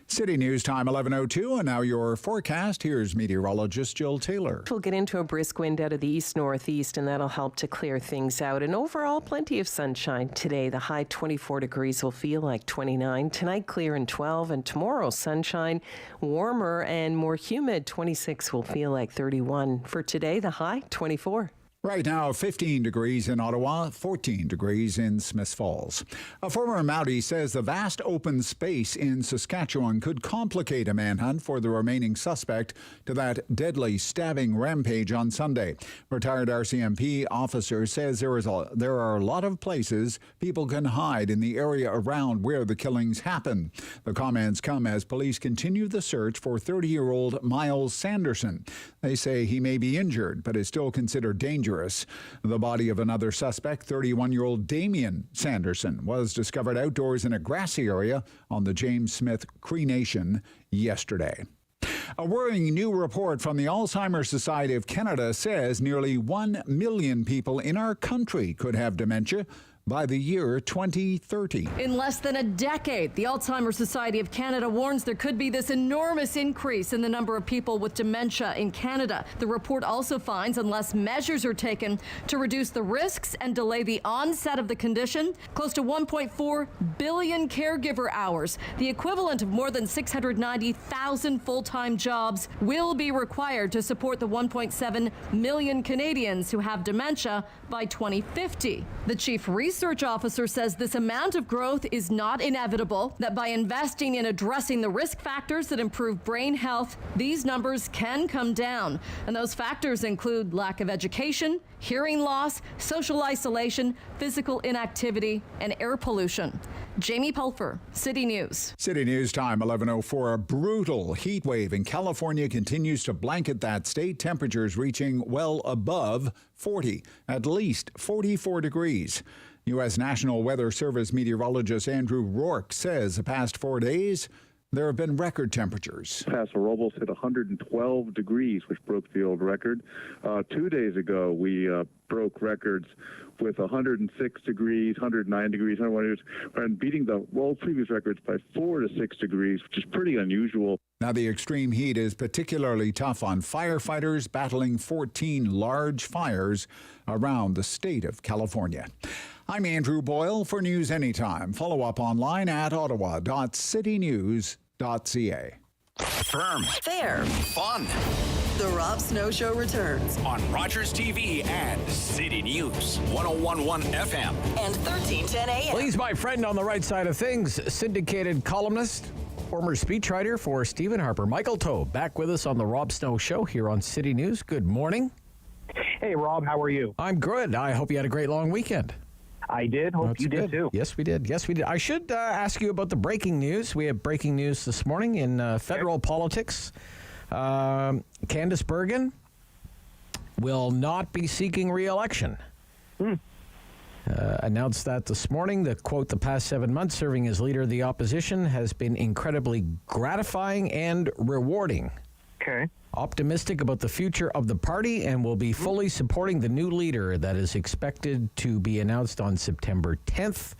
City News Time 11:02, and now your forecast. Here's meteorologist Jill Taylor. We'll get into a brisk wind out of the east-northeast, and that'll help to clear things out. And overall, plenty of sunshine today. The high 24 degrees will feel like 29. Tonight, clear and 12. And tomorrow, sunshine, warmer and more humid. 26 will feel like 31. For today, the high 24. Right now, 15 degrees in Ottawa, 14 degrees in Smiths Falls. A former Mountie says the vast open space in Saskatchewan could complicate a manhunt for the remaining suspect to that deadly stabbing rampage on Sunday. Retired RCMP officer says there are a lot of places people can hide in the area around where the killings happen. The comments come as police continue the search for 30-year-old Miles Sanderson. They say he may be injured, but is still considered dangerous. The body of another suspect, 31-year-old Damien Sanderson, was discovered outdoors in a grassy area on the James Smith Cree Nation yesterday. A worrying new report from the Alzheimer's Society of Canada says nearly 1 million people in our country could have dementia by the year 2030. In less than a decade, the Alzheimer's Society of Canada warns there could be this enormous increase in the number of people with dementia in Canada. The report also finds unless measures are taken to reduce the risks and delay the onset of the condition, close to 1.4 billion caregiver hours, the equivalent of more than 690,000 full-time jobs, will be required to support the 1.7 million Canadians who have dementia by 2050. The chief research officer says this amount of growth is not inevitable, that by investing in addressing the risk factors that improve brain health, these numbers can come down. And those factors include lack of education, hearing loss, social isolation, physical inactivity, and air pollution. Jamie Pulfer, City News. City News Time 11:04. A brutal heat wave in California continues to blanket that state. Temperatures reaching well above 40, at least 44 degrees. U.S. National Weather Service meteorologist Andrew Rourke says the past 4 days there have been record temperatures. Paso Robles hit 112 degrees, which broke the old record. 2 days ago, we broke records with 106 degrees, 109 degrees, 101 degrees, and beating the world previous records by 4 to 6 degrees, which is pretty unusual. Now, the extreme heat is particularly tough on firefighters battling 14 large fires around the state of California. I'm Andrew Boyle for News Anytime. Follow up online at ottawa.citynews.ca. Firm. Fair. Fun. The Rob Snow Show returns On Rogers TV and City News 101.1 FM. and 1310 a.m. Well, he's my friend on the right side of things, syndicated columnist, former speechwriter for Stephen Harper. Michael Taube, back with us on the Rob Snow Show here on City News. Good morning. Hey, Rob, how are you? I'm good. I hope you had a great long weekend. I did. Hope you did, too. Yes, we did. I should ask you about the breaking news. We have breaking news this morning in federal politics. Candice Bergen will not be seeking re-election. Announced that this morning. The quote, the past 7 months serving as leader of the opposition has been incredibly gratifying and rewarding. Okay. Optimistic about the future of the party and will be fully supporting the new leader that is expected to be announced on September 10th.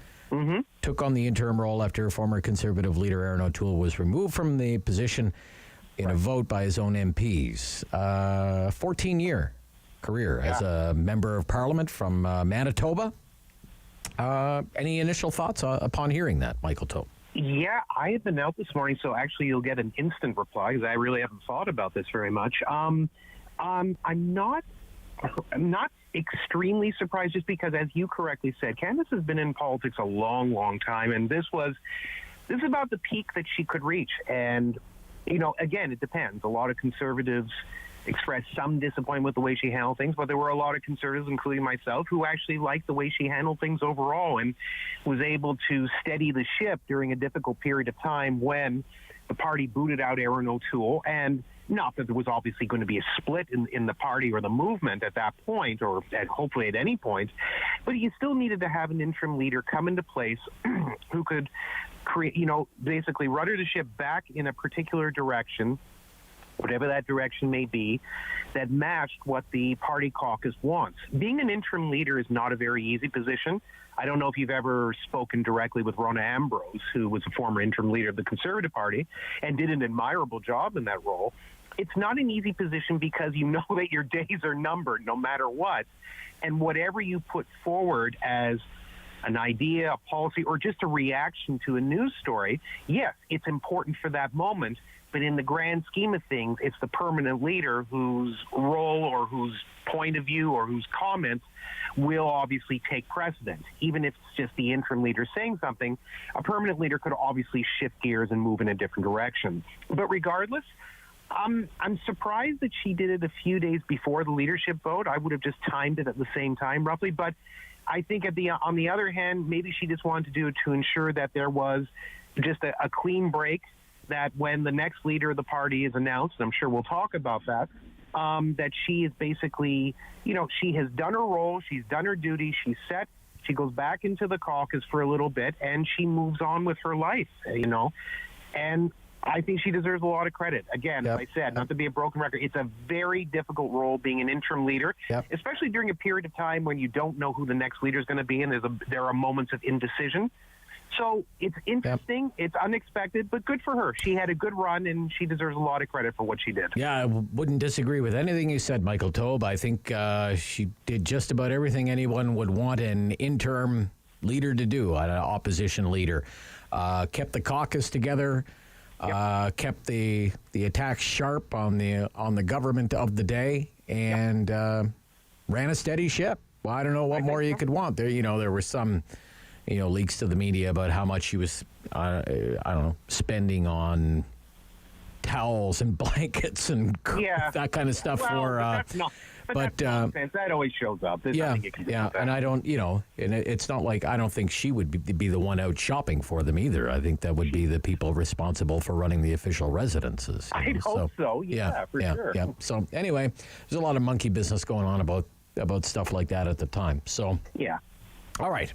Took on the interim role after former Conservative leader Aaron O'Toole was removed from the position in a vote by his own MPs. 14-year career as a member of Parliament from Manitoba. Any initial thoughts upon hearing that, Michael Taube? Yeah, I had been out this morning, so actually you'll get an instant reply because I really haven't thought about this very much. I'm not extremely surprised, just because, as you correctly said, Candice has been in politics a long, long time, and this is about the peak that she could reach. And again, it depends. A lot of conservatives expressed some disappointment with the way she handled things, but there were a lot of conservatives, including myself, who actually liked the way she handled things overall and was able to steady the ship during a difficult period of time when the party booted out Aaron O'Toole, and not that there was obviously going to be a split in the party or the movement at that point, or hopefully at any point, but you still needed to have an interim leader come into place who could create, basically rudder the ship back in a particular direction, whatever that direction may be, that matched what the party caucus wants. Being an interim leader is not a very easy position. I don't know if you've ever spoken directly with Rona Ambrose, who was a former interim leader of the Conservative Party and did an admirable job in that role. It's not an easy position because you know that your days are numbered no matter what. And whatever you put forward as an idea, a policy, or just a reaction to a news story, yes, it's important for that moment. But in the grand scheme of things, it's the permanent leader whose role or whose point of view or whose comments will obviously take precedent. Even if it's just the interim leader saying something, a permanent leader could obviously shift gears and move in a different direction. But regardless, I'm surprised that she did it a few days before the leadership vote. I would have just timed it at the same time, roughly. But I think on the other hand, maybe she just wanted to do it to ensure that there was just a clean break, that when the next leader of the party is announced, I'm sure we'll talk about that, that she is basically, she has done her role, she's done her duty, she's set, she goes back into the caucus for a little bit, and she moves on with her life, And I think she deserves a lot of credit. Again, as I said, not to be a broken record, it's a very difficult role being an interim leader, especially during a period of time when you don't know who the next leader is going to be, and there are moments of indecision. So it's interesting, it's unexpected, but good for her. She had a good run, and she deserves a lot of credit for what she did. Yeah, I wouldn't disagree with anything you said, Michael Taube. I think she did just about everything anyone would want an interim leader to do, an opposition leader. Kept the caucus together, kept the attacks sharp on the government of the day, and ran a steady ship. Well, I don't know what more you could want. There were some leaks to the media about how much she was, spending on towels and blankets and that kind of stuff But that's nonsense. That always shows up. There's nothing you can do with that. And I don't, and it's not like I don't think she would be the one out shopping for them either. I think that would be the people responsible for running the official residences. I hope so. Yeah, for sure. Yeah. So anyway, there's a lot of monkey business going on about stuff like that at the time. So yeah. All right.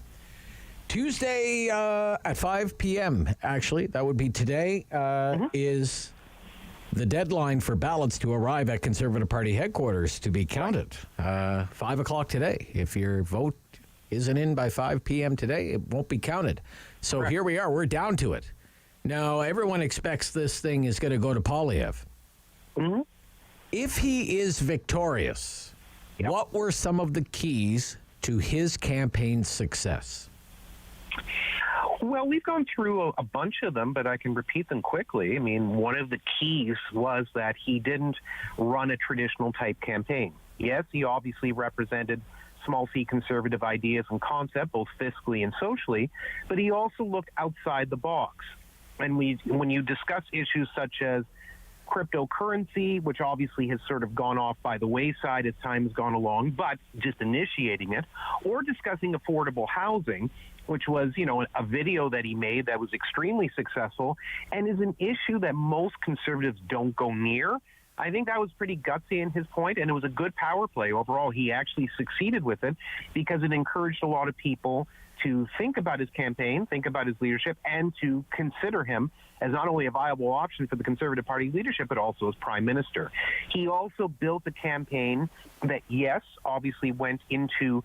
Tuesday at 5 p.m., actually, that would be today, is the deadline for ballots to arrive at Conservative Party headquarters to be counted. 5 o'clock today. If your vote isn't in by 5 p.m. today, it won't be counted. So Here we are. We're down to it. Now, everyone expects this thing is going to go to Poilievre. Mm-hmm. If he is victorious, what were some of the keys to his campaign's success? Well, we've gone through a bunch of them, but I can repeat them quickly. I mean, one of the keys was that he didn't run a traditional type campaign. Yes, he obviously represented small c conservative ideas and concept, both fiscally and socially, but he also looked outside the box. And when you discuss issues such as cryptocurrency, which obviously has sort of gone off by the wayside as time has gone along, but just initiating it, or discussing affordable housing, which was, a video that he made that was extremely successful and is an issue that most conservatives don't go near. I think that was pretty gutsy in his point, and it was a good power play overall. He actually succeeded with it because it encouraged a lot of people to think about his campaign, think about his leadership, and to consider him as not only a viable option for the Conservative Party leadership, but also as Prime Minister. He also built a campaign that, yes, obviously went into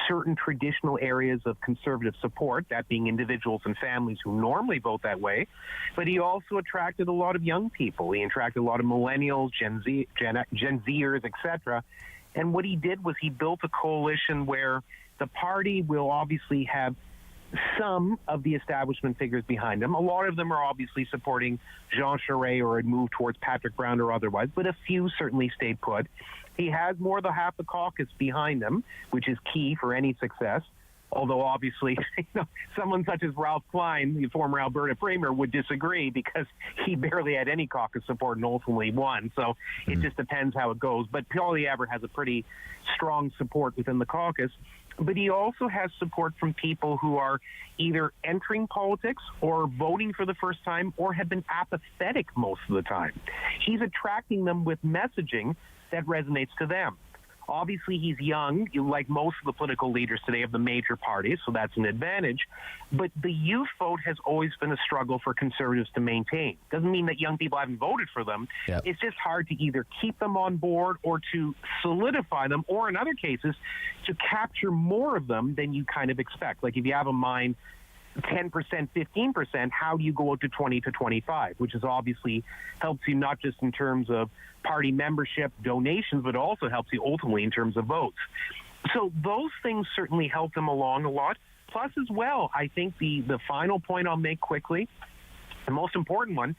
certain traditional areas of conservative support, that being individuals and families who normally vote that way, but he also attracted a lot of young people. He attracted a lot of millennials, Gen Zers, etc. And what he did was he built a coalition where the party will obviously have some of the establishment figures behind him. A lot of them are obviously supporting Jean Charest or had moved towards Patrick Brown or otherwise, but a few certainly stayed put. He has more than half the caucus behind him, which is key for any success. Although obviously, someone such as Ralph Klein, the former Alberta Premier, would disagree because he barely had any caucus support and ultimately won. So it just depends how it goes. But Poilievre has a pretty strong support within the caucus. but he also has support from people who are either entering politics or voting for the first time or have been apathetic most of the time. He's attracting them with messaging that resonates to them. Obviously, he's young, like most of the political leaders today of the major parties, so that's an advantage. But the youth vote has always been a struggle for Conservatives to maintain. Doesn't mean that young people haven't voted for them. Yep. It's just hard to either keep them on board or to solidify them, or in other cases, to capture more of them than you kind of expect. Like if you have a mind 10%, 15%, how do you go out to 20 to 25, which is obviously helps you not just in terms of party membership, donations, but also helps you ultimately in terms of votes. So those things certainly help them along a lot. Plus, as well, I think the final point I'll make quickly, the most important one,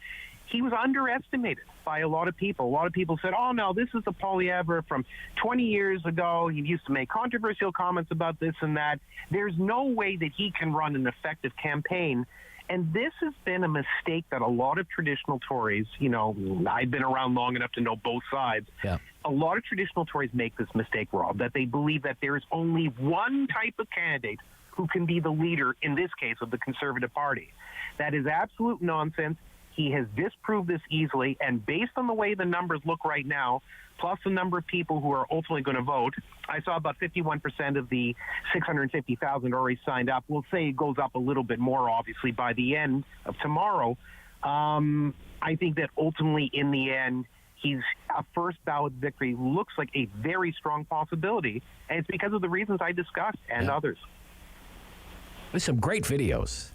he was underestimated by a lot of people. A lot of people said, oh, no, this is the Poilievre from 20 years ago. He used to make controversial comments about this and that. There's no way that he can run an effective campaign. And this has been a mistake that a lot of traditional Tories, you know, I've been around long enough to know both sides. Yeah. A lot of traditional Tories make this mistake, Rob, that they believe that there is only one type of candidate who can be the leader, in this case, of the Conservative Party. That is absolute nonsense. He has disproved this easily, and based on the way the numbers look right now, plus the number of people who are ultimately going to vote, I saw about 51% of the 650,000 already signed up. We'll say it goes up a little bit more, obviously, by the end of tomorrow. I think that ultimately, in the end, he's a first ballot victory looks like a very strong possibility, and it's because of the reasons I discussed and others. There's some great videos.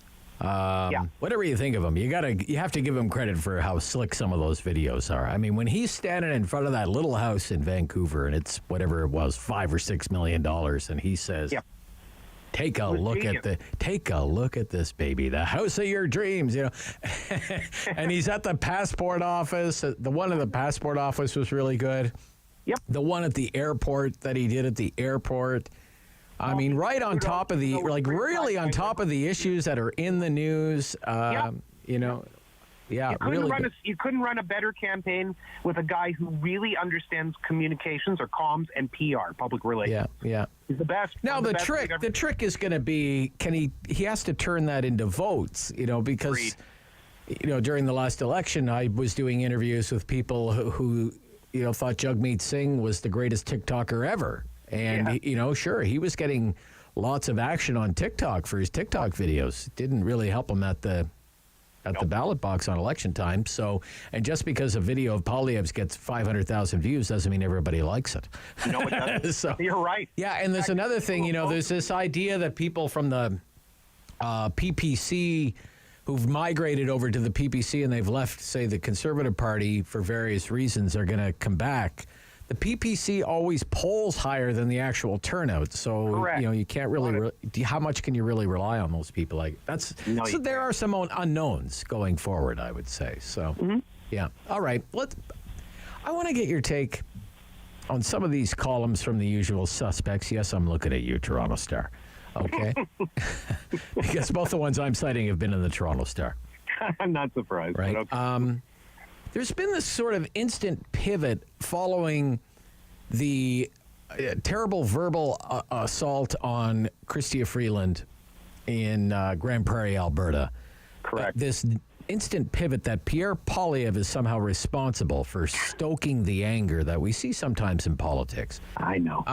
Whatever you think of him, you have to give him credit for how slick some of those videos are. I mean, when he's standing in front of that little house in Vancouver, and it's whatever it was, $5 or $6 million, and he says, "Take a look at this, baby, the house of your dreams," you know. And he's at the passport office. The one at the passport office was really good. Yep. The one at the airport that he did at the airport. I mean, right on top of the, like, really on top of the issues that are in the news, you know, you couldn't run a better campaign with a guy who really understands communications or comms and PR, public relations. Yeah. He's the best. Now, the trick is going to be, he has to turn that into votes, you know, because, you know, during the last election, I was doing interviews with people who you know, thought Jagmeet Singh was the greatest TikToker ever. And, you know, sure, he was getting lots of action on TikTok for his TikTok videos. It didn't really help him at the ballot box on election time. So, and just because a video of Poilievre's gets 500,000 views doesn't mean everybody likes it. No, it doesn't. So, you're right. Yeah, and there's another thing, you know, there's this idea that people from the PPC who've migrated over to the PPC and they've left, say, the Conservative Party for various reasons are going to come back. The PPC always polls higher than the actual turnout, so you know you can't really. How much can you really rely on those people? Like so there are some unknowns going forward, I would say. So yeah, all right. I want to get your take on some of these columns from the usual suspects. Yes, I'm looking at you, Toronto Star. Okay, because both the ones I'm citing have been in the Toronto Star. I'm not surprised. Right. Okay. There's been this sort of instant pivot following the terrible verbal assault on Chrystia Freeland in Grand Prairie, Alberta. Correct. This instant pivot that Pierre Poilievre is somehow responsible for stoking the anger that we see sometimes in politics. I know.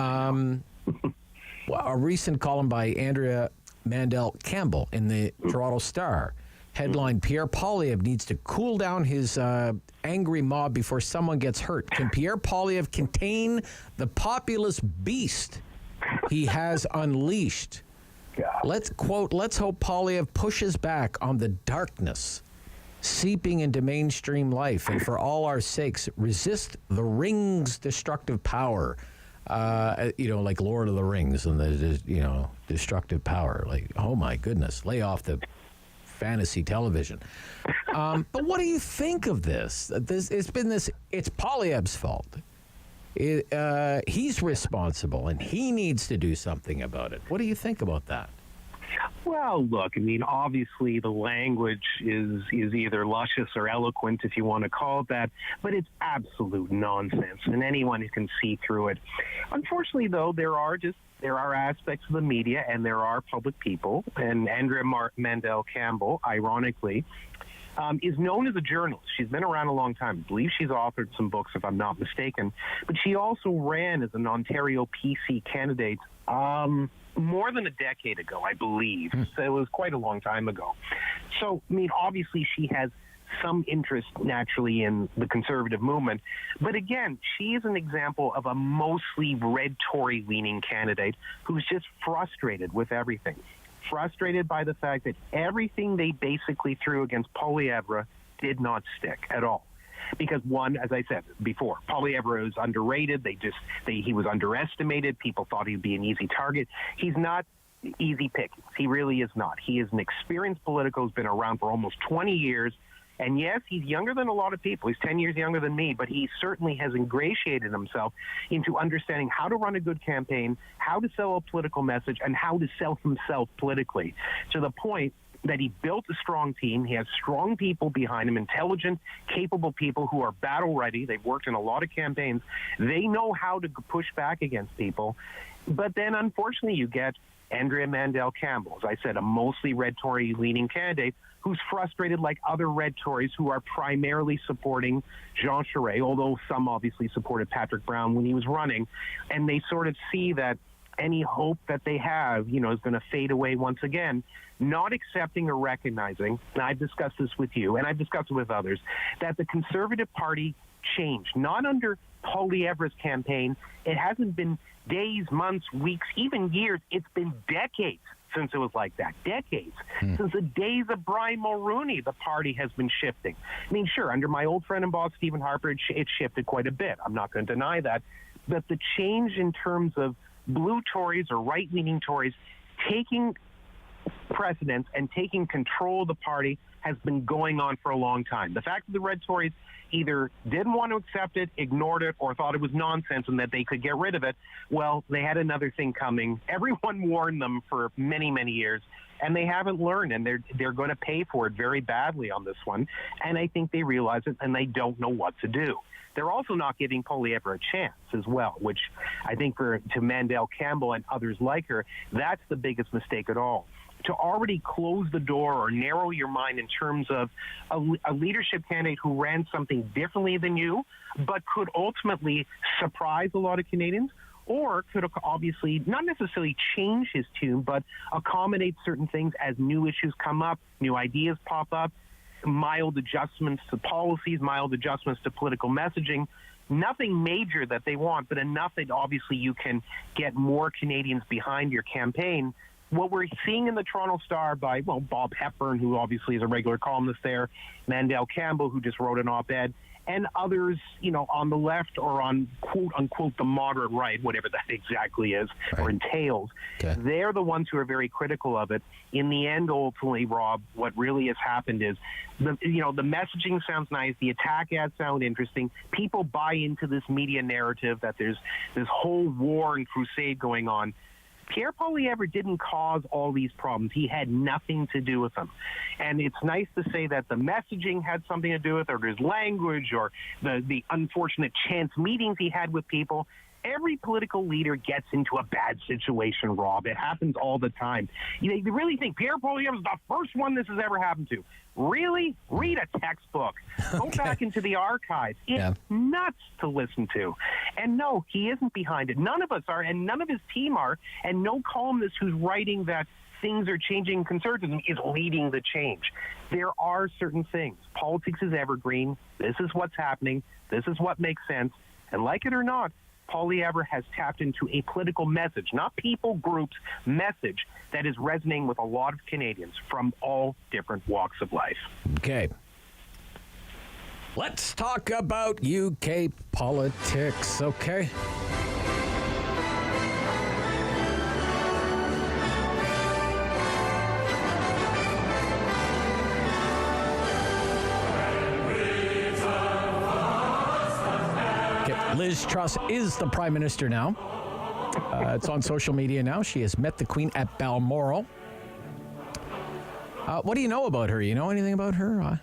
A recent column by Andrea Mandel Campbell in the Toronto Star. Headline, Pierre Poilievre needs to cool down his angry mob before someone gets hurt. Can Pierre Poilievre contain the populist beast he has unleashed? Let's hope Poilievre pushes back on the darkness seeping into mainstream life, and for all our sakes, resist the ring's destructive power. You know, like Lord of the Rings and the, you know, destructive power. Like, oh my goodness, lay off the fantasy television. But what do you think of this? It's Poilievre's fault. He's responsible and he needs to do something about it. What do you think about that? Well, look, I mean, obviously the language is either luscious or eloquent, if you want to call it that, but it's absolute nonsense, and anyone who can see through it. Unfortunately, though, there are aspects of the media, and there are public people, and Andrea Mandel Campbell, ironically, is known as a journalist. She's been around a long time. I believe she's authored some books, if I'm not mistaken, but she also ran as an Ontario PC candidate more than a decade ago, I believe. So it was quite a long time ago. So, I mean, obviously she has some interest naturally in the conservative movement. But again, she is an example of a mostly red Tory leaning candidate who's just frustrated with everything. Frustrated by the fact that everything they basically threw against Poilievre did not stick at all. Because one, as I said before, Poilievre is underrated. He was underestimated. People thought he'd be an easy target. He's not easy pickings. He really is not. He is an experienced politico who's been around for almost 20 years. And yes, he's younger than a lot of people. He's 10 years younger than me, but he certainly has ingratiated himself into understanding how to run a good campaign, how to sell a political message, and how to sell himself politically, to the point that he built a strong team. He has strong people behind him, intelligent, capable people who are battle ready. They've worked in a lot of campaigns. They know how to push back against people. But then, unfortunately, you get Andrea Mandel Campbell, as I said, a mostly red Tory leaning candidate who's frustrated like other red Tories who are primarily supporting Jean Charest, although some obviously supported Patrick Brown when he was running. And they sort of see that any hope that they have, is going to fade away once again, not accepting or recognizing, and I've discussed this with you, and I've discussed it with others, that the Conservative Party changed, not under Poilievre's campaign. It hasn't been days, months, weeks, even years. It's been decades since it was like that. Decades. Since the days of Brian Mulroney, the party has been shifting. I mean, sure, under my old friend and boss, Stephen Harper, it shifted quite a bit. I'm not going to deny that. But the change in terms of blue Tories or right-leaning Tories taking precedence and taking control of the party has been going on for a long time. The fact that the red Tories either didn't want to accept it, ignored it, or thought it was nonsense and that they could get rid of it, well, they had another thing coming. Everyone warned them for many, many years, and they haven't learned, and they're going to pay for it very badly on this one. And I think they realize it, and they don't know what to do. They're also not giving Poilievre a chance as well, which I think to Mandel Campbell and others like her, that's the biggest mistake at all. To already close the door or narrow your mind in terms of a leadership candidate who ran something differently than you, but could ultimately surprise a lot of Canadians, or could obviously not necessarily change his tune, but accommodate certain things as new issues come up, new ideas pop up, mild adjustments to policies, mild adjustments to political messaging. Nothing major that they want, but enough that obviously you can get more Canadians behind your campaign. What we're seeing in the Toronto Star by, Bob Hepburn, who obviously is a regular columnist there, Mandel Campbell, who just wrote an op-ed, and others, on the left or on quote-unquote the moderate right, whatever that exactly is or entails, they're the ones who are very critical of it. In the end, ultimately, Rob, what really has happened is, the messaging sounds nice, the attack ads sound interesting, people buy into this media narrative that there's this whole war and crusade going on. Pierre Poilievre didn't cause all these problems. He had nothing to do with them. And it's nice to say that the messaging had something to do with it, or his language, or the unfortunate chance meetings he had with people. Every political leader gets into a bad situation, Rob. It happens all the time. You really think Pierre Poilievre is the first one this has ever happened to? Really? Read a textbook. Go back into the archives. It's nuts to listen to. And no, he isn't behind it. None of us are, and none of his team are, and no columnist who's writing that things are changing in conservatism is leading the change. There are certain things. Politics is evergreen. This is what's happening. This is what makes sense. And like it or not, Poilievre has tapped into a political message, not people, groups, message that is resonating with a lot of Canadians from all different walks of life. Okay. Let's talk about UK politics, okay? Liz Truss is the Prime Minister now. It's on social media now. She has met the Queen at Balmoral. What do you know about her? You know anything about her?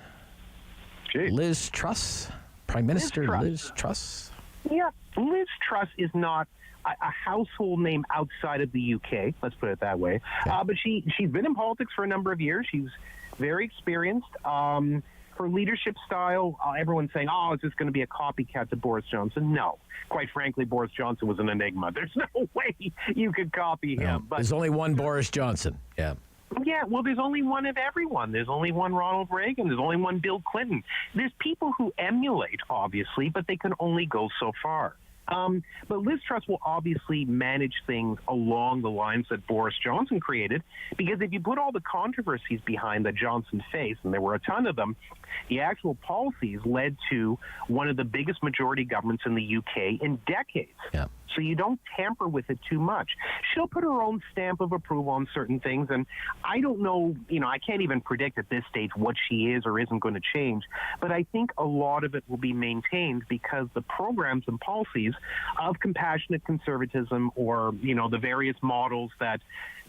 Liz Truss? Prime Minister Liz Truss? Yeah, Liz Truss is not a household name outside of the UK, let's put it that way. But she's been in politics for a number of years. She's very experienced. Her leadership style, everyone's saying, oh, is this going to be a copycat to Boris Johnson? No. Quite frankly, Boris Johnson was an enigma. There's no way you could copy him. But there's only one Boris Johnson. Yeah. Yeah, well, there's only one of everyone. There's only one Ronald Reagan. There's only one Bill Clinton. There's people who emulate, obviously, but they can only go so far. But Liz Truss will obviously manage things along the lines that Boris Johnson created, because if you put all the controversies behind that Johnson faced, and there were a ton of them, the actual policies led to one of the biggest majority governments in the UK in decades. Yeah. So you don't tamper with it too much. She'll put her own stamp of approval on certain things, and I don't know, I can't even predict at this stage what she is or isn't going to change, but I think a lot of it will be maintained because the programs and policies of compassionate conservatism, or, the various models that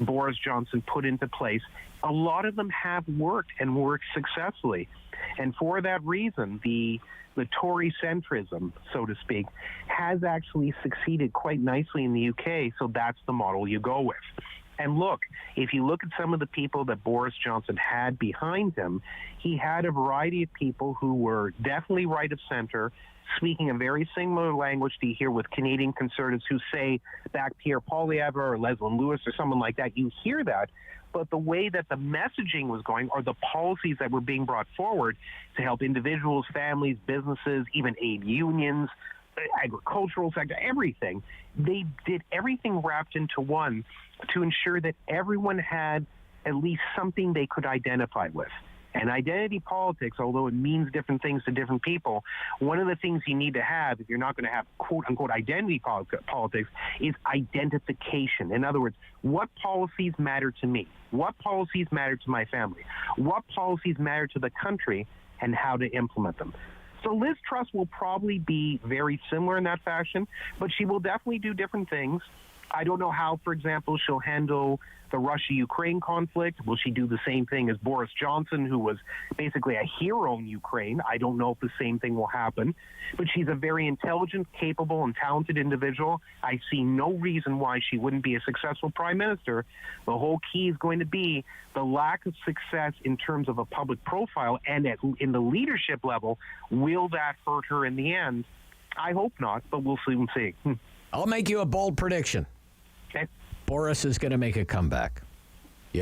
Boris Johnson put into place, a lot of them have worked and worked successfully. And for that reason, the Tory centrism, so to speak, has actually succeeded quite nicely in the UK, so that's the model you go with. And look, if you look at some of the people that Boris Johnson had behind him, he had a variety of people who were definitely right of center, speaking a very similar language to you hear with Canadian conservatives who say back Pierre Poilievre or Leslyn Lewis or someone like that. You hear that. But the way that the messaging was going, or the policies that were being brought forward to help individuals, families, businesses, even aid unions, agricultural sector, everything, they did everything wrapped into one to ensure that everyone had at least something they could identify with. And identity politics, although it means different things to different people, one of the things you need to have, if you're not going to have quote-unquote identity politics, is identification. In other words, what policies matter to me? What policies matter to my family? What policies matter to the country, and how to implement them? So Liz Truss will probably be very similar in that fashion, but she will definitely do different things. I don't know how, for example, she'll handle the Russia-Ukraine conflict. Will she do the same thing as Boris Johnson, who was basically a hero in Ukraine? I don't know if the same thing will happen. But she's a very intelligent, capable, and talented individual. I see no reason why she wouldn't be a successful prime minister. The whole key is going to be the lack of success in terms of a public profile, and in the leadership level. Will that hurt her in the end? I hope not, but we'll soon see. I'll make you a bold prediction. Okay. Boris is going to make a comeback. I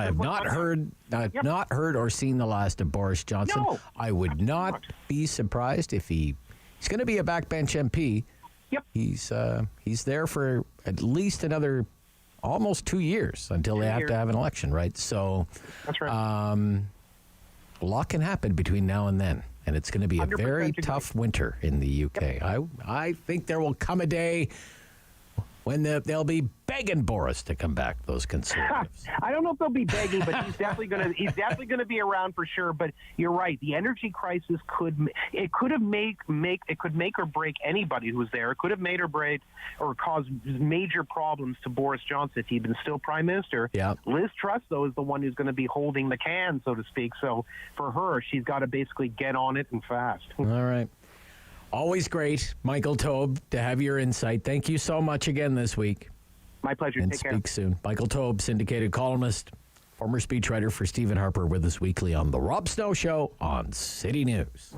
have not heard or seen the last of Boris Johnson. No. I would not be surprised if he's going to be a backbench MP. Yep. He's there for at least another almost 2 years until they have to have an election, right? So that's right. A lot can happen between now and then, and it's going to be a very tough winter in the UK. Yep. I think there will come a day when they'll be begging Boris to come back, those conservatives. I don't know if they'll be begging, but he's definitely going to be around for sure. But you're right, the energy crisis could make or break anybody who's there. It could have made or break or caused major problems to Boris Johnson if he'd been still prime minister. Yeah. Liz Truss, though, is the one who's going to be holding the can, so to speak. So for her, she's got to basically get on it and fast. All right. Always great, Michael Taube, to have your insight. Thank you so much again this week. My pleasure. And Take care. Speak soon. Michael Taube, syndicated columnist, former speechwriter for Stephen Harper, with us weekly on The Rob Snow Show on City News.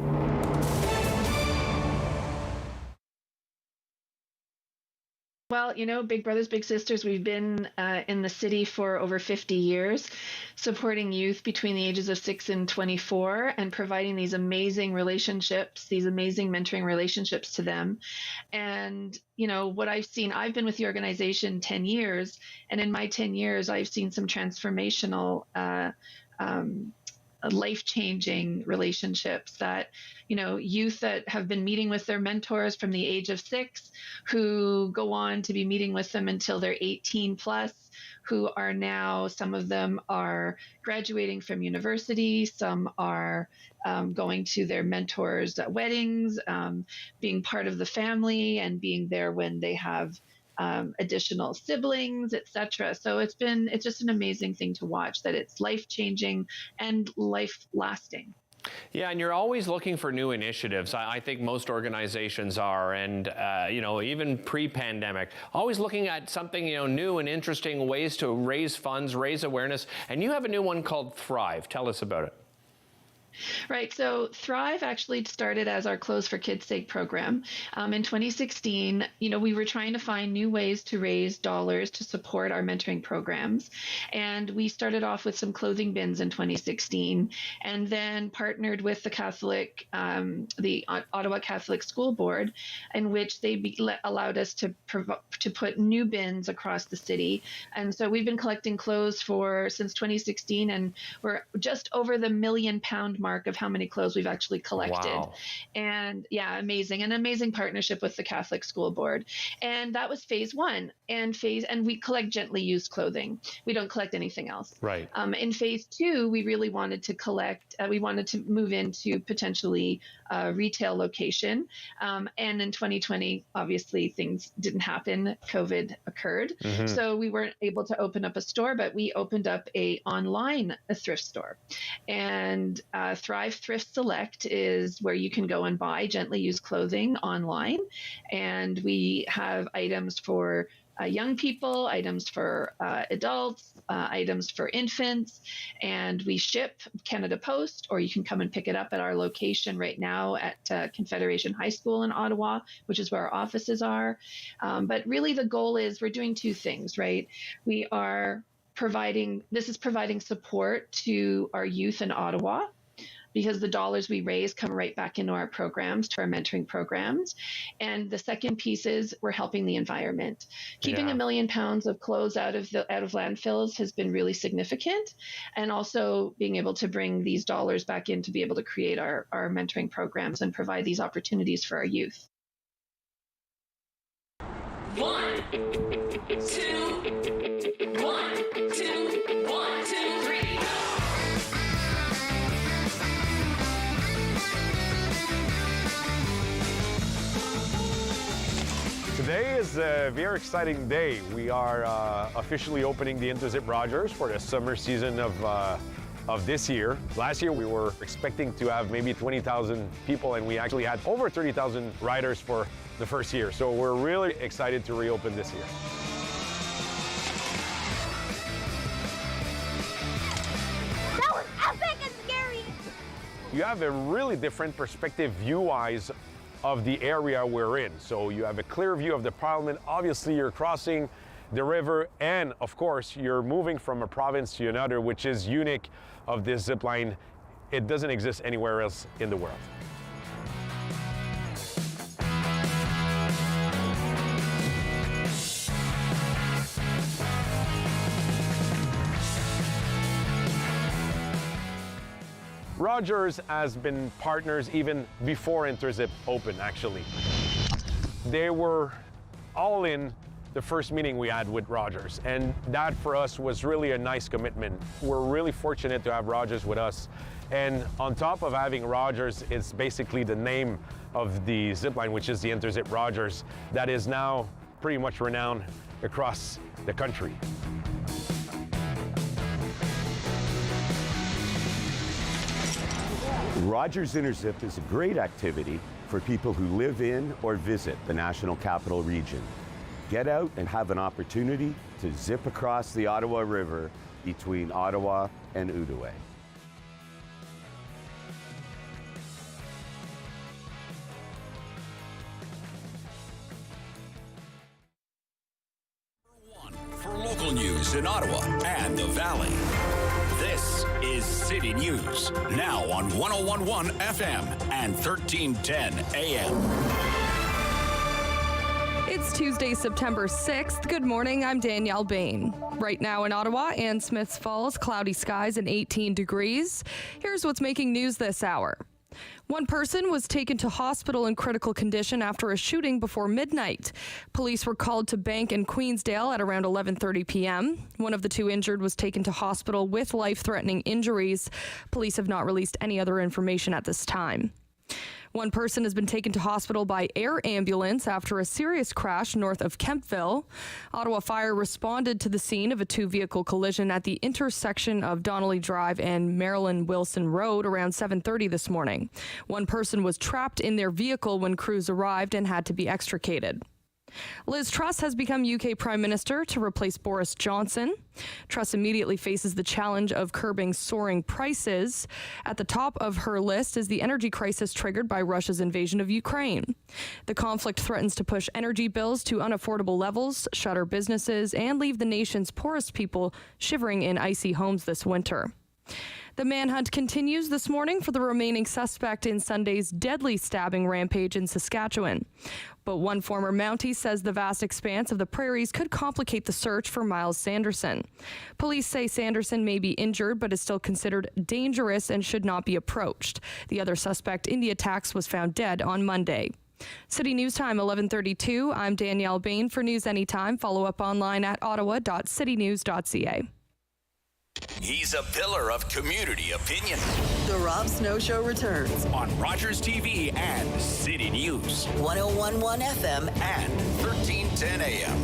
Well, Big Brothers, Big Sisters, we've been in the city for over 50 years, supporting youth between the ages of 6 and 24 and providing these amazing relationships, these amazing mentoring relationships to them. And, what I've seen, I've been with the organization 10 years, and in my 10 years, I've seen some transformational life-changing relationships that, youth that have been meeting with their mentors from the age of 6, who go on to be meeting with them until they're 18 plus, who are now, some of them are graduating from university, some are going to their mentors' weddings, being part of the family and being there when they have additional siblings, etc. So it's just an amazing thing to watch, that it's life-changing and life-lasting. Yeah, and you're always looking for new initiatives. I think most organizations are, and even pre-pandemic, always looking at something new and interesting, ways to raise funds, raise awareness. And you have a new one called Thrive. Tell us about it. Right. So Thrive actually started as our Clothes for Kids' Sake program. In 2016, we were trying to find new ways to raise dollars to support our mentoring programs. And we started off with some clothing bins in 2016, and then partnered with the Ottawa Catholic School Board, in which they allowed us to put new bins across the city. And so we've been collecting clothes since 2016, and we're just over the £1 million mark of how many clothes we've actually collected. Wow. And amazing. An amazing partnership with the Catholic School Board. And that was phase one. And we collect gently used clothing. We don't collect anything else. Right. In phase two, we really wanted to collect, we wanted to move into potentially a retail location. And in 2020, obviously things didn't happen. COVID occurred. Mm-hmm. So we weren't able to open up a store, but we opened up a thrift store. And Thrive Thrift Select is where you can go and buy gently used clothing online. And we have items for young people, items for adults, items for infants, and we ship Canada Post, or you can come and pick it up at our location right now at Confederation High School in Ottawa, which is where our offices are. But really the goal is we're doing two things, right? We are providing support to our youth in Ottawa, because the dollars we raise come right back into our programs, to our mentoring programs. And the second piece is we're helping the environment. Keeping £1 million of clothes out of landfills has been really significant. And also being able to bring these dollars back in to be able to create our mentoring programs and provide these opportunities for our youth. 1, 2, 1, 2, 1, 2, 3. Today is a very exciting day. We are officially opening the Interzip Rogers for the summer season of this year. Last year we were expecting to have maybe 20,000 people, and we actually had over 30,000 riders for the first year. So we're really excited to reopen this year. That was epic and scary! You have a really different perspective view-wise of the area we're in. So you have a clear view of the Parliament. Obviously you're crossing the river, and of course you're moving from a province to another, which is unique of this zip line. It doesn't exist anywhere else in the world. Rogers has been partners even before Interzip opened, actually. They were all in the first meeting we had with Rogers, and that for us was really a nice commitment. We're really fortunate to have Rogers with us, and on top of having Rogers, it's basically the name of the zipline, which is the Interzip Rogers, that is now pretty much renowned across the country. Rogers Interzip is a great activity for people who live in or visit the National Capital Region. Get out and have an opportunity to zip across the Ottawa River between Ottawa and Outaouais. For local news in Ottawa and the Valley, this is City News, now on 101.1 FM and 1310 AM. It's Tuesday, September 6th. Good morning, I'm Danielle Bain. Right now in Ottawa and Smiths Falls, cloudy skies and 18 degrees. Here's what's making news this hour. One person was taken to hospital in critical condition after a shooting before midnight. Police were called to Bank and Queensdale at around 11:30 p.m. One of the two injured was taken to hospital with life-threatening injuries. Police have not released any other information at this time. One person has been taken to hospital by air ambulance after a serious crash north of Kemptville. Ottawa Fire responded to the scene of a two-vehicle collision at the intersection of Donnelly Drive and Marilyn Wilson Road around 7:30 this morning. One person was trapped in their vehicle when crews arrived and had to be extricated. Liz Truss has become UK Prime Minister to replace Boris Johnson. Truss immediately faces the challenge of curbing soaring prices. At the top of her list is the energy crisis triggered by Russia's invasion of Ukraine. The conflict threatens to push energy bills to unaffordable levels, shutter businesses, and leave the nation's poorest people shivering in icy homes this winter. The manhunt continues this morning for the remaining suspect in Sunday's deadly stabbing rampage in Saskatchewan. But one former Mountie says the vast expanse of the prairies could complicate the search for Miles Sanderson. Police say Sanderson may be injured but is still considered dangerous and should not be approached. The other suspect in the attacks was found dead on Monday. City News Time, 11:32. I'm Danielle Bain. For News Anytime, follow up online at ottawa.citynews.ca. He's a pillar of community opinion. The Rob Snow Show returns on Rogers TV and City News. 101.1 FM and 1310 AM.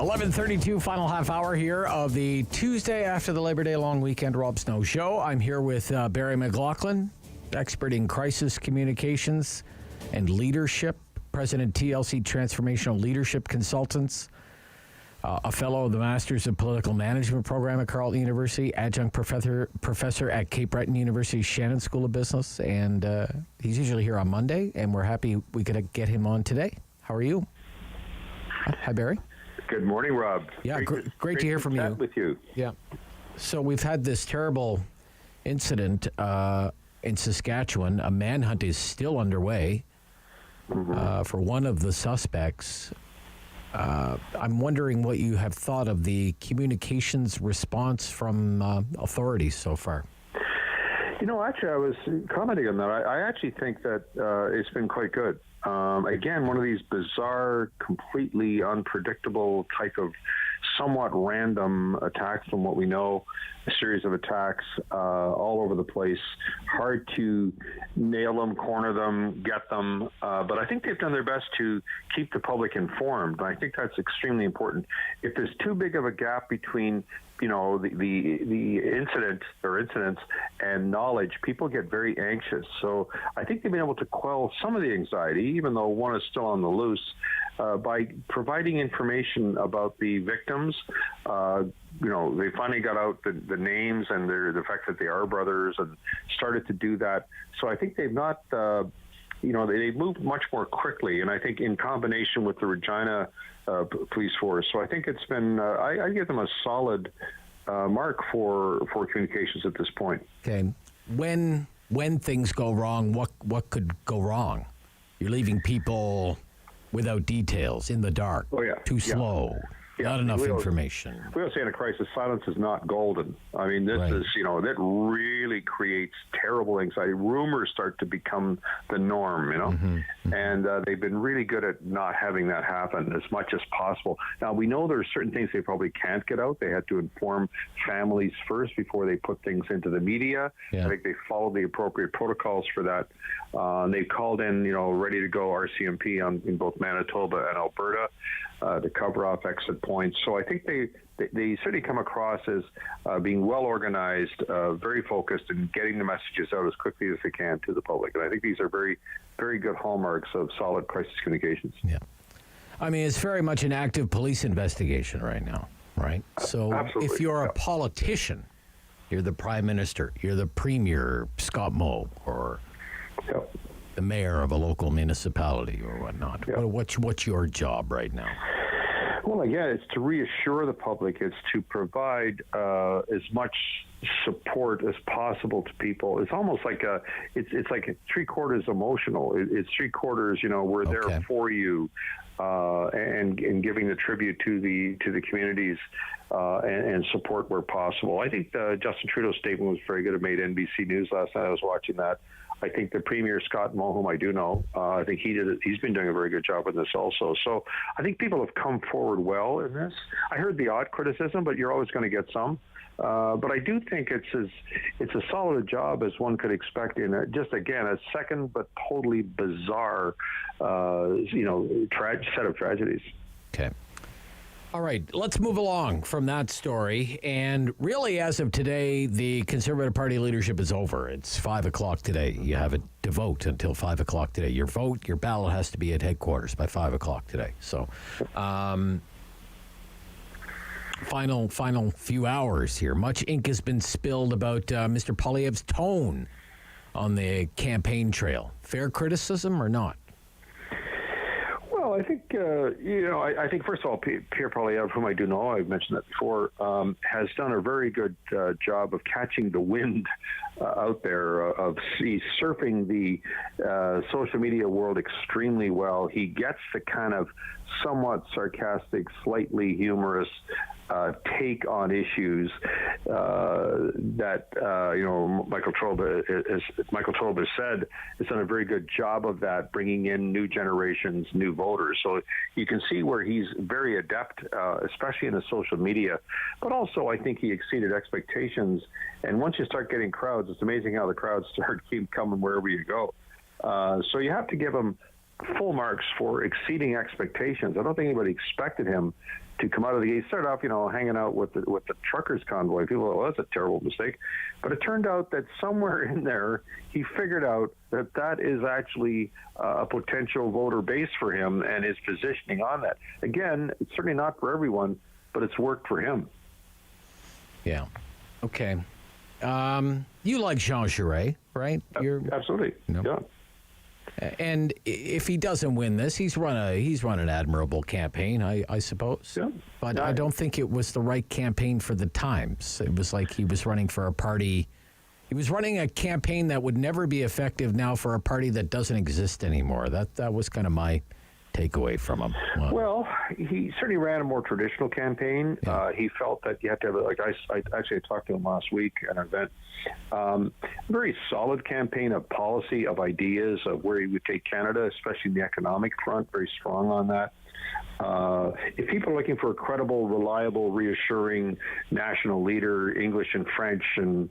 11:32, final half hour here of the Tuesday after the Labor Day long weekend Rob Snow Show. I'm here with Barry McLoughlin, expert in crisis communications and leadership, president TLC Transformational Leadership Consultants. A fellow of the Masters of Political Management program at Carleton University, adjunct professor at Cape Breton University Shannon School of Business, and he's usually here on Monday, and we're happy we could get him on today. How are you? Hi, Barry. Good morning, Rob. Yeah, great to hear from you. With you. Yeah. So we've had this terrible incident in Saskatchewan. A manhunt is still underway for one of the suspects. I'm wondering what you have thought of the communications response from authorities so far. You know, actually, I was commenting on that. I actually think that it's been quite good. Again, one of these bizarre, completely unpredictable type of somewhat random attacks from what we know, a series of attacks all over the place. Hard to nail them, corner them, get them, but I think they've done their best to keep the public informed. And I think that's extremely important. If there's too big of a gap between the incident or incidents and knowledge, people get very anxious. So I think they've been able to quell some of the anxiety, even though one is still on the loose, by providing information about the victims. They finally got out the names and the fact that they are brothers and started to do that. So I think they've not, they moved much more quickly. And I think in combination with the Regina police force. So I think it's been, I give them a solid mark for communications at this point. Okay. When things go wrong, what could go wrong? You're leaving people without details, in the dark, too slow. Not enough information. We always say in a crisis, silence is not golden. I mean, this is, that really creates terrible anxiety. Rumors start to become the norm, and they've been really good at not having that happen as much as possible. Now, we know there are certain things they probably can't get out. They had to inform families first before they put things into the media. I think they followed the appropriate protocols for that. They've called in, ready to go RCMP in both Manitoba and Alberta to cover off exit points. So I think they certainly come across as being well organized, very focused, and getting the messages out as quickly as they can to the public. And I think these are very, very good hallmarks of solid crisis communications. Yeah. I mean, it's very much an active police investigation right now, right? So if you're a politician, you're the Prime Minister, you're the Premier, Scott Moe, or the mayor of a local municipality or whatnot. What's your job right now? Well, again, it's to reassure the public. It's to provide as much support as possible to people. It's almost like it's like three-quarters emotional. It's three-quarters, we're there for you, and giving the tribute to the communities and support where possible. I think Justin Trudeau's statement was very good. It made NBC News last night. I was watching that. I think the Premier, Scott Moe, whom I do know, I think he's been doing a very good job with this also. So I think people have come forward well in this. I heard the odd criticism, but you're always going to get some. But I do think it's a solid job as one could expect in just again a second but totally bizarre, set of tragedies. Okay. All right, let's move along from that story. And really, as of today, the Conservative Party leadership is over. It's 5 o'clock today. You have it to vote until 5 o'clock today. Your ballot has to be at headquarters by 5 o'clock today. So, final few hours here. Much ink has been spilled about Mr. Poilievre's tone on the campaign trail. Fair criticism or not? Well, I think, I think, first of all, Pierre Poilievre, whom I do know, I've mentioned that before, has done a very good job of catching the wind out there. He's surfing the social media world extremely well. He gets the kind of somewhat sarcastic, slightly humorous take on issues that Michael Taube has said has done a very good job of that, bringing in new generations, new voters. So you can see where he's very adept, especially in the social media. But also, I think he exceeded expectations. And once you start getting crowds, it's amazing how the crowds keep coming wherever you go. So you have to give him full marks for exceeding expectations. I don't think anybody expected him to come out of the gate. He started off, hanging out with the truckers convoy. People thought, well, that's a terrible mistake. But it turned out that somewhere in there, he figured out that is actually a potential voter base for him and his positioning on that. Again, it's certainly not for everyone, but it's worked for him. Yeah. Okay. You like Jean Charest, right? Absolutely. Yeah. And if he doesn't win this, he's run an admirable campaign, I suppose. Yeah. But I don't think it was the right campaign for the times. It was like he was running for a party. He was running a campaign that would never be effective now for a party that doesn't exist anymore. That was kind of my takeaway from him. Well, he certainly ran a more traditional campaign. Yeah. He felt that you have to have, I talked to him last week at an event. Very solid campaign of policy, of ideas, of where he would take Canada, especially in the economic front, very strong on that. If people are looking for a credible, reliable, reassuring national leader, English and French, and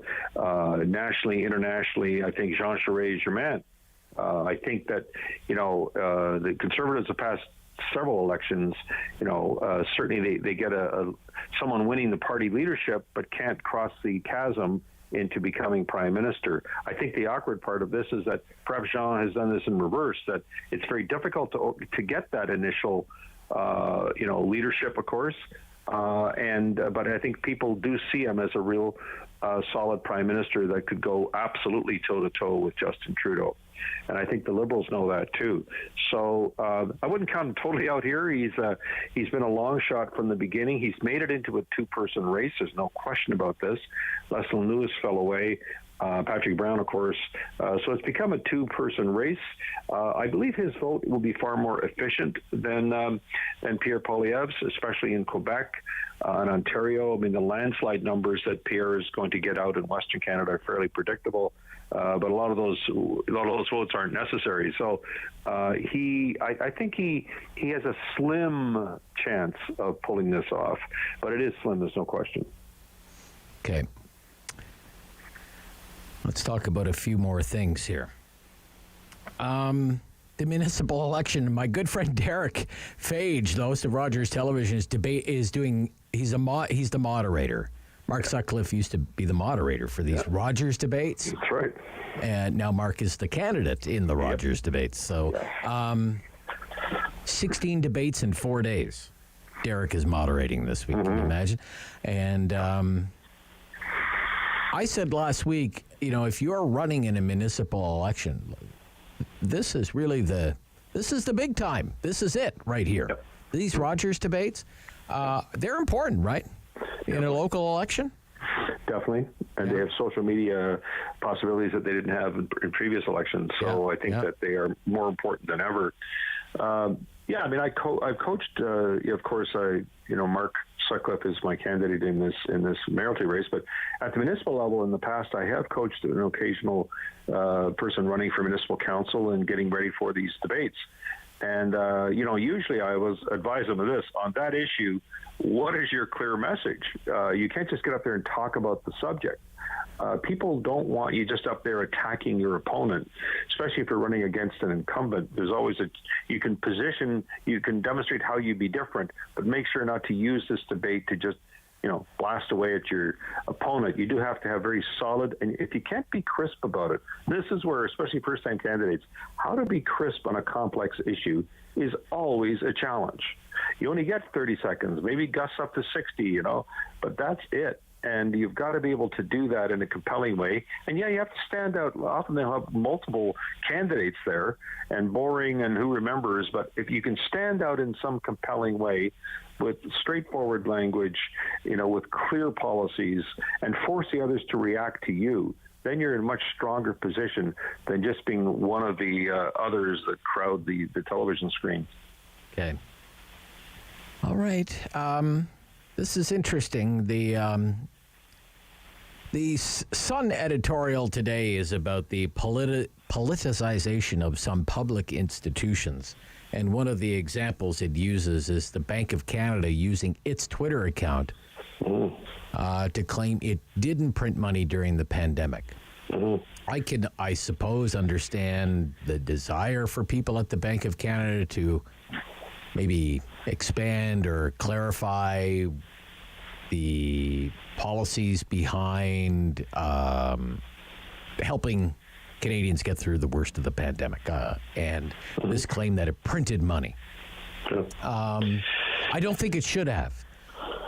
nationally, internationally, I think Jean Charest is your man. I think that, the Conservatives have passed several elections, certainly they get someone winning the party leadership, but can't cross the chasm into becoming prime minister. I think the awkward part of this is that perhaps Jean has done this in reverse, that it's very difficult to get that initial, leadership, of course. But I think people do see him as a real solid prime minister that could go absolutely toe-to-toe with Justin Trudeau. And I think the Liberals know that too. So I wouldn't count him totally out here. He's been a long shot from the beginning. He's made it into a two-person race. There's no question about this. Leslie Lewis fell away. Patrick Brown, of course. So it's become a two-person race. I believe his vote will be far more efficient than Pierre Poilievre's, especially in Quebec and Ontario. I mean, the landslide numbers that Pierre is going to get out in Western Canada are fairly predictable. But a lot of those votes aren't necessary. So I think he has a slim chance of pulling this off, but it is slim. There's no question. Okay. Let's talk about a few more things here. The municipal election. My good friend Derek Fage, the host of Rogers Television's debate, he's the moderator. Mark Sutcliffe used to be the moderator for these Rogers debates. That's right. And now Mark is the candidate in the Rogers debates. So 16 debates in 4 days. Derek is moderating this week, can you imagine? And I said last week, if you're running in a municipal election, this is the big time. This is it right here. Yep. These Rogers debates, they're important, right? In a local election? Definitely. And they have social media possibilities that they didn't have in previous elections. So I think that they are more important than ever. I've coached, of course, Mark Sutcliffe is my candidate in this mayoralty race, but at the municipal level in the past, I have coached an occasional person running for municipal council and getting ready for these debates. And, usually I was advise them of this. On that issue, what is your clear message? You can't just get up there and talk about the subject. People don't want you just up there attacking your opponent, especially if you're running against an incumbent. There's always you can demonstrate how you be different, but make sure not to use this debate to just, blast away at your opponent. You do have to have very solid, and if you can't be crisp about it, this is where, especially first-time candidates, how to be crisp on a complex issue is always a challenge. You only get 30 seconds, maybe gusts up to 60, but that's it. And you've got to be able to do that in a compelling way. And you have to stand out. Often they'll have multiple candidates there, and boring and who remembers. But if you can stand out in some compelling way with straightforward language, with clear policies, and force the others to react to you, then you're in a much stronger position than just being one of the others that crowd the television screen. Okay. All right. This is interesting. The Sun editorial today is about the politicization of some public institutions. And one of the examples it uses is the Bank of Canada using its Twitter account to claim it didn't print money during the pandemic. I can, I suppose, understand the desire for people at the Bank of Canada to maybe expand or clarify the policies behind helping Canadians get through the worst of the pandemic, and this claim that it printed money. I don't think it should have.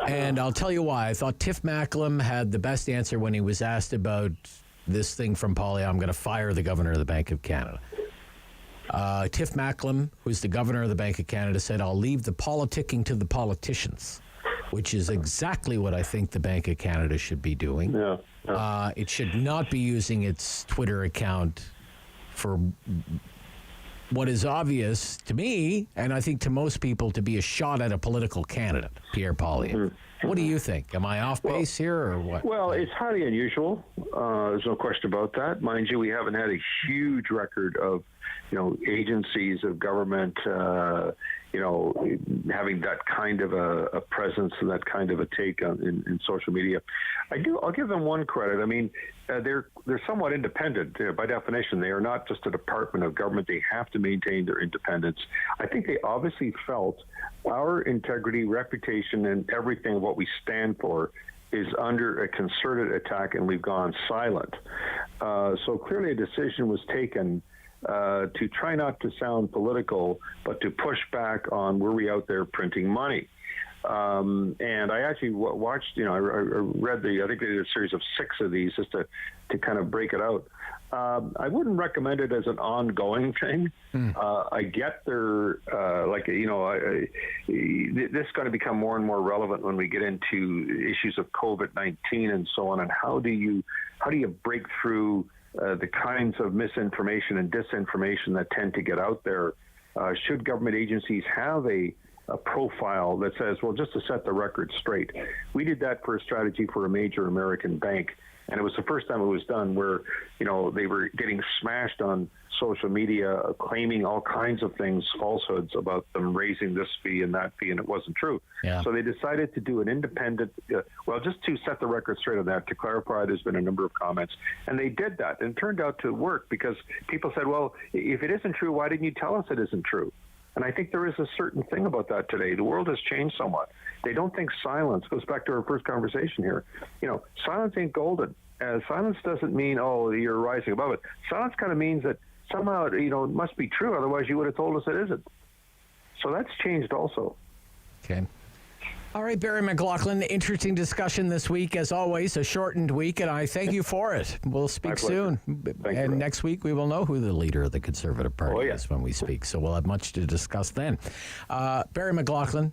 And I'll tell you why. I thought Tiff Macklem had the best answer when he was asked about this thing from Polly. I'm going to fire the governor of the Bank of Canada. Tiff Macklem, who's the governor of the Bank of Canada, said, I'll leave the politicking to the politicians, which is exactly what I think the Bank of Canada should be doing. It should not be using its Twitter account for what is obvious to me, and I think to most people, to be a shot at a political candidate, Pierre Poilievre. What do you think? Am I off base here, or what? Well, it's highly unusual. There's no question about that. Mind you, we haven't had a huge record of, agencies of government, having that kind of a presence and that kind of a take in social media. I'll give them one credit. I mean, they're somewhat independent by definition. They are not just a department of government. They have to maintain their independence. I think they obviously felt our integrity, reputation, and everything of what we stand for is under a concerted attack, and we've gone silent. So clearly a decision was taken to try not to sound political, but to push back on, were we out there printing money? And I actually watched, I read I think they did a series of 6 of these just to kind of break it out. I wouldn't recommend it as an ongoing thing. I get their, this is going to become more and more relevant when we get into issues of COVID-19 and so on. And how do you break through the kinds of misinformation and disinformation that tend to get out there? Should government agencies have a profile that says, well, just to set the record straight? We did that for a strategy for a major American bank, and it was the first time it was done where, they were getting smashed on social media, claiming all kinds of things, falsehoods about them raising this fee and that fee, and it wasn't true. Yeah. So they decided to do an independent, just to set the record straight on that, to clarify. There's been a number of comments, and they did that, and it turned out to work because people said, well, if it isn't true, why didn't you tell us it isn't true? And I think there is a certain thing about that today. The world has changed somewhat. They don't think silence, goes back to our first conversation here. Silence ain't golden. Silence doesn't mean, oh, you're rising above it. Silence kind of means that somehow, it must be true. Otherwise, you would have told us it isn't. So that's changed also. Okay. All right, Barry McLoughlin, interesting discussion this week. As always, a shortened week, and I thank you for it. We'll speak soon. And next week, we will know who the leader of the Conservative Party is when we speak. So we'll have much to discuss then. Barry McLoughlin,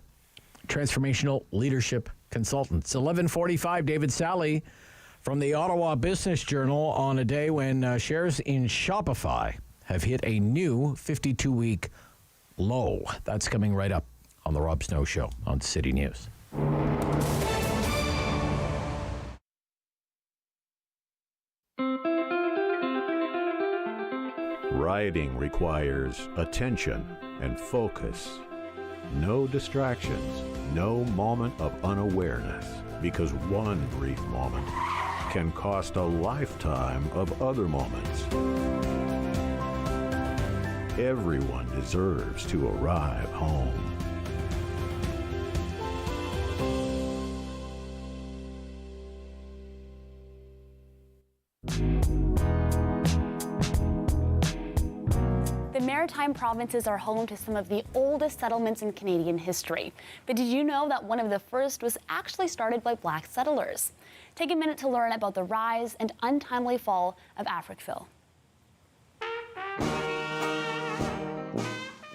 Transformational Leadership Consultant. It's 11:45. David Sali from the Ottawa Business Journal on a day when shares in Shopify have hit a new 52-week low. That's coming right up on the Rob Snow Show on City News. Rioting requires attention, and focus. No distractions, no moment of unawareness, because one brief moment can cost a lifetime of other moments. Everyone deserves to arrive home. The Maritime provinces are home to some of the oldest settlements in Canadian history. But did you know that one of the first was actually started by Black settlers? Take a minute to learn about the rise and untimely fall of Africville.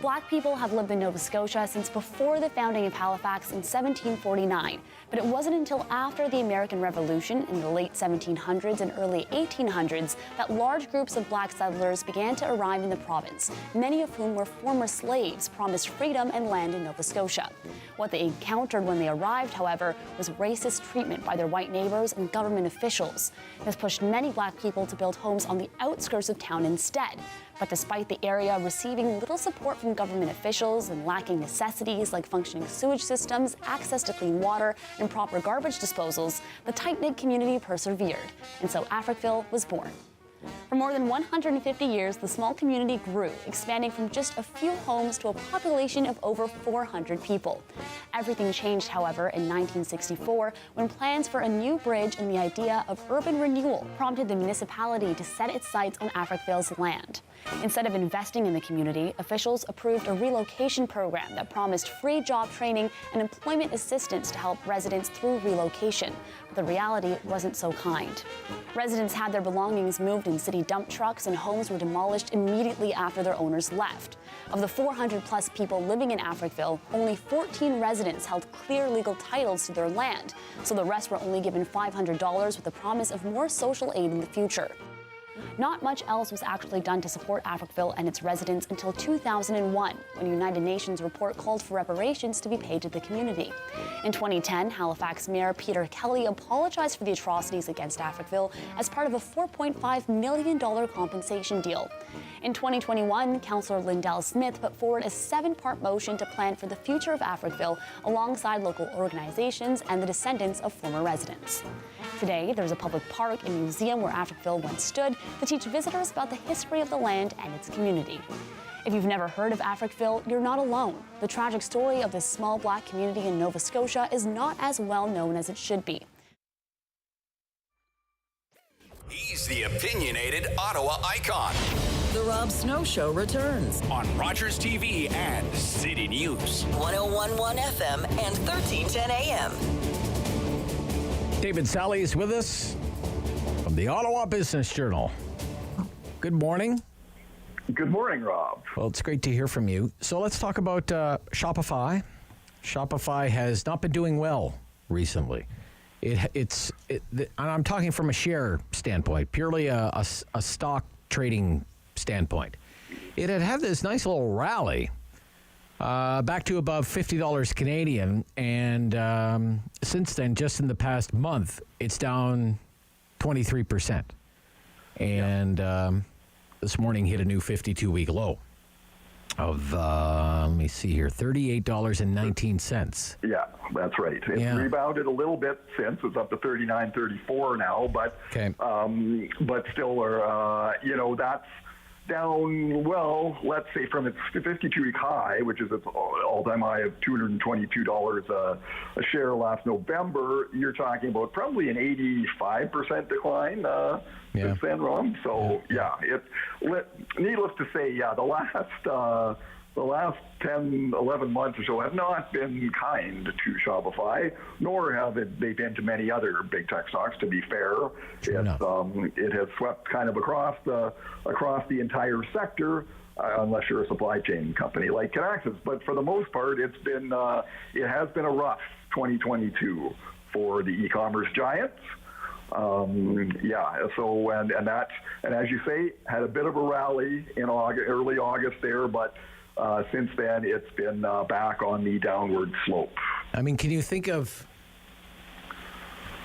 Black people have lived in Nova Scotia since before the founding of Halifax in 1749, but it wasn't until after the American Revolution in the late 1700s and early 1800s that large groups of Black settlers began to arrive in the province, many of whom were former slaves promised freedom and land in Nova Scotia. What they encountered when they arrived, however, was racist treatment by their white neighbors and government officials. This pushed many Black people to build homes on the outskirts of town instead. But despite the area receiving little support from government officials and lacking necessities like functioning sewage systems, access to clean water, and proper garbage disposals, the tight-knit community persevered, and so Africville was born. For more than 150 years, the small community grew, expanding from just a few homes to a population of over 400 people. Everything changed, however, in 1964 when plans for a new bridge and the idea of urban renewal prompted the municipality to set its sights on Africville's land. Instead of investing in the community, officials approved a relocation program that promised free job training and employment assistance to help residents through relocation. But the reality wasn't so kind. Residents had their belongings moved in city dump trucks, and homes were demolished immediately after their owners left. Of the 400-plus people living in Africville, only 14 residents held clear legal titles to their land, so the rest were only given $500 with the promise of more social aid in the future. Not much else was actually done to support Africville and its residents until 2001, when a United Nations report called for reparations to be paid to the community. In 2010, Halifax Mayor Peter Kelly apologized for the atrocities against Africville as part of a $4.5 million compensation deal. In 2021, Councillor Lindell Smith put forward a 7-part motion to plan for the future of Africville alongside local organizations and the descendants of former residents. Today, there's a public park and museum where Africville once stood to teach visitors about the history of the land and its community. If you've never heard of Africville, you're not alone. The tragic story of this small Black community in Nova Scotia is not as well known as it should be. He's the opinionated Ottawa icon. The Rob Snow Show returns on Rogers TV and City News. 101.1 FM and 1310 AM. David Sali is with us from the Ottawa Business Journal. Good morning. Good morning, Rob. Well, it's great to hear from you. So let's talk about Shopify. Shopify has not been doing well recently. I'm talking from a share standpoint, purely a stock trading standpoint. It had this nice little rally back to above $50 Canadian, and since then, just in the past month, it's down 23%. And this morning hit a new 52-week low of, let me see here, $38.19. Yeah, that's right. It's rebounded a little bit since. It's up to $39.34 now, but still, that's down, well, let's say from its 52-week high, which is its all-time high of $222 a share last November. You're talking about probably an 85% decline since then, Ron. So, needless to say, the last 10, 11 months or so have not been kind to Shopify, nor have they been to many other big tech stocks, to be fair. It has swept kind of across the entire sector, unless you're a supply chain company like Kinaxis. But for the most part, it has been a rough 2022 for the e-commerce giants. And as you say, had a bit of a rally in early August there, but since then it's been back on the downward slope. I mean, can you think of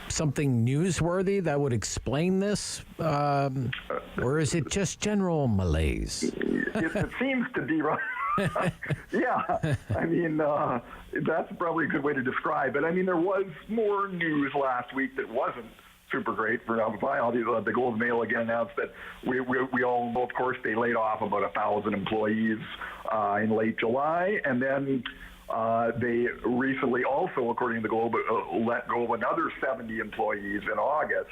something newsworthy that would explain this, or is it just general malaise? It seems to be, Yeah, I mean, that's probably a good way to describe it. I mean, there was more news last week that wasn't super great for Shopify. The Globe and Mail again announced that we all know, of course, they laid off about 1,000 employees in late July, and then they recently also, according to the Globe, let go of another 70 employees in August.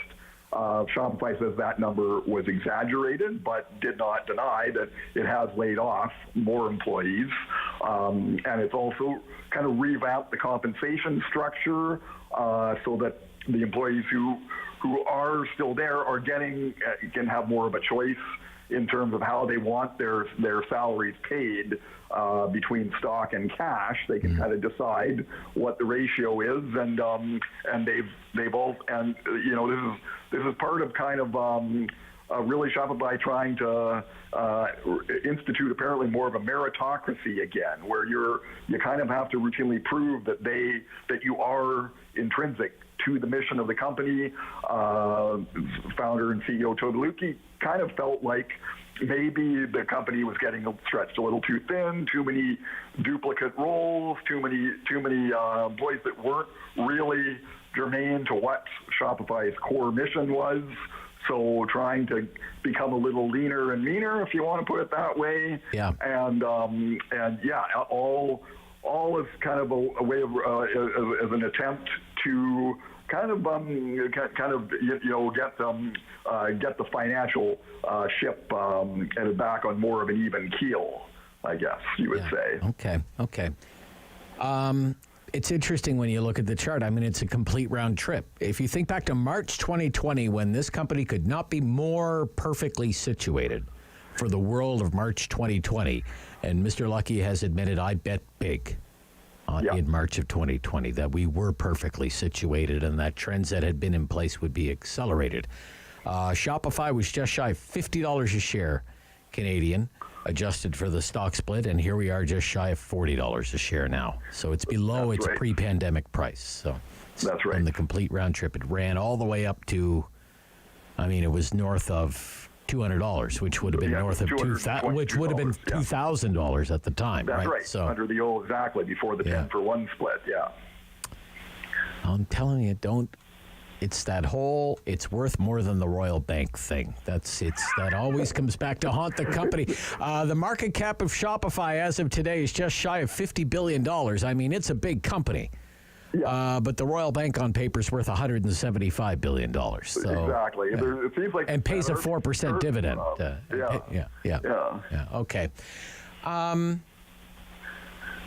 Shopify says that number was exaggerated, but did not deny that it has laid off more employees. And it's also kind of revamped the compensation structure so that the employees who are still there are can have more of a choice in terms of how they want their salaries paid between stock and cash. They can kind of decide what the ratio is, and they've all, and you know, this is part of kind of really Shopify trying to institute apparently more of a meritocracy again, where you kind of have to routinely prove that you are intrinsic to the mission of the company. Founder and CEO Taube kind of felt like maybe the company was getting stretched a little too thin, too many duplicate roles, too many employees that weren't really germane to what Shopify's core mission was. So trying to become a little leaner and meaner, if you want to put it that way. Yeah. And yeah, all is kind of a way of as an attempt to kind of get the financial ship and back on more of an even keel, I guess you would say. Okay. It's interesting when you look at the chart. I mean, it's a complete round trip. If you think back to March 2020, when this company could not be more perfectly situated for the world of March 2020, and Mr. Lucky has admitted, I bet big in March of 2020 that we were perfectly situated and that trends that had been in place would be accelerated. Shopify was just shy of $50 a share Canadian, adjusted for the stock split, and here we are just shy of $40 a share now. So it's below its pre-pandemic price. So that's right. On the complete round trip, it ran all the way up to, I mean, it was north of $200, which would have been north of $2,000 at the time. That's right. So under the old, exactly, before the 10-for-1 split. Yeah. I'm telling you, it's that whole, it's worth more than the Royal Bank thing. That always comes back to haunt the company. The market cap of Shopify as of today is just shy of $50 billion. I mean, it's a big company. Yeah. But the Royal Bank on paper is worth $175 billion. So, exactly. It seems like, and pays a 4% dividend. Okay.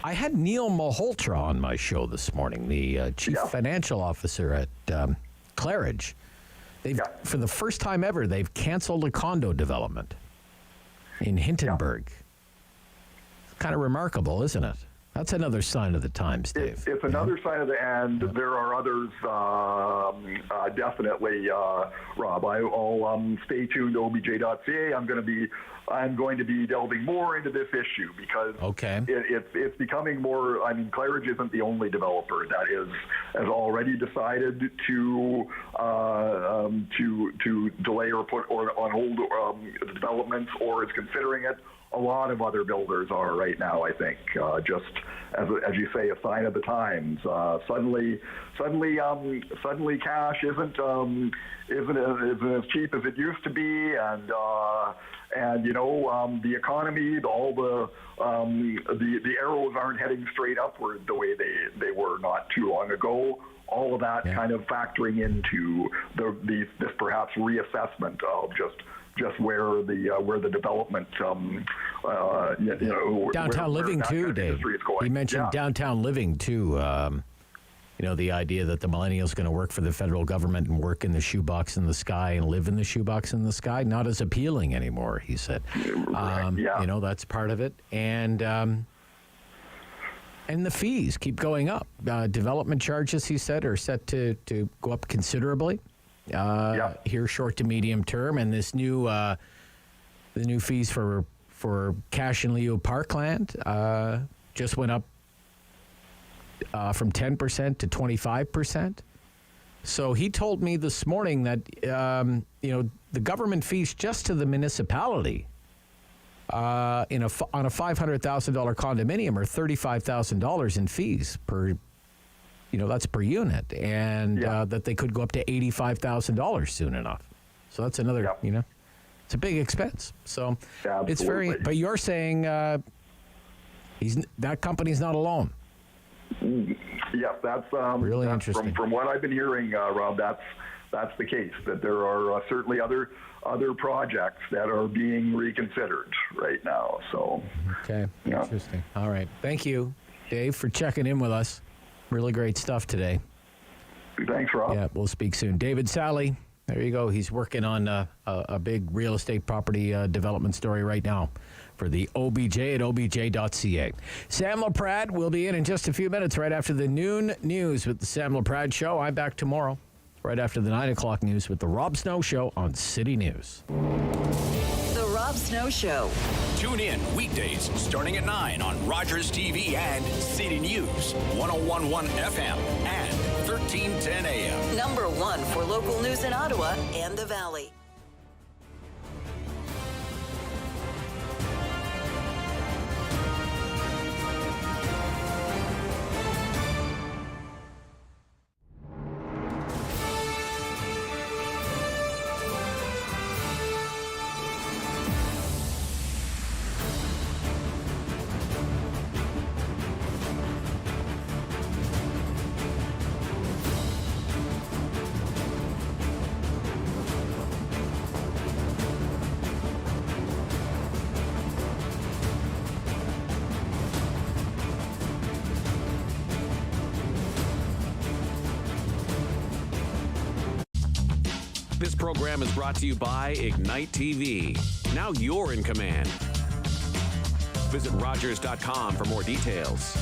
I had Neil Malhotra on my show this morning, the chief financial officer at Claridge. For the first time ever, they've canceled a condo development in Hintonburg. It's kind of remarkable, isn't it? That's another sign of the times, Dave. It's another sign of the end. There are others, definitely, Rob. I'll stay tuned to obj.ca. I'm going to be delving more into this issue because it's becoming more. I mean, Claridge isn't the only developer that has already decided to delay or put on hold the developments, or is considering it. A lot of other builders are right now, I think, just as you say, a sign of the times. Suddenly, cash isn't as cheap as it used to be, and you know, the economy, all the arrows aren't heading straight upward the way they were not too long ago. All of that kind of factoring into this perhaps reassessment of just where the development, downtown living too, Dave. You mentioned downtown living too. You know, the idea that the millennial's going to work for the federal government and work in the shoebox in the sky and live in the shoebox in the sky, not as appealing anymore, he said. You know, that's part of it. And the fees keep going up. Development charges, he said, are set to go up considerably. Here short to medium term, and this new the new fees for cash and lieu parkland just went up from 10% to 25%. So he told me this morning that you know, the government fees just to the municipality on a $500,000 condominium are $35,000 in fees per. That's per unit, and that they could go up to $85,000 soon enough. So that's another, it's a big expense. So it's very. But you're saying that company's not alone. Yeah, that's really interesting. From what I've been hearing, Rob, that's the case. That there are certainly other projects that are being reconsidered right now. So okay, interesting. All right, thank you, Dave, for checking in with us. Really great stuff today. Thanks, Rob. Yeah, we'll speak soon. David Sali, there you go. He's working on a big real estate property development story right now for the OBJ at obj.ca. Sam LaPrade will be in just a few minutes right after the noon news with the Sam LaPrade Show. I'm back tomorrow right after the 9 o'clock news with the Rob Snow Show on City News. The Rob Snow Show. Tune in weekdays starting at 9 on Rogers TV and City News, 101.1 FM and 1310 AM. Number 1 for local news in Ottawa and the Valley. This program is brought to you by Ignite TV. Now you're in command. Visit Rogers.com for more details.